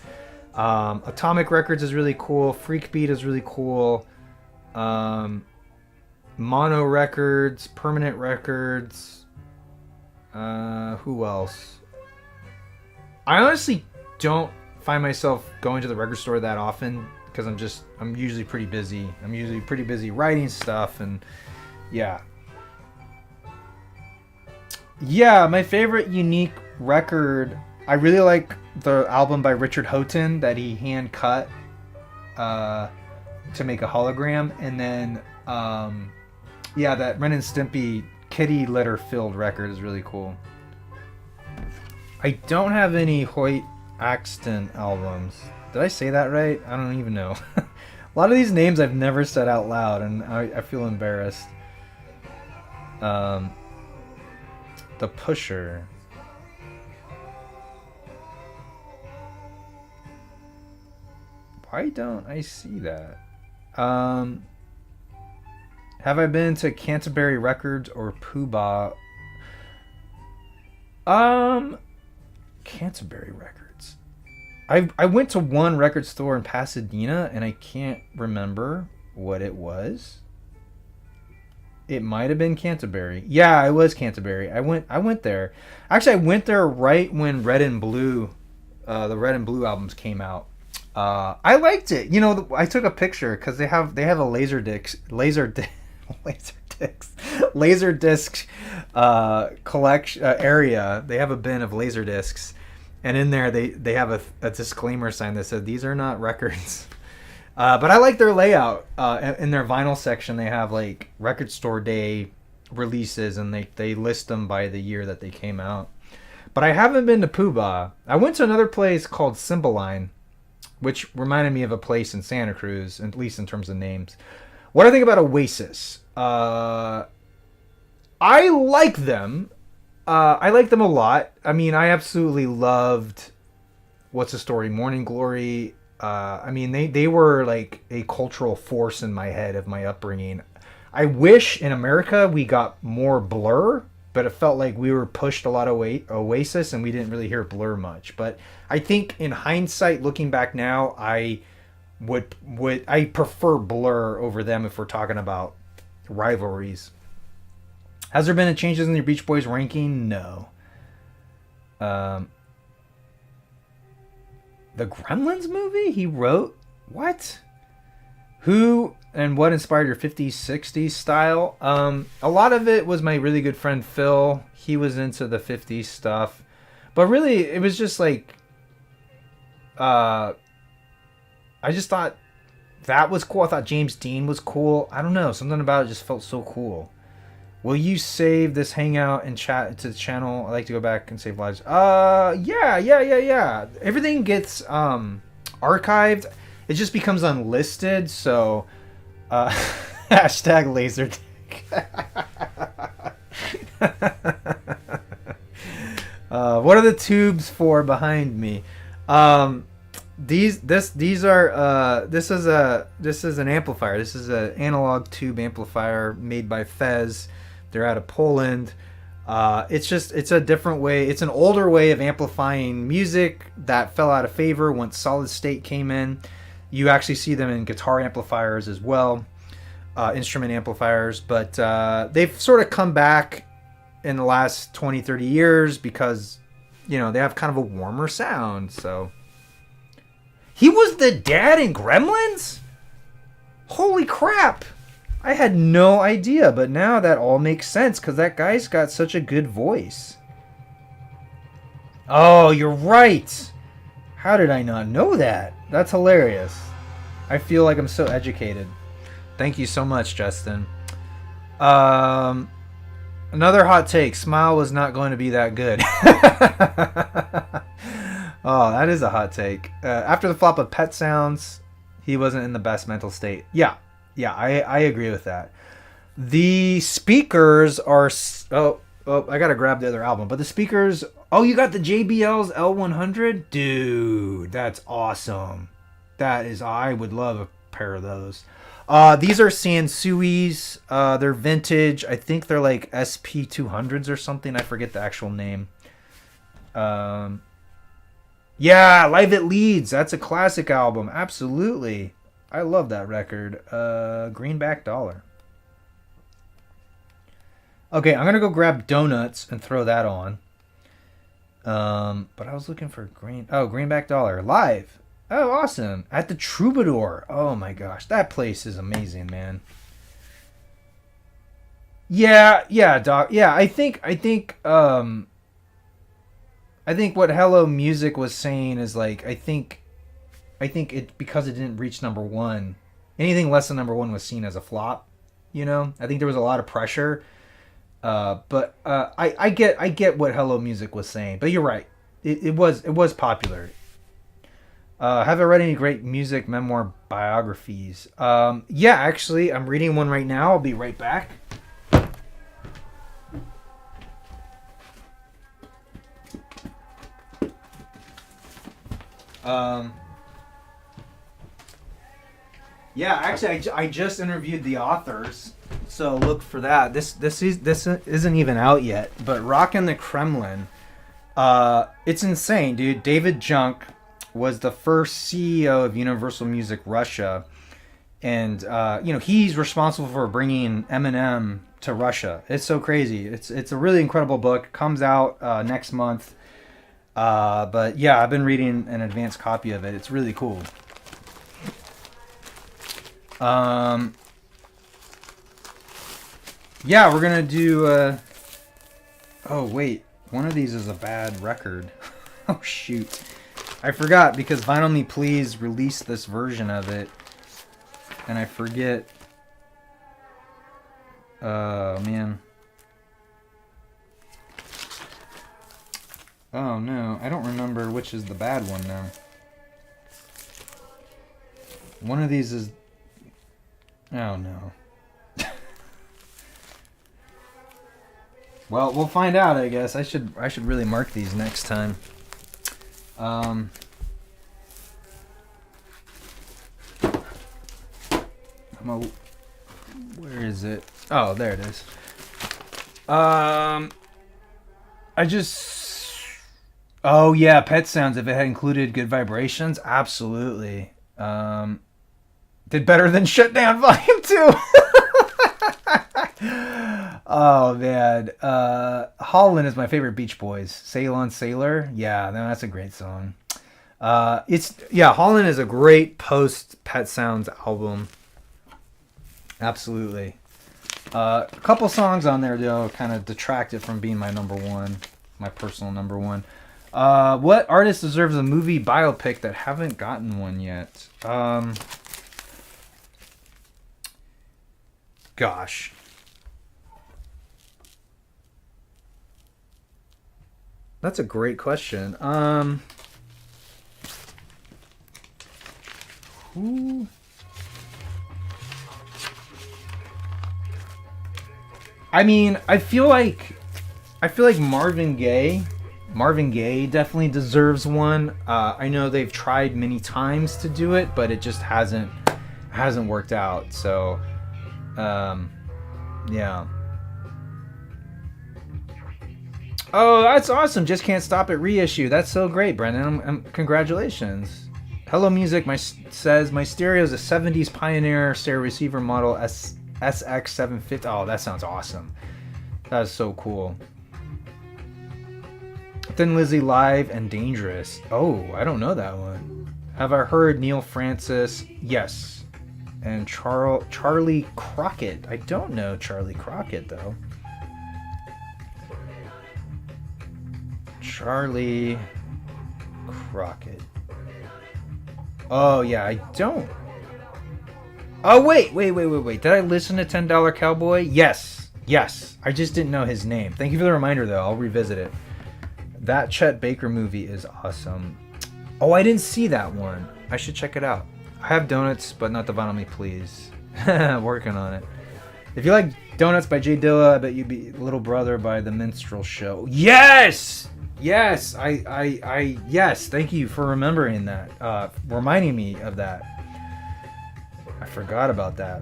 Atomic Records is really cool. Freak Beat is really cool. Mono Records, Permanent Records. Who else? I honestly don't find myself going to the record store that often because I'm usually pretty busy. I'm usually pretty busy writing stuff, and yeah. Yeah, my favorite unique record, I really like the album by Richard Houghton that he hand cut to make a hologram, and then that Ren and Stimpy kitty litter filled record is really cool. I don't have any Hoyt Axton albums. Did I say that right? I don't even know. A lot of these names I've never said out loud, and I feel embarrassed. The Pusher. Why don't I see that? Have I been to Canterbury Records or Poobah? Canterbury Records. I went to one record store in Pasadena and I can't remember what it was. It might have been Canterbury. Yeah, it was Canterbury. I went there. Actually, I went there right when Red and Blue, the Red and Blue albums came out. I liked it. You know, I took a picture because they have a laser disc collection area. They have a bin of laser discs, and in there they have a disclaimer sign that said these are not records. But I like their layout. In their vinyl section, they have like record store day releases, and they list them by the year that they came out. But I haven't been to Poobah. I went to another place called Cymbeline, which reminded me of a place in Santa Cruz, at least in terms of names. What do I think about Oasis? I like them. I like them a lot. I mean, I absolutely loved What's the Story, Morning Glory. I mean, they were like a cultural force in my head of my upbringing. I wish in America we got more Blur, but it felt like we were pushed a lot of Oasis and we didn't really hear Blur much. But I think in hindsight, looking back now, I prefer Blur over them if we're talking about rivalries. Has there been any changes in your Beach Boys ranking? No. The Gremlins movie he wrote? What? Who and what inspired your 50s, 60s style? A lot of it was my really good friend Phil. He was into the 50s stuff. But really, it was just like... I just thought that was cool. I thought James Dean was cool. I don't know. Something about it just felt so cool. Will you save this hangout and chat to the channel? I like to go back and save lives. Yeah. Everything gets archived. It just becomes unlisted. So, hashtag laserdisc. What are the tubes for behind me? This is an amplifier. This is an analog tube amplifier made by Fez. They're out of Poland. It's a different way. It's an older way of amplifying music that fell out of favor once solid state came in. You actually see them in guitar amplifiers as well, instrument amplifiers. But they've sort of come back in the last 20, 30 years because, you know, they have kind of a warmer sound. So he was the dad in Gremlins? Holy crap. I had no idea, but now that all makes sense because that guy's got such a good voice. Oh, you're right. How did I not know that? That's hilarious. I feel like I'm so educated. Thank you so much, Justin. Another hot take. Smile was not going to be that good. Oh, that is a hot take. After the flop of Pet Sounds, he wasn't in the best mental state. Yeah, I agree with that. The speakers are... Oh, I gotta grab the other album. But the speakers... Oh, you got the JBL's L100? Dude, that's awesome. That is... I would love a pair of those. These are Sansui's. They're vintage. I think they're like SP200s or something. I forget the actual name. Yeah, Live at Leeds. That's a classic album. Absolutely. I love that record. Greenback Dollar. Okay, I'm going to go grab Donuts and throw that on. But I was looking for Greenback Dollar. Live. Oh, awesome. At the Troubadour. Oh my gosh. That place is amazing, man. Yeah, Doc. Yeah, I think what Hello Music was saying is like, I think it, because it didn't reach number one, anything less than number one was seen as a flop, you know? I think there was a lot of pressure. But I get what Hello Music was saying, but you're right. It was popular. Have I read any great music memoir biographies? Yeah, actually, I'm reading one right now. I'll be right back. Yeah, actually, I just interviewed the authors, so look for that. This isn't even out yet, but Rockin' the Kremlin. It's insane, dude. David Junk was the first CEO of Universal Music Russia, and he's responsible for bringing Eminem to Russia. It's so crazy. It's a really incredible book. Comes out next month. But yeah, I've been reading an advanced copy of it. It's really cool. Yeah, we're gonna do. Oh wait, one of these is a bad record. Oh shoot, I forgot because Vinyl Me Please released this version of it, and I forget. Oh man. Oh no, I don't remember which is the bad one now. One of these is. Oh no. Well, we'll find out, I guess. I should really mark these next time. Where is it? Oh, there it is. Oh yeah, Pet Sounds. If it had included Good Vibrations, absolutely. Did better than Shut Down Volume 2. Oh man, Holland is my favorite Beach Boys. Sail on Sailor, yeah, no, that's a great song. Holland is a great post Pet Sounds album. Absolutely. A couple songs on there though kind of detracted from being my number one, my personal number one. What artist deserves a movie biopic that haven't gotten one yet? Gosh. That's a great question. Who? I mean, I feel like Marvin Gaye definitely deserves one. I know they've tried many times to do it, but it just hasn't worked out. So, yeah. Oh, that's awesome! Just Can't Stop It reissue. That's so great, Brendan. Congratulations. Hello Music says my stereo is a 70s Pioneer stereo receiver model SX750. Oh, that sounds awesome. That is so cool. Thin Lizzy Live and Dangerous. Oh, I don't know that one. Have I heard Neil Francis? Yes. And Charlie Crockett. I don't know Charlie Crockett though. Charlie Crockett. Oh yeah, I don't. Oh wait. Did I listen to $10 Cowboy? Yes. I just didn't know his name. Thank you for the reminder though. I'll revisit it. That Chet Baker movie is awesome. Oh, I didn't see that one. I should check it out. I have Donuts, but not the Vinyl Me Please. Working on it. If you like Donuts by Jay Dilla, I bet you'd be Little Brother by The Minstrel Show. Yes. Yes. Thank you for remembering that. Reminding me of that. I forgot about that.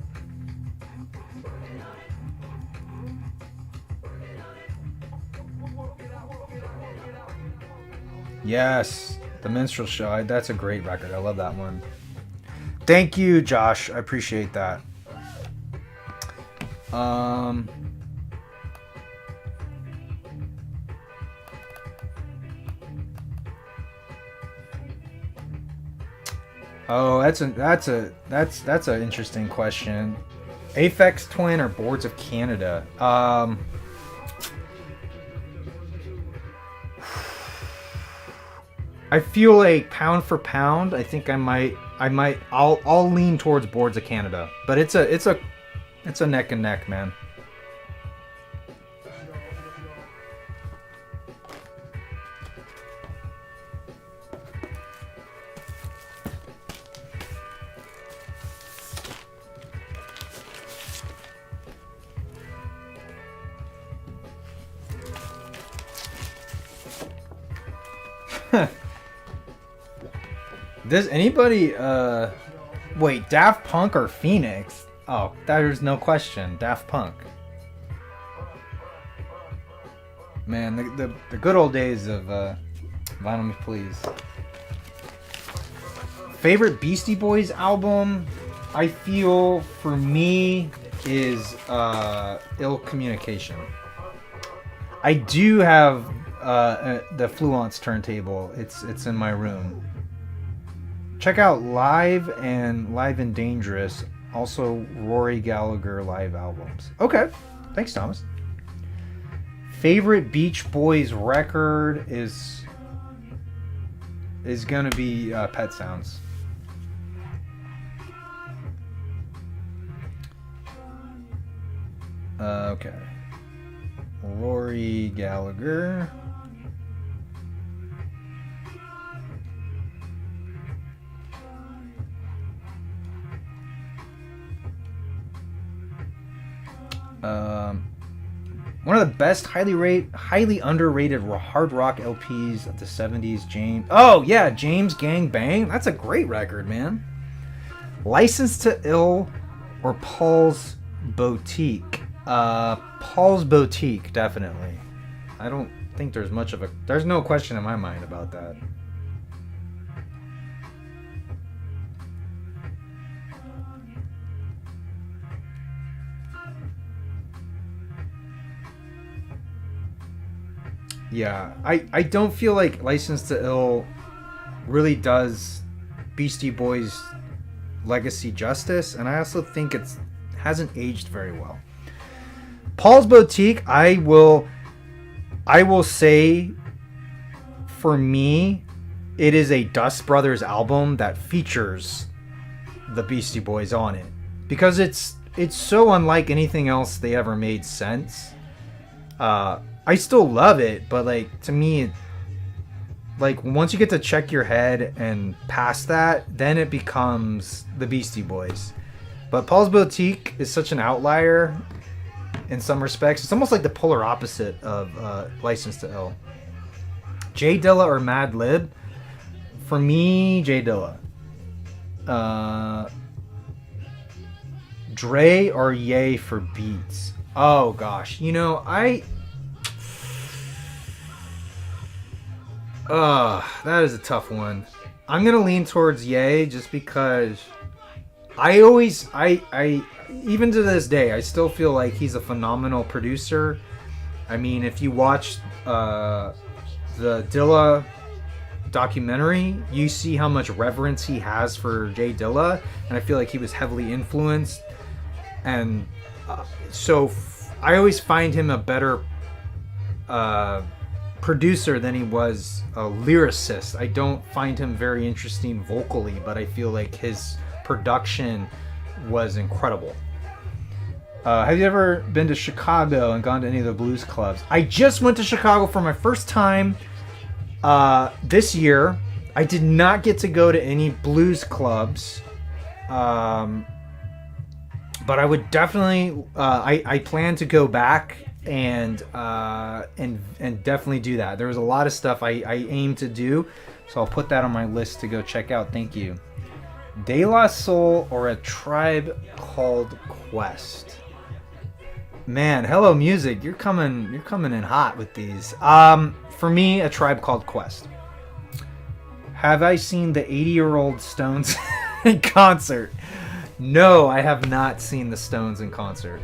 Yes, The Minstrel Show. That's a great record. I love that one. Thank you, Josh. I appreciate that. Oh, that's an interesting question. Aphex Twin or Boards of Canada? I feel like pound for pound, I think I'll lean towards Boards of Canada, but it's a neck and neck, man. Does anybody Wait, Daft Punk or Phoenix? Oh, there's no question. Daft Punk. Man, the good old days of Vinyl Me Please. Favorite Beastie Boys album, I feel, for me, is Ill Communication. I do have the Fluence turntable. It's in my room. Check out Live and Dangerous. Also, Rory Gallagher live albums. Okay, thanks, Thomas. Favorite Beach Boys record is gonna be Pet Sounds. Okay. Rory Gallagher. One of the best, highly underrated hard rock LPs of the 70s, James. Oh, yeah, James Gang Bang. That's a great record, man. License to Ill or Paul's Boutique? Paul's Boutique, definitely. I don't think there's there's no question in my mind about that. Yeah, I don't feel like License to Ill really does Beastie Boys legacy justice, and I also think it hasn't aged very well. Paul's Boutique, I will say, for me, it is a Dust Brothers album that features the Beastie Boys on it, because it's so unlike anything else they ever made since. I still love it, but like, to me, like, once you get to Check Your Head and past that, then it becomes the Beastie Boys. But Paul's Boutique is such an outlier in some respects. It's almost like the polar opposite of License to Ill. Jay Dilla or Mad Lib? For me, Jay Dilla. Dre or Ye for beats? Oh gosh, you know, that is a tough one. I'm gonna lean towards Ye just because I even to this day, I still feel like he's a phenomenal producer. I mean, if you watch the Dilla documentary, you see how much reverence he has for Jay Dilla, and I feel like he was heavily influenced. And so I always find him a better producer than he was a lyricist. I don't find him very interesting vocally, but I feel like his production was incredible. Have you ever been to Chicago and gone to any of the blues clubs? I just went to Chicago for my first time this year. I did not get to go to any blues clubs, but I would definitely. I plan to go back and definitely do that. There was a lot of stuff I aim to do, so I'll put that on my list to go check out. Thank you. De La Soul or A Tribe Called Quest? Man, Hello Music, you're coming in hot with these. For me, A Tribe Called Quest. Have I seen the 80-year-old Stones in concert? No, I have not seen the Stones in concert.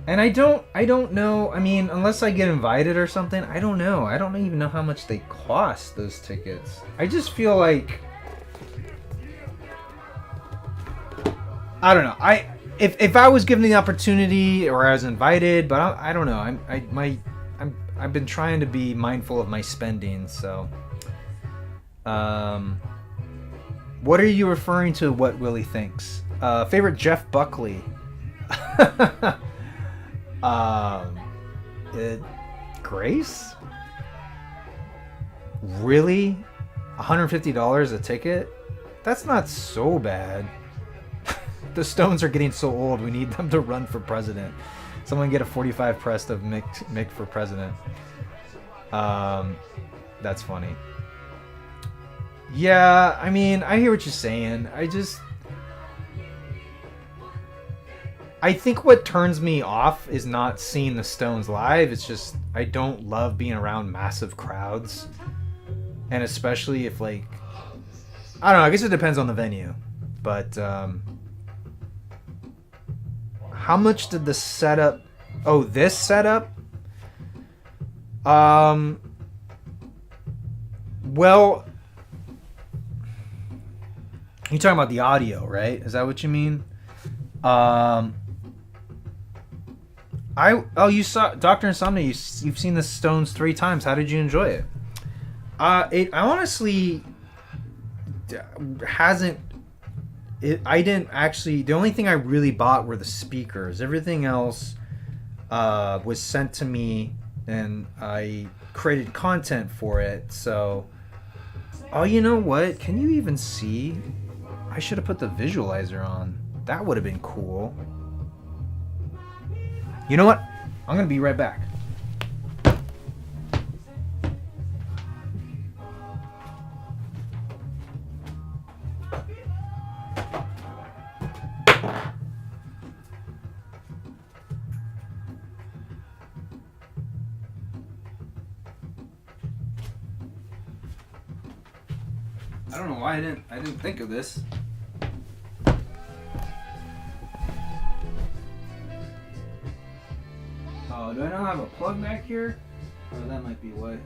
And I don't know. I mean, unless I get invited or something, I don't know. I don't even know how much they cost, those tickets. I just feel like, I don't know. If I was given the opportunity or I was invited, but I don't know. I've been trying to be mindful of my spending. So, what are you referring to? What Willie thinks? Favorite Jeff Buckley. Grace? Really? $150 a ticket? That's not so bad. The Stones are getting so old, we need them to run for president. Someone get a 45 pressed of Mick for president. That's funny. Yeah, I mean, I hear what you're saying. I think what turns me off is not seeing the Stones live. It's just I don't love being around massive crowds, and especially if like I don't know. I guess it depends on the venue, but how much did the setup? Oh, this setup. Well, you're talking about the audio, right? Is that what you mean? You saw Doctor Insomnia. You've seen the Stones 3 times. How did you enjoy it? I honestly hasn't. I didn't actually. The only thing I really bought were the speakers. Everything else was sent to me, and I created content for it. So, oh, you know what? Can you even see? I should have put the visualizer on. That would have been cool. You know what? I'm gonna be right back. I don't know why I didn't think of this. Oh, do I not have a plug back here? Oh, that might be what.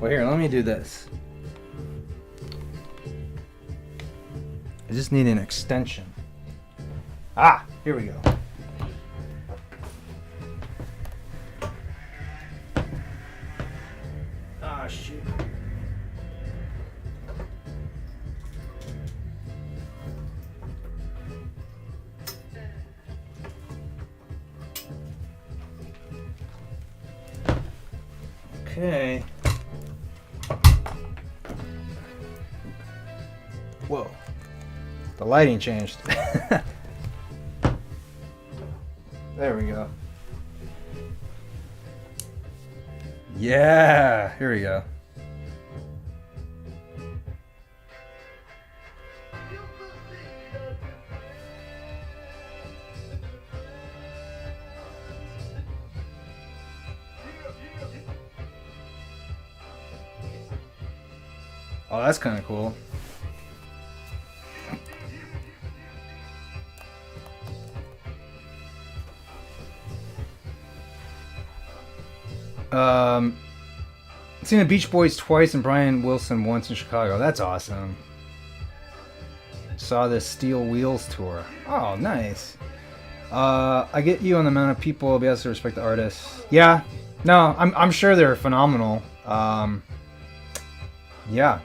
Well, here, let me do this. I just need an extension. Ah, here we go. Ah, shit. Okay. Whoa. The lighting changed. There we go. Yeah, here we go. Oh, that's kind of cool. Seen the Beach Boys twice and Brian Wilson once in Chicago. That's awesome. Saw the Steel Wheels tour. Oh, nice. I get you on the amount of people be able to respect the artists. Yeah, no, I'm sure they're phenomenal. Yeah.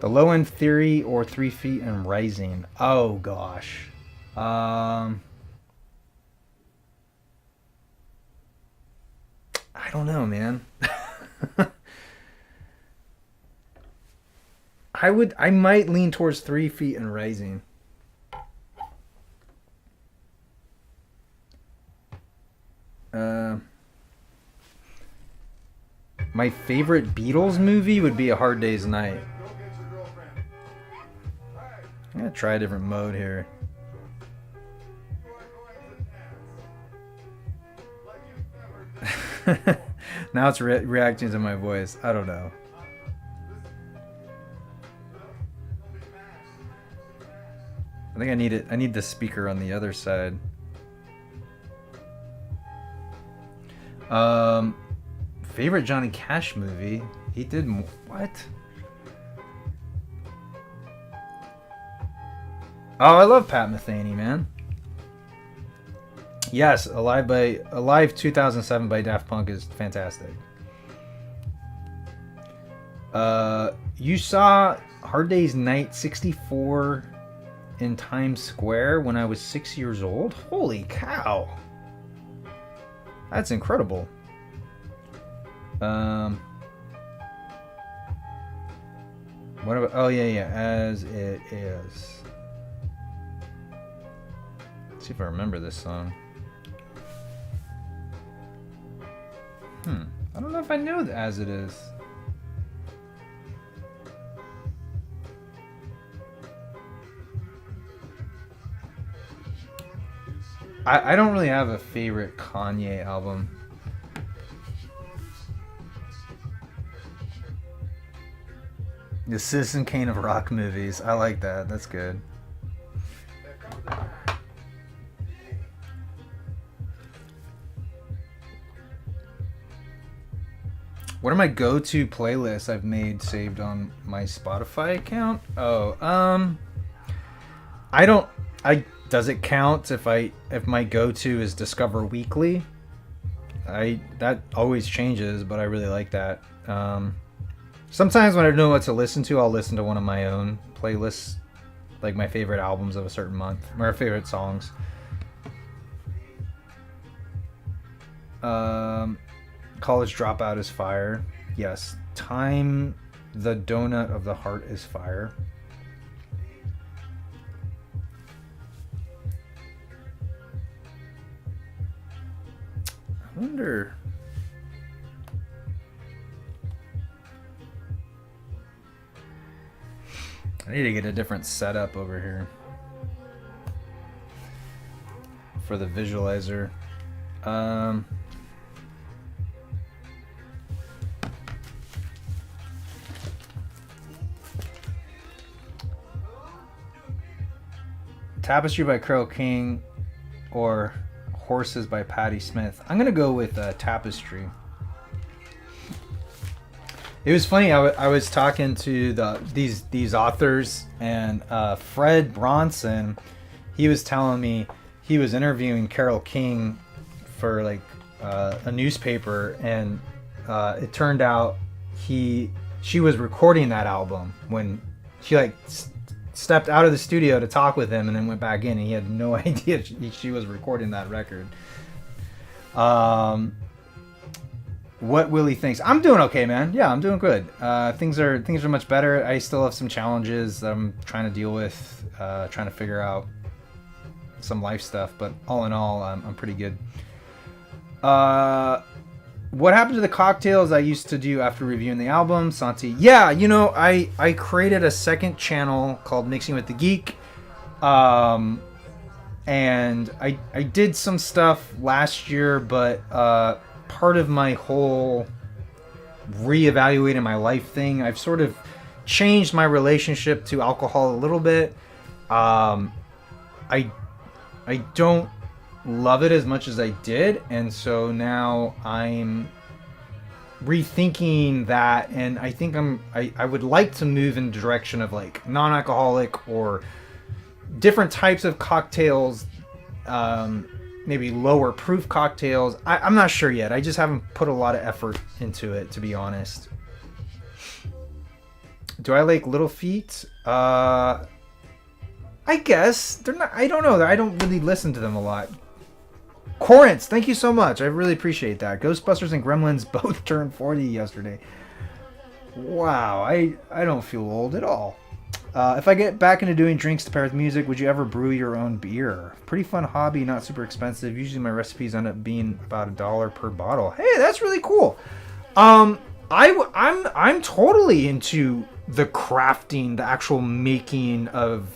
The Low End Theory or 3 Feet and Rising. Oh gosh. I don't know, man. I might lean towards 3 Feet and Rising. My favorite Beatles movie would be A Hard Day's Night. I'm gonna try a different mode here. Now it's reacting to my voice. I don't know. I think I need it. I need the speaker on the other side. Favorite Johnny Cash movie? He did what? Oh, I love Pat Metheny, man. Yes, Alive 2007 by Daft Punk is fantastic. You saw Hard Day's Night 64 in Times Square when I was 6 years old? Holy cow. That's incredible. What about, oh yeah, As It Is. Let's see if I remember this song. I don't know if I knew it as it is. I don't really have a favorite Kanye album. The Citizen Kane of rock movies. I like that. That's good. What are my go-to playlists I've made saved on my Spotify account? Oh, does it count if my go-to is Discover Weekly? That always changes, but I really like that. Sometimes when I don't know what to listen to, I'll listen to one of my own playlists, like my favorite albums of a certain month, or favorite songs. College Dropout is fire. Yes. Time the Donut of the Heart is fire. I wonder... I need to get a different setup over here for the visualizer. Tapestry by Carole King or Horses by Patti Smith. I'm gonna go with Tapestry. It was funny. I was talking to these authors, and Fred Bronson, he was telling me he was interviewing Carole King for like a newspaper, and it turned out she was recording that album when she like stepped out of the studio to talk with him, and then went back in, and he had no idea she was recording that record. What Willie thinks. I'm doing okay, man. Yeah, I'm doing good. Things are much better. I still have some challenges I'm trying to deal with, trying to figure out some life stuff, but all in all, I'm pretty good. What happened to the cocktails I used to do after reviewing the album, Santi? Yeah, I created a second channel called Mixing with the Geek. And I did some stuff last year, but part of my whole reevaluating my life thing, I've sort of changed my relationship to alcohol a little bit. I don't love it as much as I did, and so now I'm rethinking that, and I think I would like to move in the direction of like non-alcoholic or different types of cocktails, maybe lower proof cocktails. I'm not sure yet. I just haven't put a lot of effort into it, to be honest. Do I like Little Feat? I guess they're not. I don't know. I don't really listen to them a lot. Corinth, thank you so much. I really appreciate that. Ghostbusters and Gremlins both turned 40 yesterday. Wow, I don't feel old at all. If I get back into doing drinks to pair with music, would you ever brew your own beer? Pretty fun hobby, not super expensive. Usually my recipes end up being about $1 per bottle. Hey, that's really cool. I'm totally into the crafting, the actual making of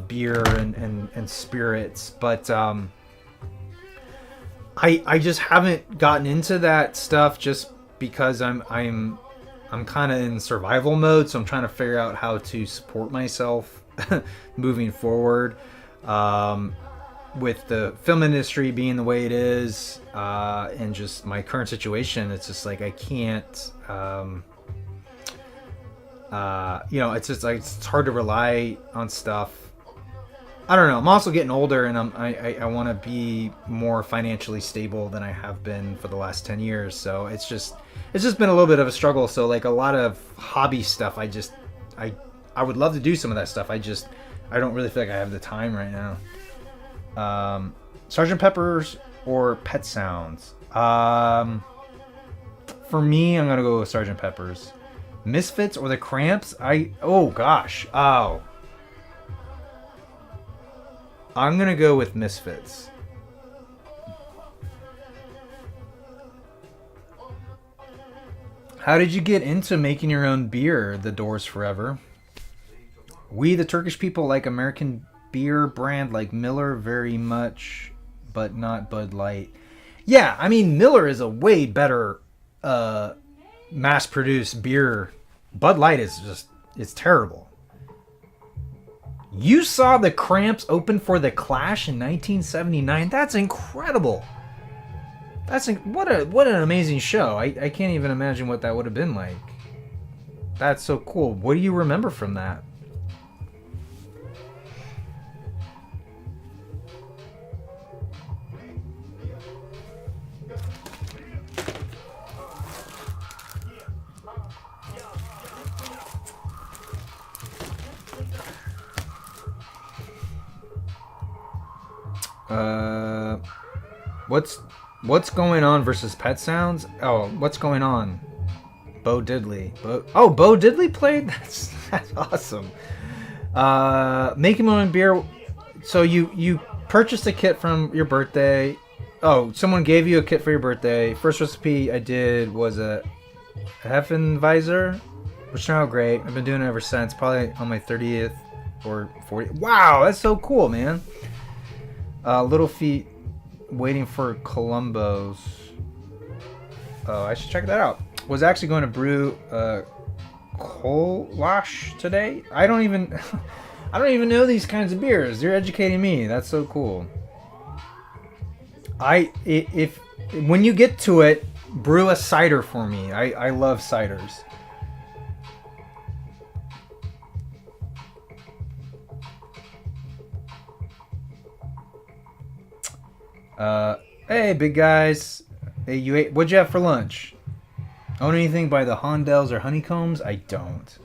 beer and spirits, but I just haven't gotten into that stuff just because I'm kind of in survival mode, so I'm trying to figure out how to support myself moving forward. With the film industry being the way it is, and just my current situation, it's just like I can't. It's just like it's hard to rely on stuff. I don't know. I'm also getting older, and I want to be more financially stable than I have been for the last 10 years. So it's just been a little bit of a struggle. So like a lot of hobby stuff, I would love to do some of that stuff. I don't really feel like I have the time right now. Sgt. Pepper's or Pet Sounds? For me, I'm gonna go with Sgt. Pepper's. Misfits or the Cramps? I'm gonna go with Misfits. How did you get into making your own beer? The Doors Forever. We, the Turkish people, like American beer brand like Miller very much, but not Bud Light. Yeah, I mean, Miller is a way better mass-produced beer. Bud Light is just, it's terrible. You saw the Cramps open for the Clash in 1979? That's incredible. What an amazing show. I can't even imagine what that would have been like. That's so cool. What do you remember from that? What's going on versus Pet Sounds? Oh, what's going on? Bo Diddley. Bo Diddley played? That's awesome. Making my own beer. So you purchased a kit from your birthday. Oh, someone gave you a kit for your birthday. First recipe I did was a Hefeweizen, which turned out great. I've been doing it ever since. Probably on my 30th or 40th. Wow, that's so cool, man. Little Feet waiting for Columbos. Oh, I should check that out. Was actually going to brew Kolash today. I don't even know these kinds of beers. You're educating me. That's so cool. If when you get to it, brew a cider for me. I love ciders. Hey, big guys. Hey, you ate? What'd you have for lunch? Own anything by the Hondells or Honeycombs? I don't.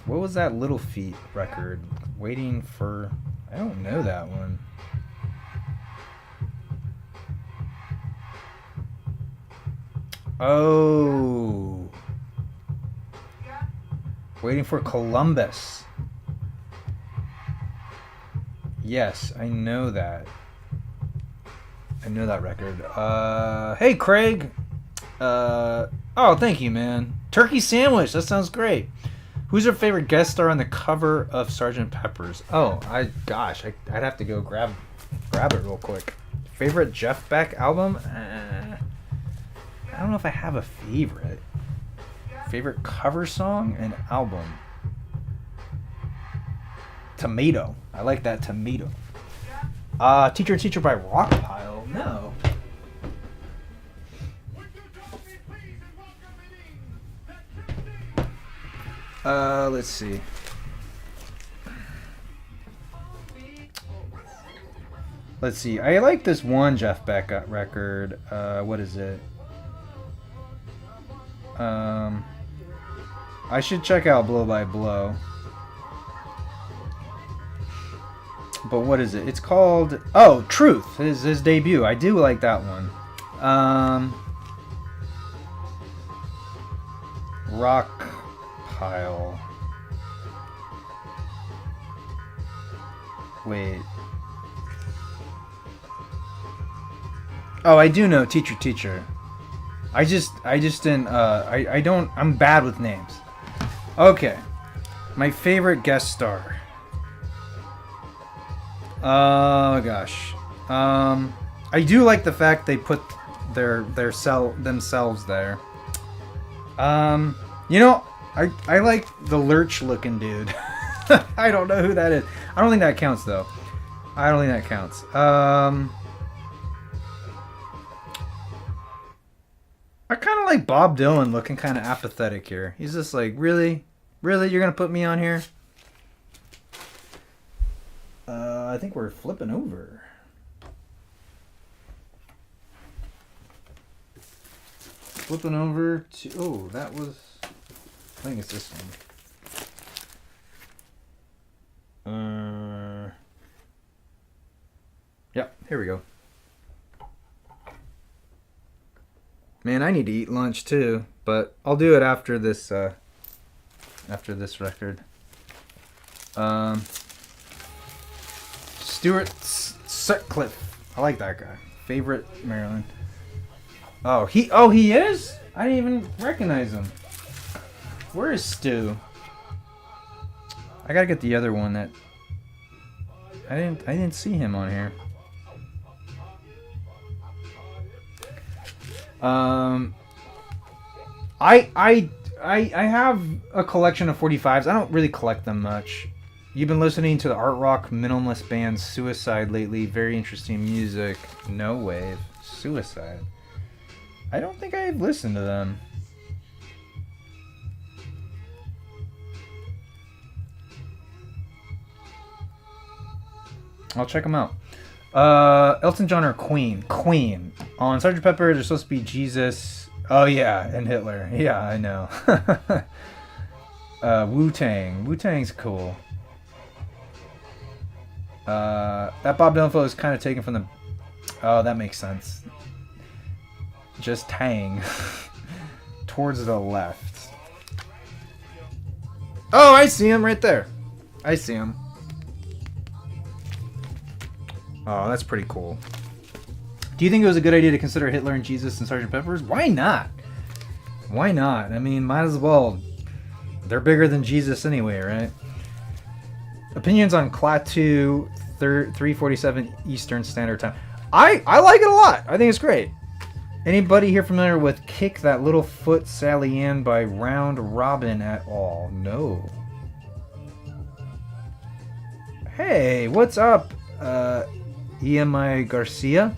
What was that Little Feet record? Waiting for... I don't know that one. Oh. Waiting for Columbus. Yes, I know that. I know that record. Hey, Craig. Oh, thank you, man. Turkey sandwich. That sounds great. Who's your favorite guest star on the cover of Sgt. Pepper's? Oh, I'd have to go grab it real quick. Favorite Jeff Beck album? I don't know if I have a favorite. Favorite cover song and album? Tomato. I like that Tomato. Teacher by Rockpile. No. Let's see. I like this one Jeff Beck record. What is it? I should check out Blow by Blow. But what is it? It's called... Oh, Truth. His debut. I do like that one. Rock Pile. Wait. Oh, I do know Teacher. I just didn't... I don't... I'm bad with names. Okay. My favorite guest star. Oh gosh, I do like the fact they put themselves there. You know, I like the lurch looking dude. I don't know who that is. I don't think that counts though. I kind of like Bob Dylan looking kind of apathetic here. He's just like, really, you're gonna put me on here? I think we're flipping over. Flipping over to... Oh, that was... I think it's this one. Yep, here we go. Man, I need to eat lunch too, but I'll do it after this record. Stuart Sutcliffe. I like that guy. Favorite Maryland. he is? I didn't even recognize him. Where is Stu? I gotta get the other one that I didn't see him on here. I have a collection of 45s. I don't really collect them much. You've been listening to the art rock minimalist band Suicide lately. Very interesting music. No Wave. Suicide. I don't think I've listened to them. I'll check them out. Elton John or Queen? Queen. On Sgt. Pepper, there's supposed to be Jesus. Oh, yeah, and Hitler. Yeah, I know. Wu-Tang. Wu-Tang's cool. That Bob Dylan photo is kind of taken from the... Oh, that makes sense. Just Tang. Towards the left. Oh, I see him right there. I see him. Oh, that's pretty cool. Do you think it was a good idea to consider Hitler and Jesus in Sgt. Pepper's? Why not? Why not? I mean, might as well. They're bigger than Jesus anyway, right? Opinions on Klaatu 3:47 Eastern Standard Time. I like it a lot. I think it's great. Anybody here familiar with Kick That Little Foot Sally Ann by Round Robin at all? No. Hey, what's up? EMI Garcia.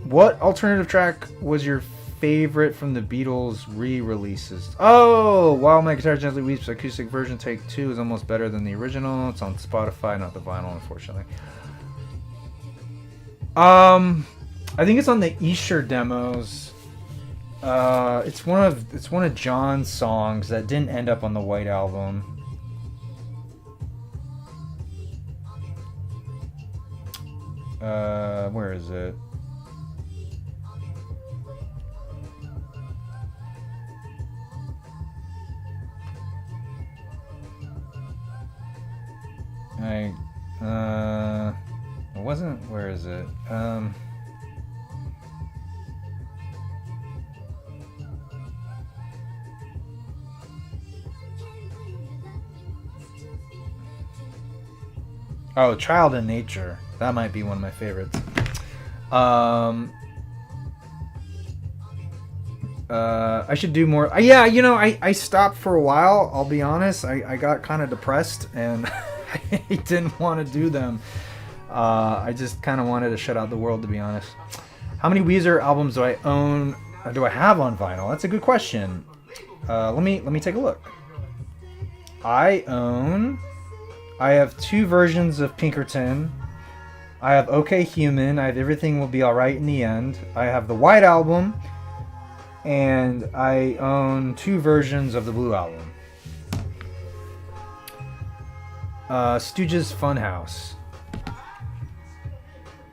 What alternative track was your favorite from the Beatles re-releases? Oh, While My Guitar Gently Weeps acoustic version take 2 is almost better than the original. It's on Spotify, not the vinyl, unfortunately. I think it's on the Easter demos. It's one of John's songs that didn't end up on the White Album. Where is it? It wasn't. Where is it? Oh, Child in Nature. That might be one of my favorites. I should do more. Yeah, you know, I stopped for a while. I'll be honest. I got kind of depressed and I didn't want to do them. I just kind of wanted to shut out the world, to be honest. How many Weezer albums do I own? Do I have on vinyl? That's a good question. Let me take a look. I have 2 versions of Pinkerton. I have OK Human. I have Everything Will Be Alright in the End. I have the White Album. And I own 2 versions of the Blue Album. Stooges Funhouse.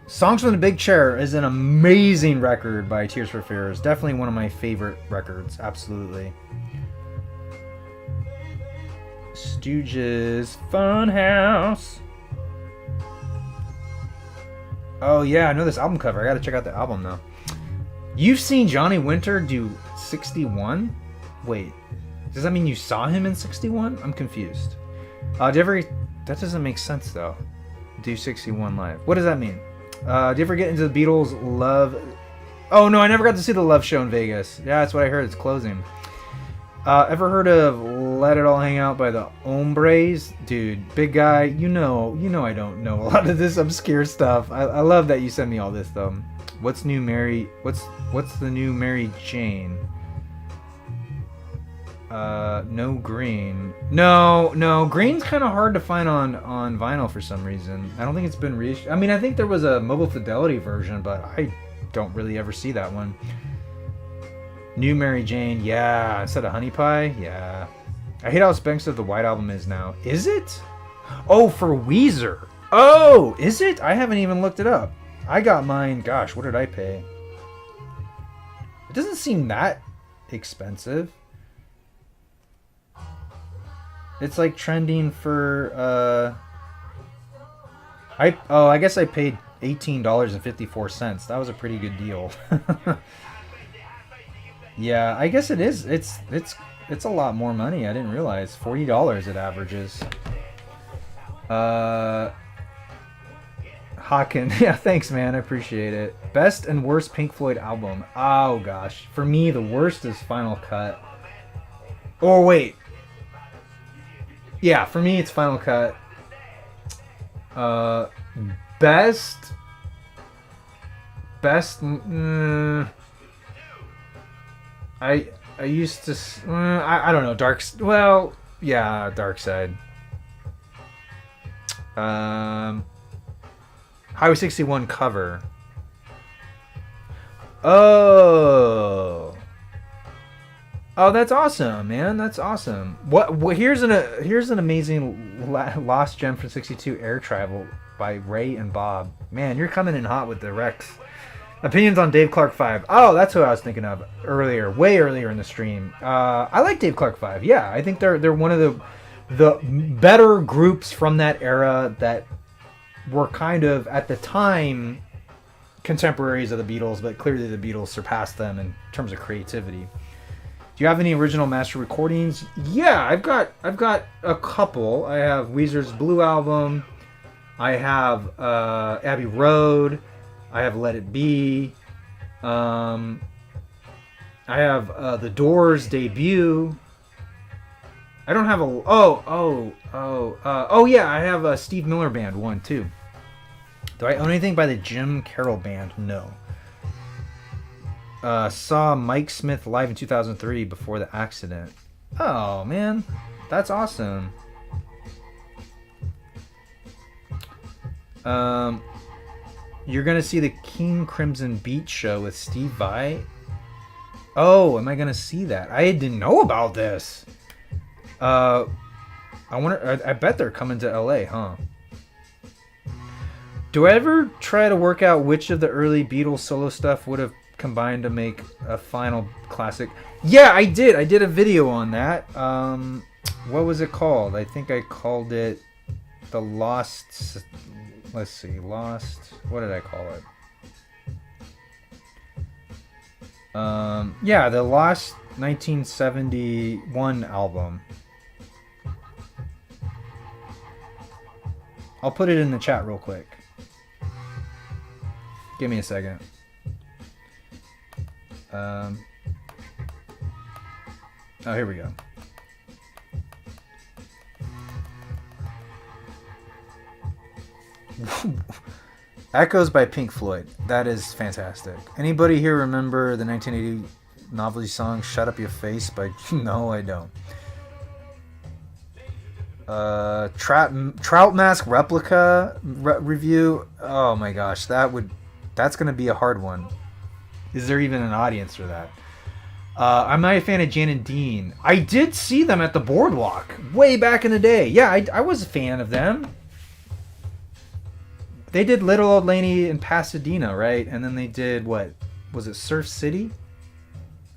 Songs from the Big Chair is an amazing record by Tears for Fears. Definitely one of my favorite records. Absolutely. Stooges Funhouse. Oh yeah, I know this album cover. I gotta check out the album though. You've seen Johnny Winter do 61? Wait, does that mean you saw him in 61? I'm confused. That doesn't make sense though. Do 61 live. What does that mean? Do you ever get into the Beatles Love? Oh no, I never got to see the Love show in Vegas. Yeah, that's what I heard. It's closing. Ever heard of Let It All Hang Out by the Hombres? Dude, big guy, you know I don't know a lot of this obscure stuff. I love that you sent me all this though. What's the new Mary Jane? No Green. No, Green's kind of hard to find on vinyl for some reason. I don't think it's been reissued. I mean, I think there was a Mobile Fidelity version, but I don't really ever see that one. New Mary Jane, yeah. Instead of Honey Pie, yeah. I hate how expensive the White Album is now. Is it? Oh, for Weezer. Oh, is it? I haven't even looked it up. I got mine, gosh, what did I pay? It doesn't seem that expensive. It's like trending for, I guess I paid $18.54. That was a pretty good deal. Yeah, I guess it is. It's a lot more money. I didn't realize $40 it averages. Hawken, yeah, thanks, man. I appreciate it. Best and worst Pink Floyd album. Oh gosh, for me the worst is Final Cut. Oh wait, yeah, for me it's Final Cut. Best. I used to. I don't know. Well, yeah, Dark Side. Highway 61 cover. Oh, that's awesome, man. That's awesome. What? Here's an amazing lost gem from '62, Air Travel by Ray and Bob. Man, you're coming in hot with the Rex. Opinions on Dave Clark 5. Oh, that's who I was thinking of earlier, way earlier in the stream. I like Dave Clark 5. Yeah, I think they're one of the better groups from that era that were kind of at the time contemporaries of the Beatles, but clearly the Beatles surpassed them in terms of creativity. Do you have any original master recordings? Yeah, I've got a couple. I have Weezer's Blue Album. I have Abbey Road. I have Let It Be. I have The Doors debut. I don't have a. Oh yeah, I have a Steve Miller Band one too. Do I own anything by the Jim Carroll Band? No. Saw Mike Smith live in 2003 before the accident. Oh man, that's awesome. You're gonna see the King Crimson Beach show with Steve Vai. Oh, am I gonna see that? I didn't know about this. I wonder. I bet they're coming to LA, huh? Do I ever try to work out which of the early Beatles solo stuff would have combined to make a final classic? Yeah, I did. I did a video on that. What was it called? I think I called it The Lost. Let's see, Lost. What did I call it? Yeah, the Lost 1971 album. I'll put it in the chat real quick. Give me a second. Oh, here we go. Echoes by Pink Floyd. That is fantastic. Anybody here remember the 1980 novelty song Shut Up Your Face by... No, I don't. Trout Mask Replica review. Oh my gosh, that's gonna be a hard one. Is there even an audience for that? I'm not a fan of Jan and Dean. I did see them at the Boardwalk way back in the day. Yeah, I was a fan of them. They did Little Old Lady in Pasadena, right? And then they did, what was it, Surf City?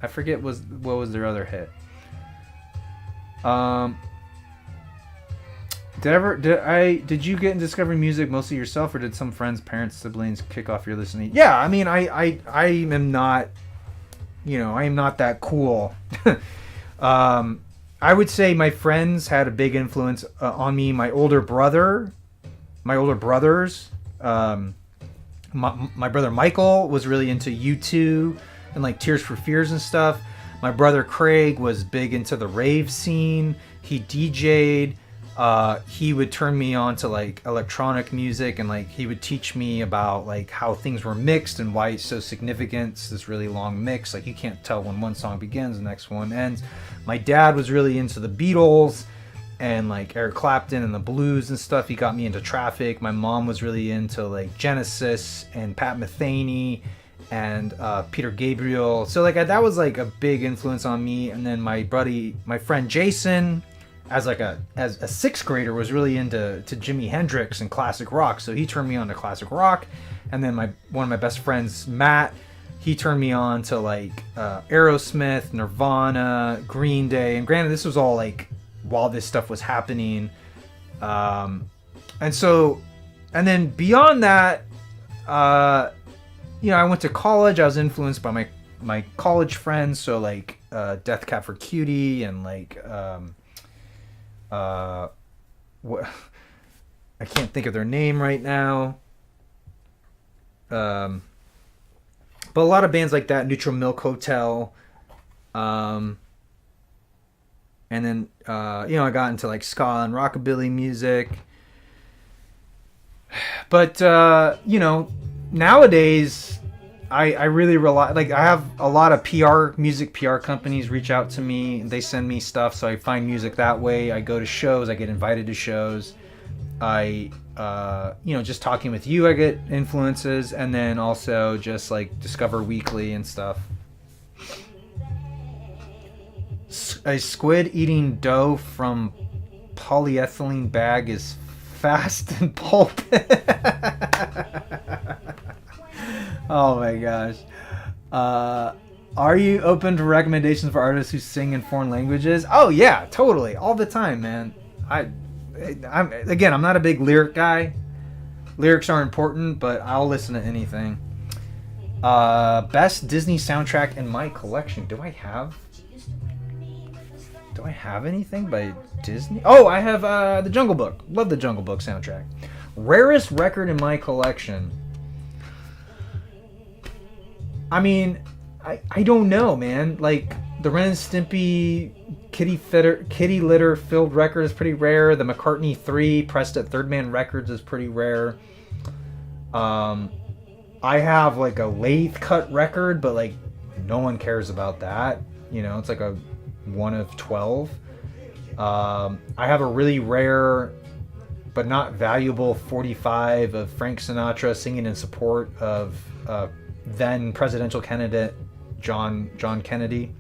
I forget what was their other hit. Did you get into discovering music mostly yourself, or did some friends, parents, siblings kick off your listening? Yeah, I mean, I am not, I am not that cool. I would say my friends had a big influence on me. My older brothers, my brother Michael was really into U2 and like Tears for Fears and stuff. My brother Craig was big into the rave scene. He DJ'd. He would turn me on to like electronic music, and like he would teach me about like how things were mixed and why it's so significant. It's this really long mix, like you can't tell when one song begins, the next one ends. My dad was really into the Beatles and like Eric Clapton and the blues and stuff. He got me into Traffic. My mom was really into like Genesis and Pat Metheny and Peter Gabriel. So like that was like a big influence on me. And then my friend Jason, as a sixth grader, was really into Jimi Hendrix and classic rock. So he turned me on to classic rock. And then one of my best friends, Matt, he turned me on to like Aerosmith, Nirvana, Green Day. And granted, this was all like while this stuff was happening. And then beyond that, I went to college. I was influenced by my college friends, so like Death Cab for Cutie and like what I can't think of their name right now. But a lot of bands like that, Neutral Milk Hotel, and then I got into like ska and rockabilly music. But nowadays I really rely, like I have a lot of music PR companies reach out to me. They send me stuff, so I find music that way. I go to shows, I get invited to shows. I just talking with you, I get influences, and then also just like Discover Weekly and stuff. A squid eating dough from polyethylene bag is fast and pulp. Oh my gosh. Are you open to recommendations for artists who sing in foreign languages? Oh yeah, totally, all the time, man. I'm not a big lyric guy. Lyrics are important, but I'll listen to anything. Best Disney soundtrack in my collection. Do I have anything by Disney? Oh, I have The Jungle Book. Love the Jungle Book soundtrack. Rarest record in my collection. I mean, I don't know, man. Like the Ren and Stimpy Kitty Litter filled record is pretty rare. The McCartney 3 pressed at Third Man Records is pretty rare. I have like a lathe cut record, but like no one cares about that. It's like a 1 of 12. I have a really rare but not valuable 45 of Frank Sinatra singing in support of then presidential candidate John Kennedy.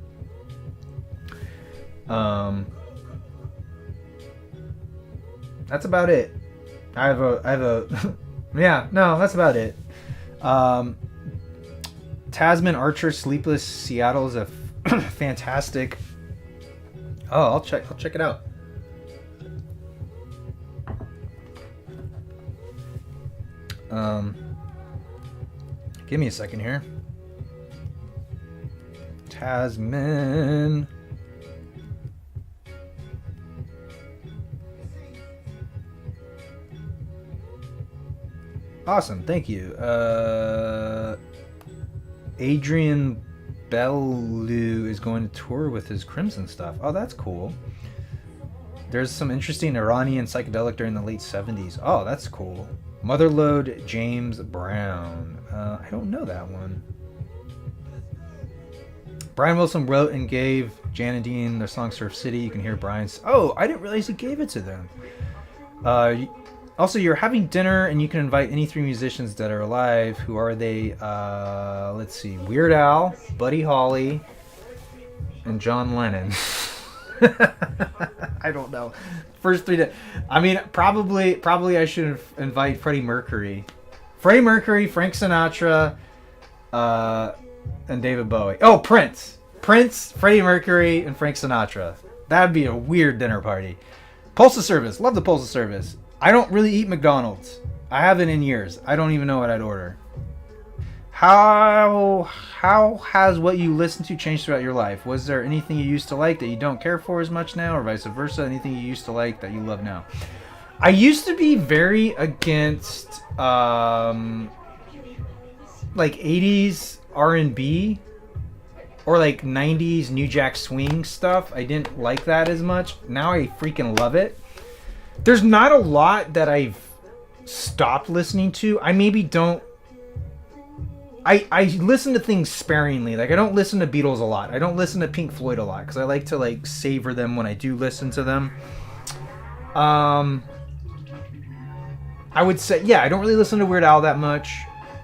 That's about it. I have a yeah, no, that's about it. Tasman Archer Sleepless Seattle is a fantastic. Oh, I'll check it out. Give me a second here. Tasman. Awesome, thank you. Adrian Bellew is going to tour with his Crimson stuff. Oh, that's cool. There's some interesting Iranian psychedelic during the late 70s. Oh, that's cool. Motherlode James Brown. I don't know that one. Brian Wilson wrote and gave Jan and Dean their song Surf City. You can hear Brian's. Oh, I didn't realize he gave it to them. Also, you're having dinner and you can invite any 3 musicians that are alive. Who are they? Let's see. Weird Al, Buddy Holly, and John Lennon. I don't know. First 3 I mean, probably I should invite Freddie Mercury. Freddie Mercury, Frank Sinatra, and David Bowie. Oh, Prince, Freddie Mercury, and Frank Sinatra. That'd be a weird dinner party. Postal Service. Love the Postal Service. I don't really eat McDonald's. I haven't in years. I don't even know what I'd order. How has what you listen to changed throughout your life? Was there anything you used to like that you don't care for as much now, or vice versa? Anything you used to like that you love now? I used to be very against like 80s R&B or like 90s New Jack Swing stuff. I didn't like that as much. Now I freaking love it. There's not a lot that I've stopped listening to. I maybe don't. I listen to things sparingly. Like I don't listen to Beatles a lot. I don't listen to Pink Floyd a lot because I like to like savor them when I do listen to them. I would say, yeah, I don't really listen to Weird Al that much.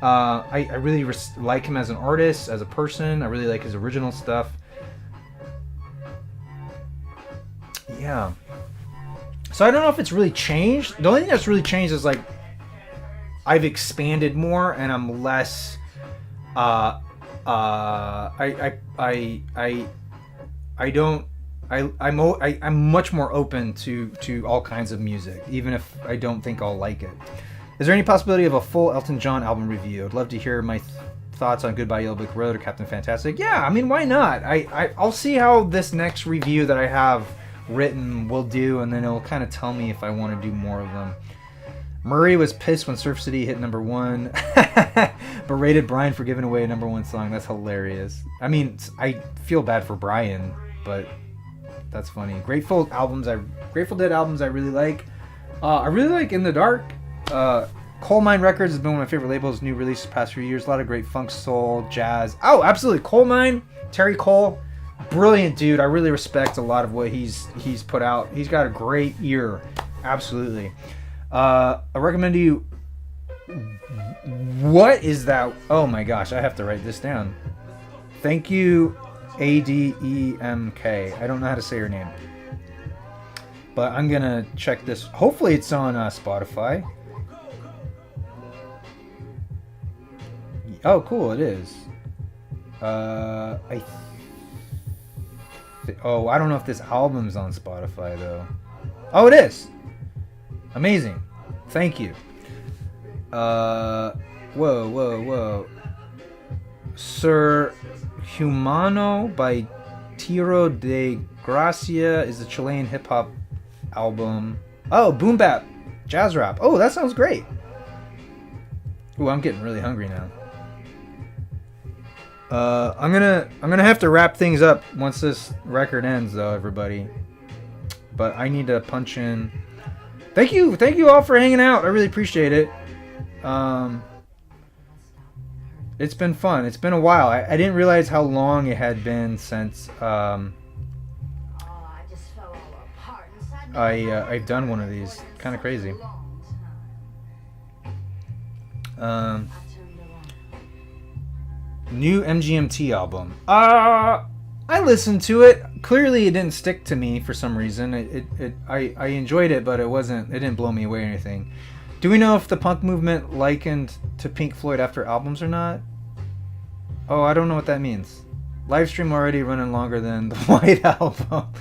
I really like him as an artist, as a person. I really like his original stuff. Yeah. So I don't know if it's really changed. The only thing that's really changed is like I've expanded more and I'm less. I'm much more open to all kinds of music, even if I don't think I'll like it. Is there any possibility of a full Elton John album review? I'd love to hear my thoughts on Goodbye Yellow Brick Road or Captain Fantastic. Yeah, I mean, why not? I'll see how this next review that I have written will do, and then it'll kind of tell me if I want to do more of them. Murray was pissed when Surf City hit number 1, berated Brian for giving away a number 1 song. That's hilarious. I mean, I feel bad for Brian, but that's funny. Grateful Dead albums I really like. I really like In the Dark. Coal Mine Records has been one of my favorite labels. New releases past few years. A lot of great funk, soul, jazz. Oh, absolutely. Coal Mine, Terry Cole, brilliant dude. I really respect a lot of what he's put out. He's got a great ear. Absolutely. I recommend you. What is that? Oh my gosh, I have to write this down. Thank you, ADEMK. I don't know how to say her name, but I'm gonna check this. Hopefully, it's on Spotify. Oh, cool! It is. I don't know if this album's on Spotify though. Oh, it is. Amazing. Thank you. Whoa. Sir Humano by Tiro de Gracia is a Chilean hip-hop album. Oh, boom bap. Jazz rap. Oh, that sounds great. Ooh, I'm getting really hungry now. I'm gonna have to wrap things up once this record ends though, everybody. But I need to punch in. Thank you all for hanging out. I really appreciate it. It's been fun. It's been a while. I didn't realize how long it had been since I've done one of these. Kind of crazy. New MGMT album. I listened to it. Clearly, it didn't stick to me for some reason. I enjoyed it, but it didn't blow me away or anything. Do we know if the punk movement likened to Pink Floyd after albums or not? Oh, I don't know what that means. Livestream already running longer than the White Album.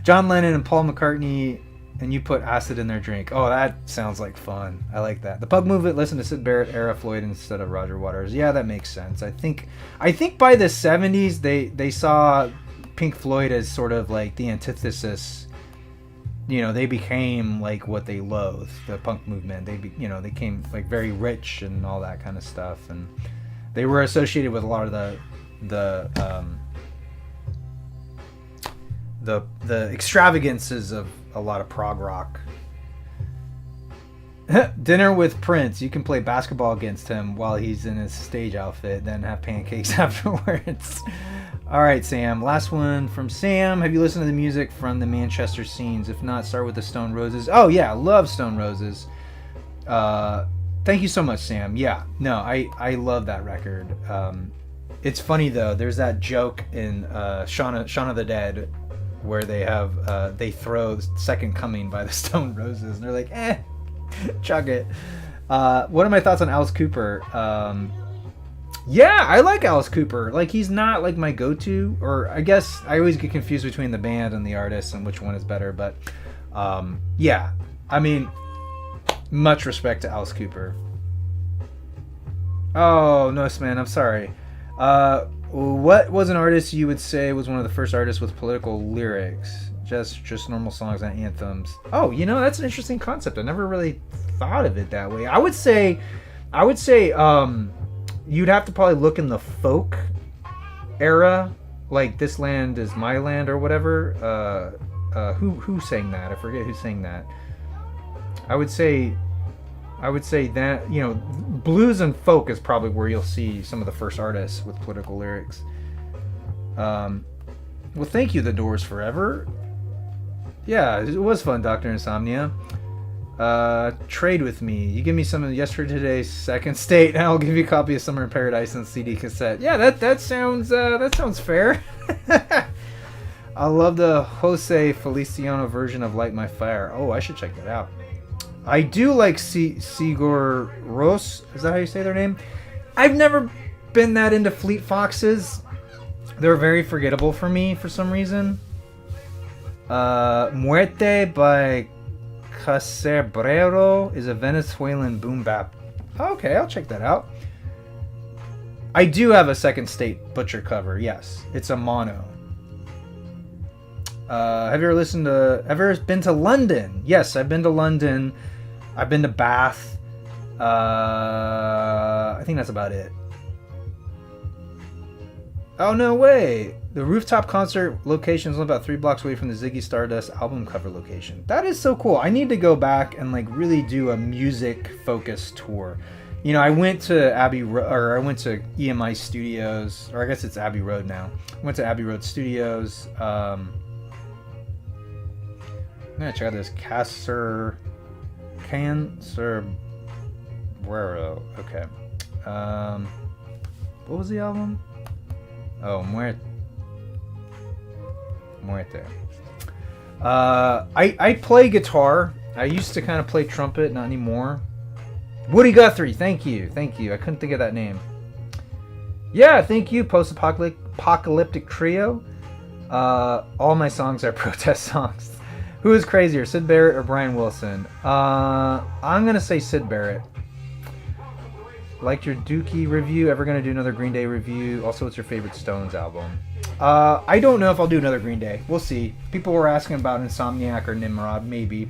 John Lennon and Paul McCartney, and you put acid in their drink. Oh, that sounds like fun. I like that. The punk movement listened to Syd Barrett era Floyd instead of Roger Waters. Yeah, that makes sense. I think by the 70s they saw Pink Floyd as sort of like the antithesis. You know, they became like what they loathed, the punk movement. They became like very rich and all that kind of stuff, and they were associated with a lot of the extravagances of a lot of prog rock. Dinner with Prince. You can play basketball against him while he's in his stage outfit, then have pancakes afterwards. All right, Sam. Last one from Sam. Have you listened to the music from the Manchester scenes? If not, start with the Stone Roses. Oh, yeah. Love Stone Roses. Thank you so much, Sam. Yeah. No, I love that record. It's funny, though. There's that joke in Shaun of the Dead where they throw Second Coming by the Stone Roses. And they're like, chuck it. What are my thoughts on Alice Cooper? Yeah, I like Alice Cooper. Like, he's not like my go-to, or I guess I always get confused between the band and the artist and which one is better. But yeah, I mean, much respect to Alice Cooper. Oh, no, man, I'm sorry. What was an artist you would say was one of the first artists with political lyrics? Just normal songs and anthems. Oh, that's an interesting concept. I never really thought of it that way. I would say you'd have to probably look in the folk era, like This Land Is My Land or whatever. Who sang that? I forget who sang that. I would say that, blues and folk is probably where you'll see some of the first artists with political lyrics. Well, thank you, The Doors Forever. Yeah, it was fun, Dr. Insomnia. Trade with me. You give me some of Yesterday's Second State, and I'll give you a copy of Summer in Paradise on CD cassette. Yeah, that sounds fair. I love the Jose Feliciano version of Light My Fire. Oh, I should check that out. I do like Sigur Rós. Is that how you say their name? I've never been that into Fleet Foxes. They're very forgettable for me for some reason. Muerte by Casebrero is a Venezuelan boom bap. Okay, I'll check that out. I do have a Second State Butcher cover. Yes, it's a mono. Have you ever been to London? Yes, I've been to London. I've been to Bath. I think that's about it. Oh, no way. The rooftop concert location is only about 3 blocks away from the Ziggy Stardust album cover location. That is so cool. I need to go back and like really do a music focused tour. You know, I went to EMI Studios, or I guess it's Abbey Road now. I went to Abbey Road Studios. I'm gonna check out this Cancerbero. Okay. What was the album? Oh, Muerte. I play guitar. I used to kind of play trumpet, not anymore. Woody Guthrie, thank you. I couldn't think of that name. Yeah, thank you, Post-Apocalyptic Trio. All my songs are protest songs. Who is crazier, Syd Barrett or Brian Wilson? I'm gonna say Syd Barrett. Liked your Dookie review. Ever gonna do another Green Day review? Also, what's your favorite Stones album? I don't know if I'll do another Green Day. We'll see. People were asking about Insomniac or Nimrod, maybe.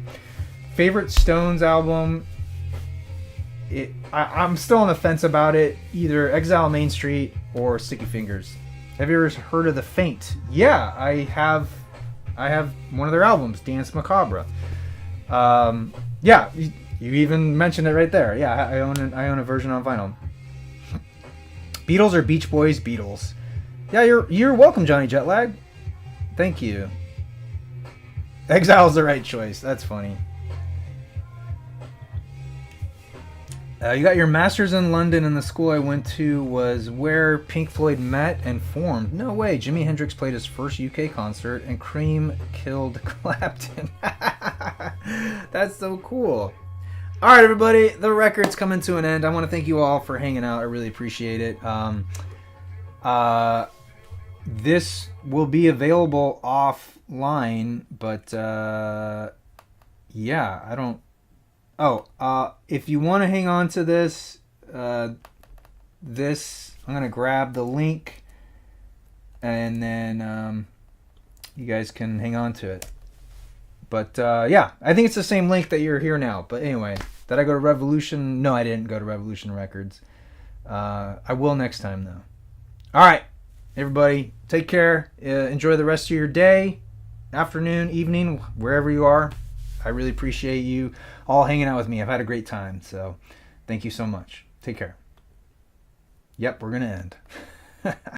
Favorite Stones album? I'm still on the fence about it. Either Exile Main Street or Sticky Fingers. Have you ever heard of The Faint? Yeah, I have one of their albums, Dance Macabre. Yeah, you even mentioned it right there. Yeah, I own a version on vinyl. Beatles or Beach Boys? Beatles. Yeah, you're welcome, Johnny Jetlag. Thank you. Exile's the right choice. That's funny. You got your master's in London, and the school I went to was where Pink Floyd met and formed. No way. Jimi Hendrix played his first UK concert, and Cream killed Clapton. That's so cool. All right, everybody. The record's coming to an end. I want to thank you all for hanging out. I really appreciate it. This will be available offline, but yeah, I don't... if you want to hang on to this, I'm going to grab the link, and then you guys can hang on to it. But yeah, I think it's the same link that you're here now. But anyway, did I go to Revolution? No, I didn't go to Revolution Records. I will next time, though. All right, everybody, take care. Enjoy the rest of your day, afternoon, evening, wherever you are. I really appreciate you all hanging out with me. I've had a great time, so thank you so much. Take care. Yep, we're going to end.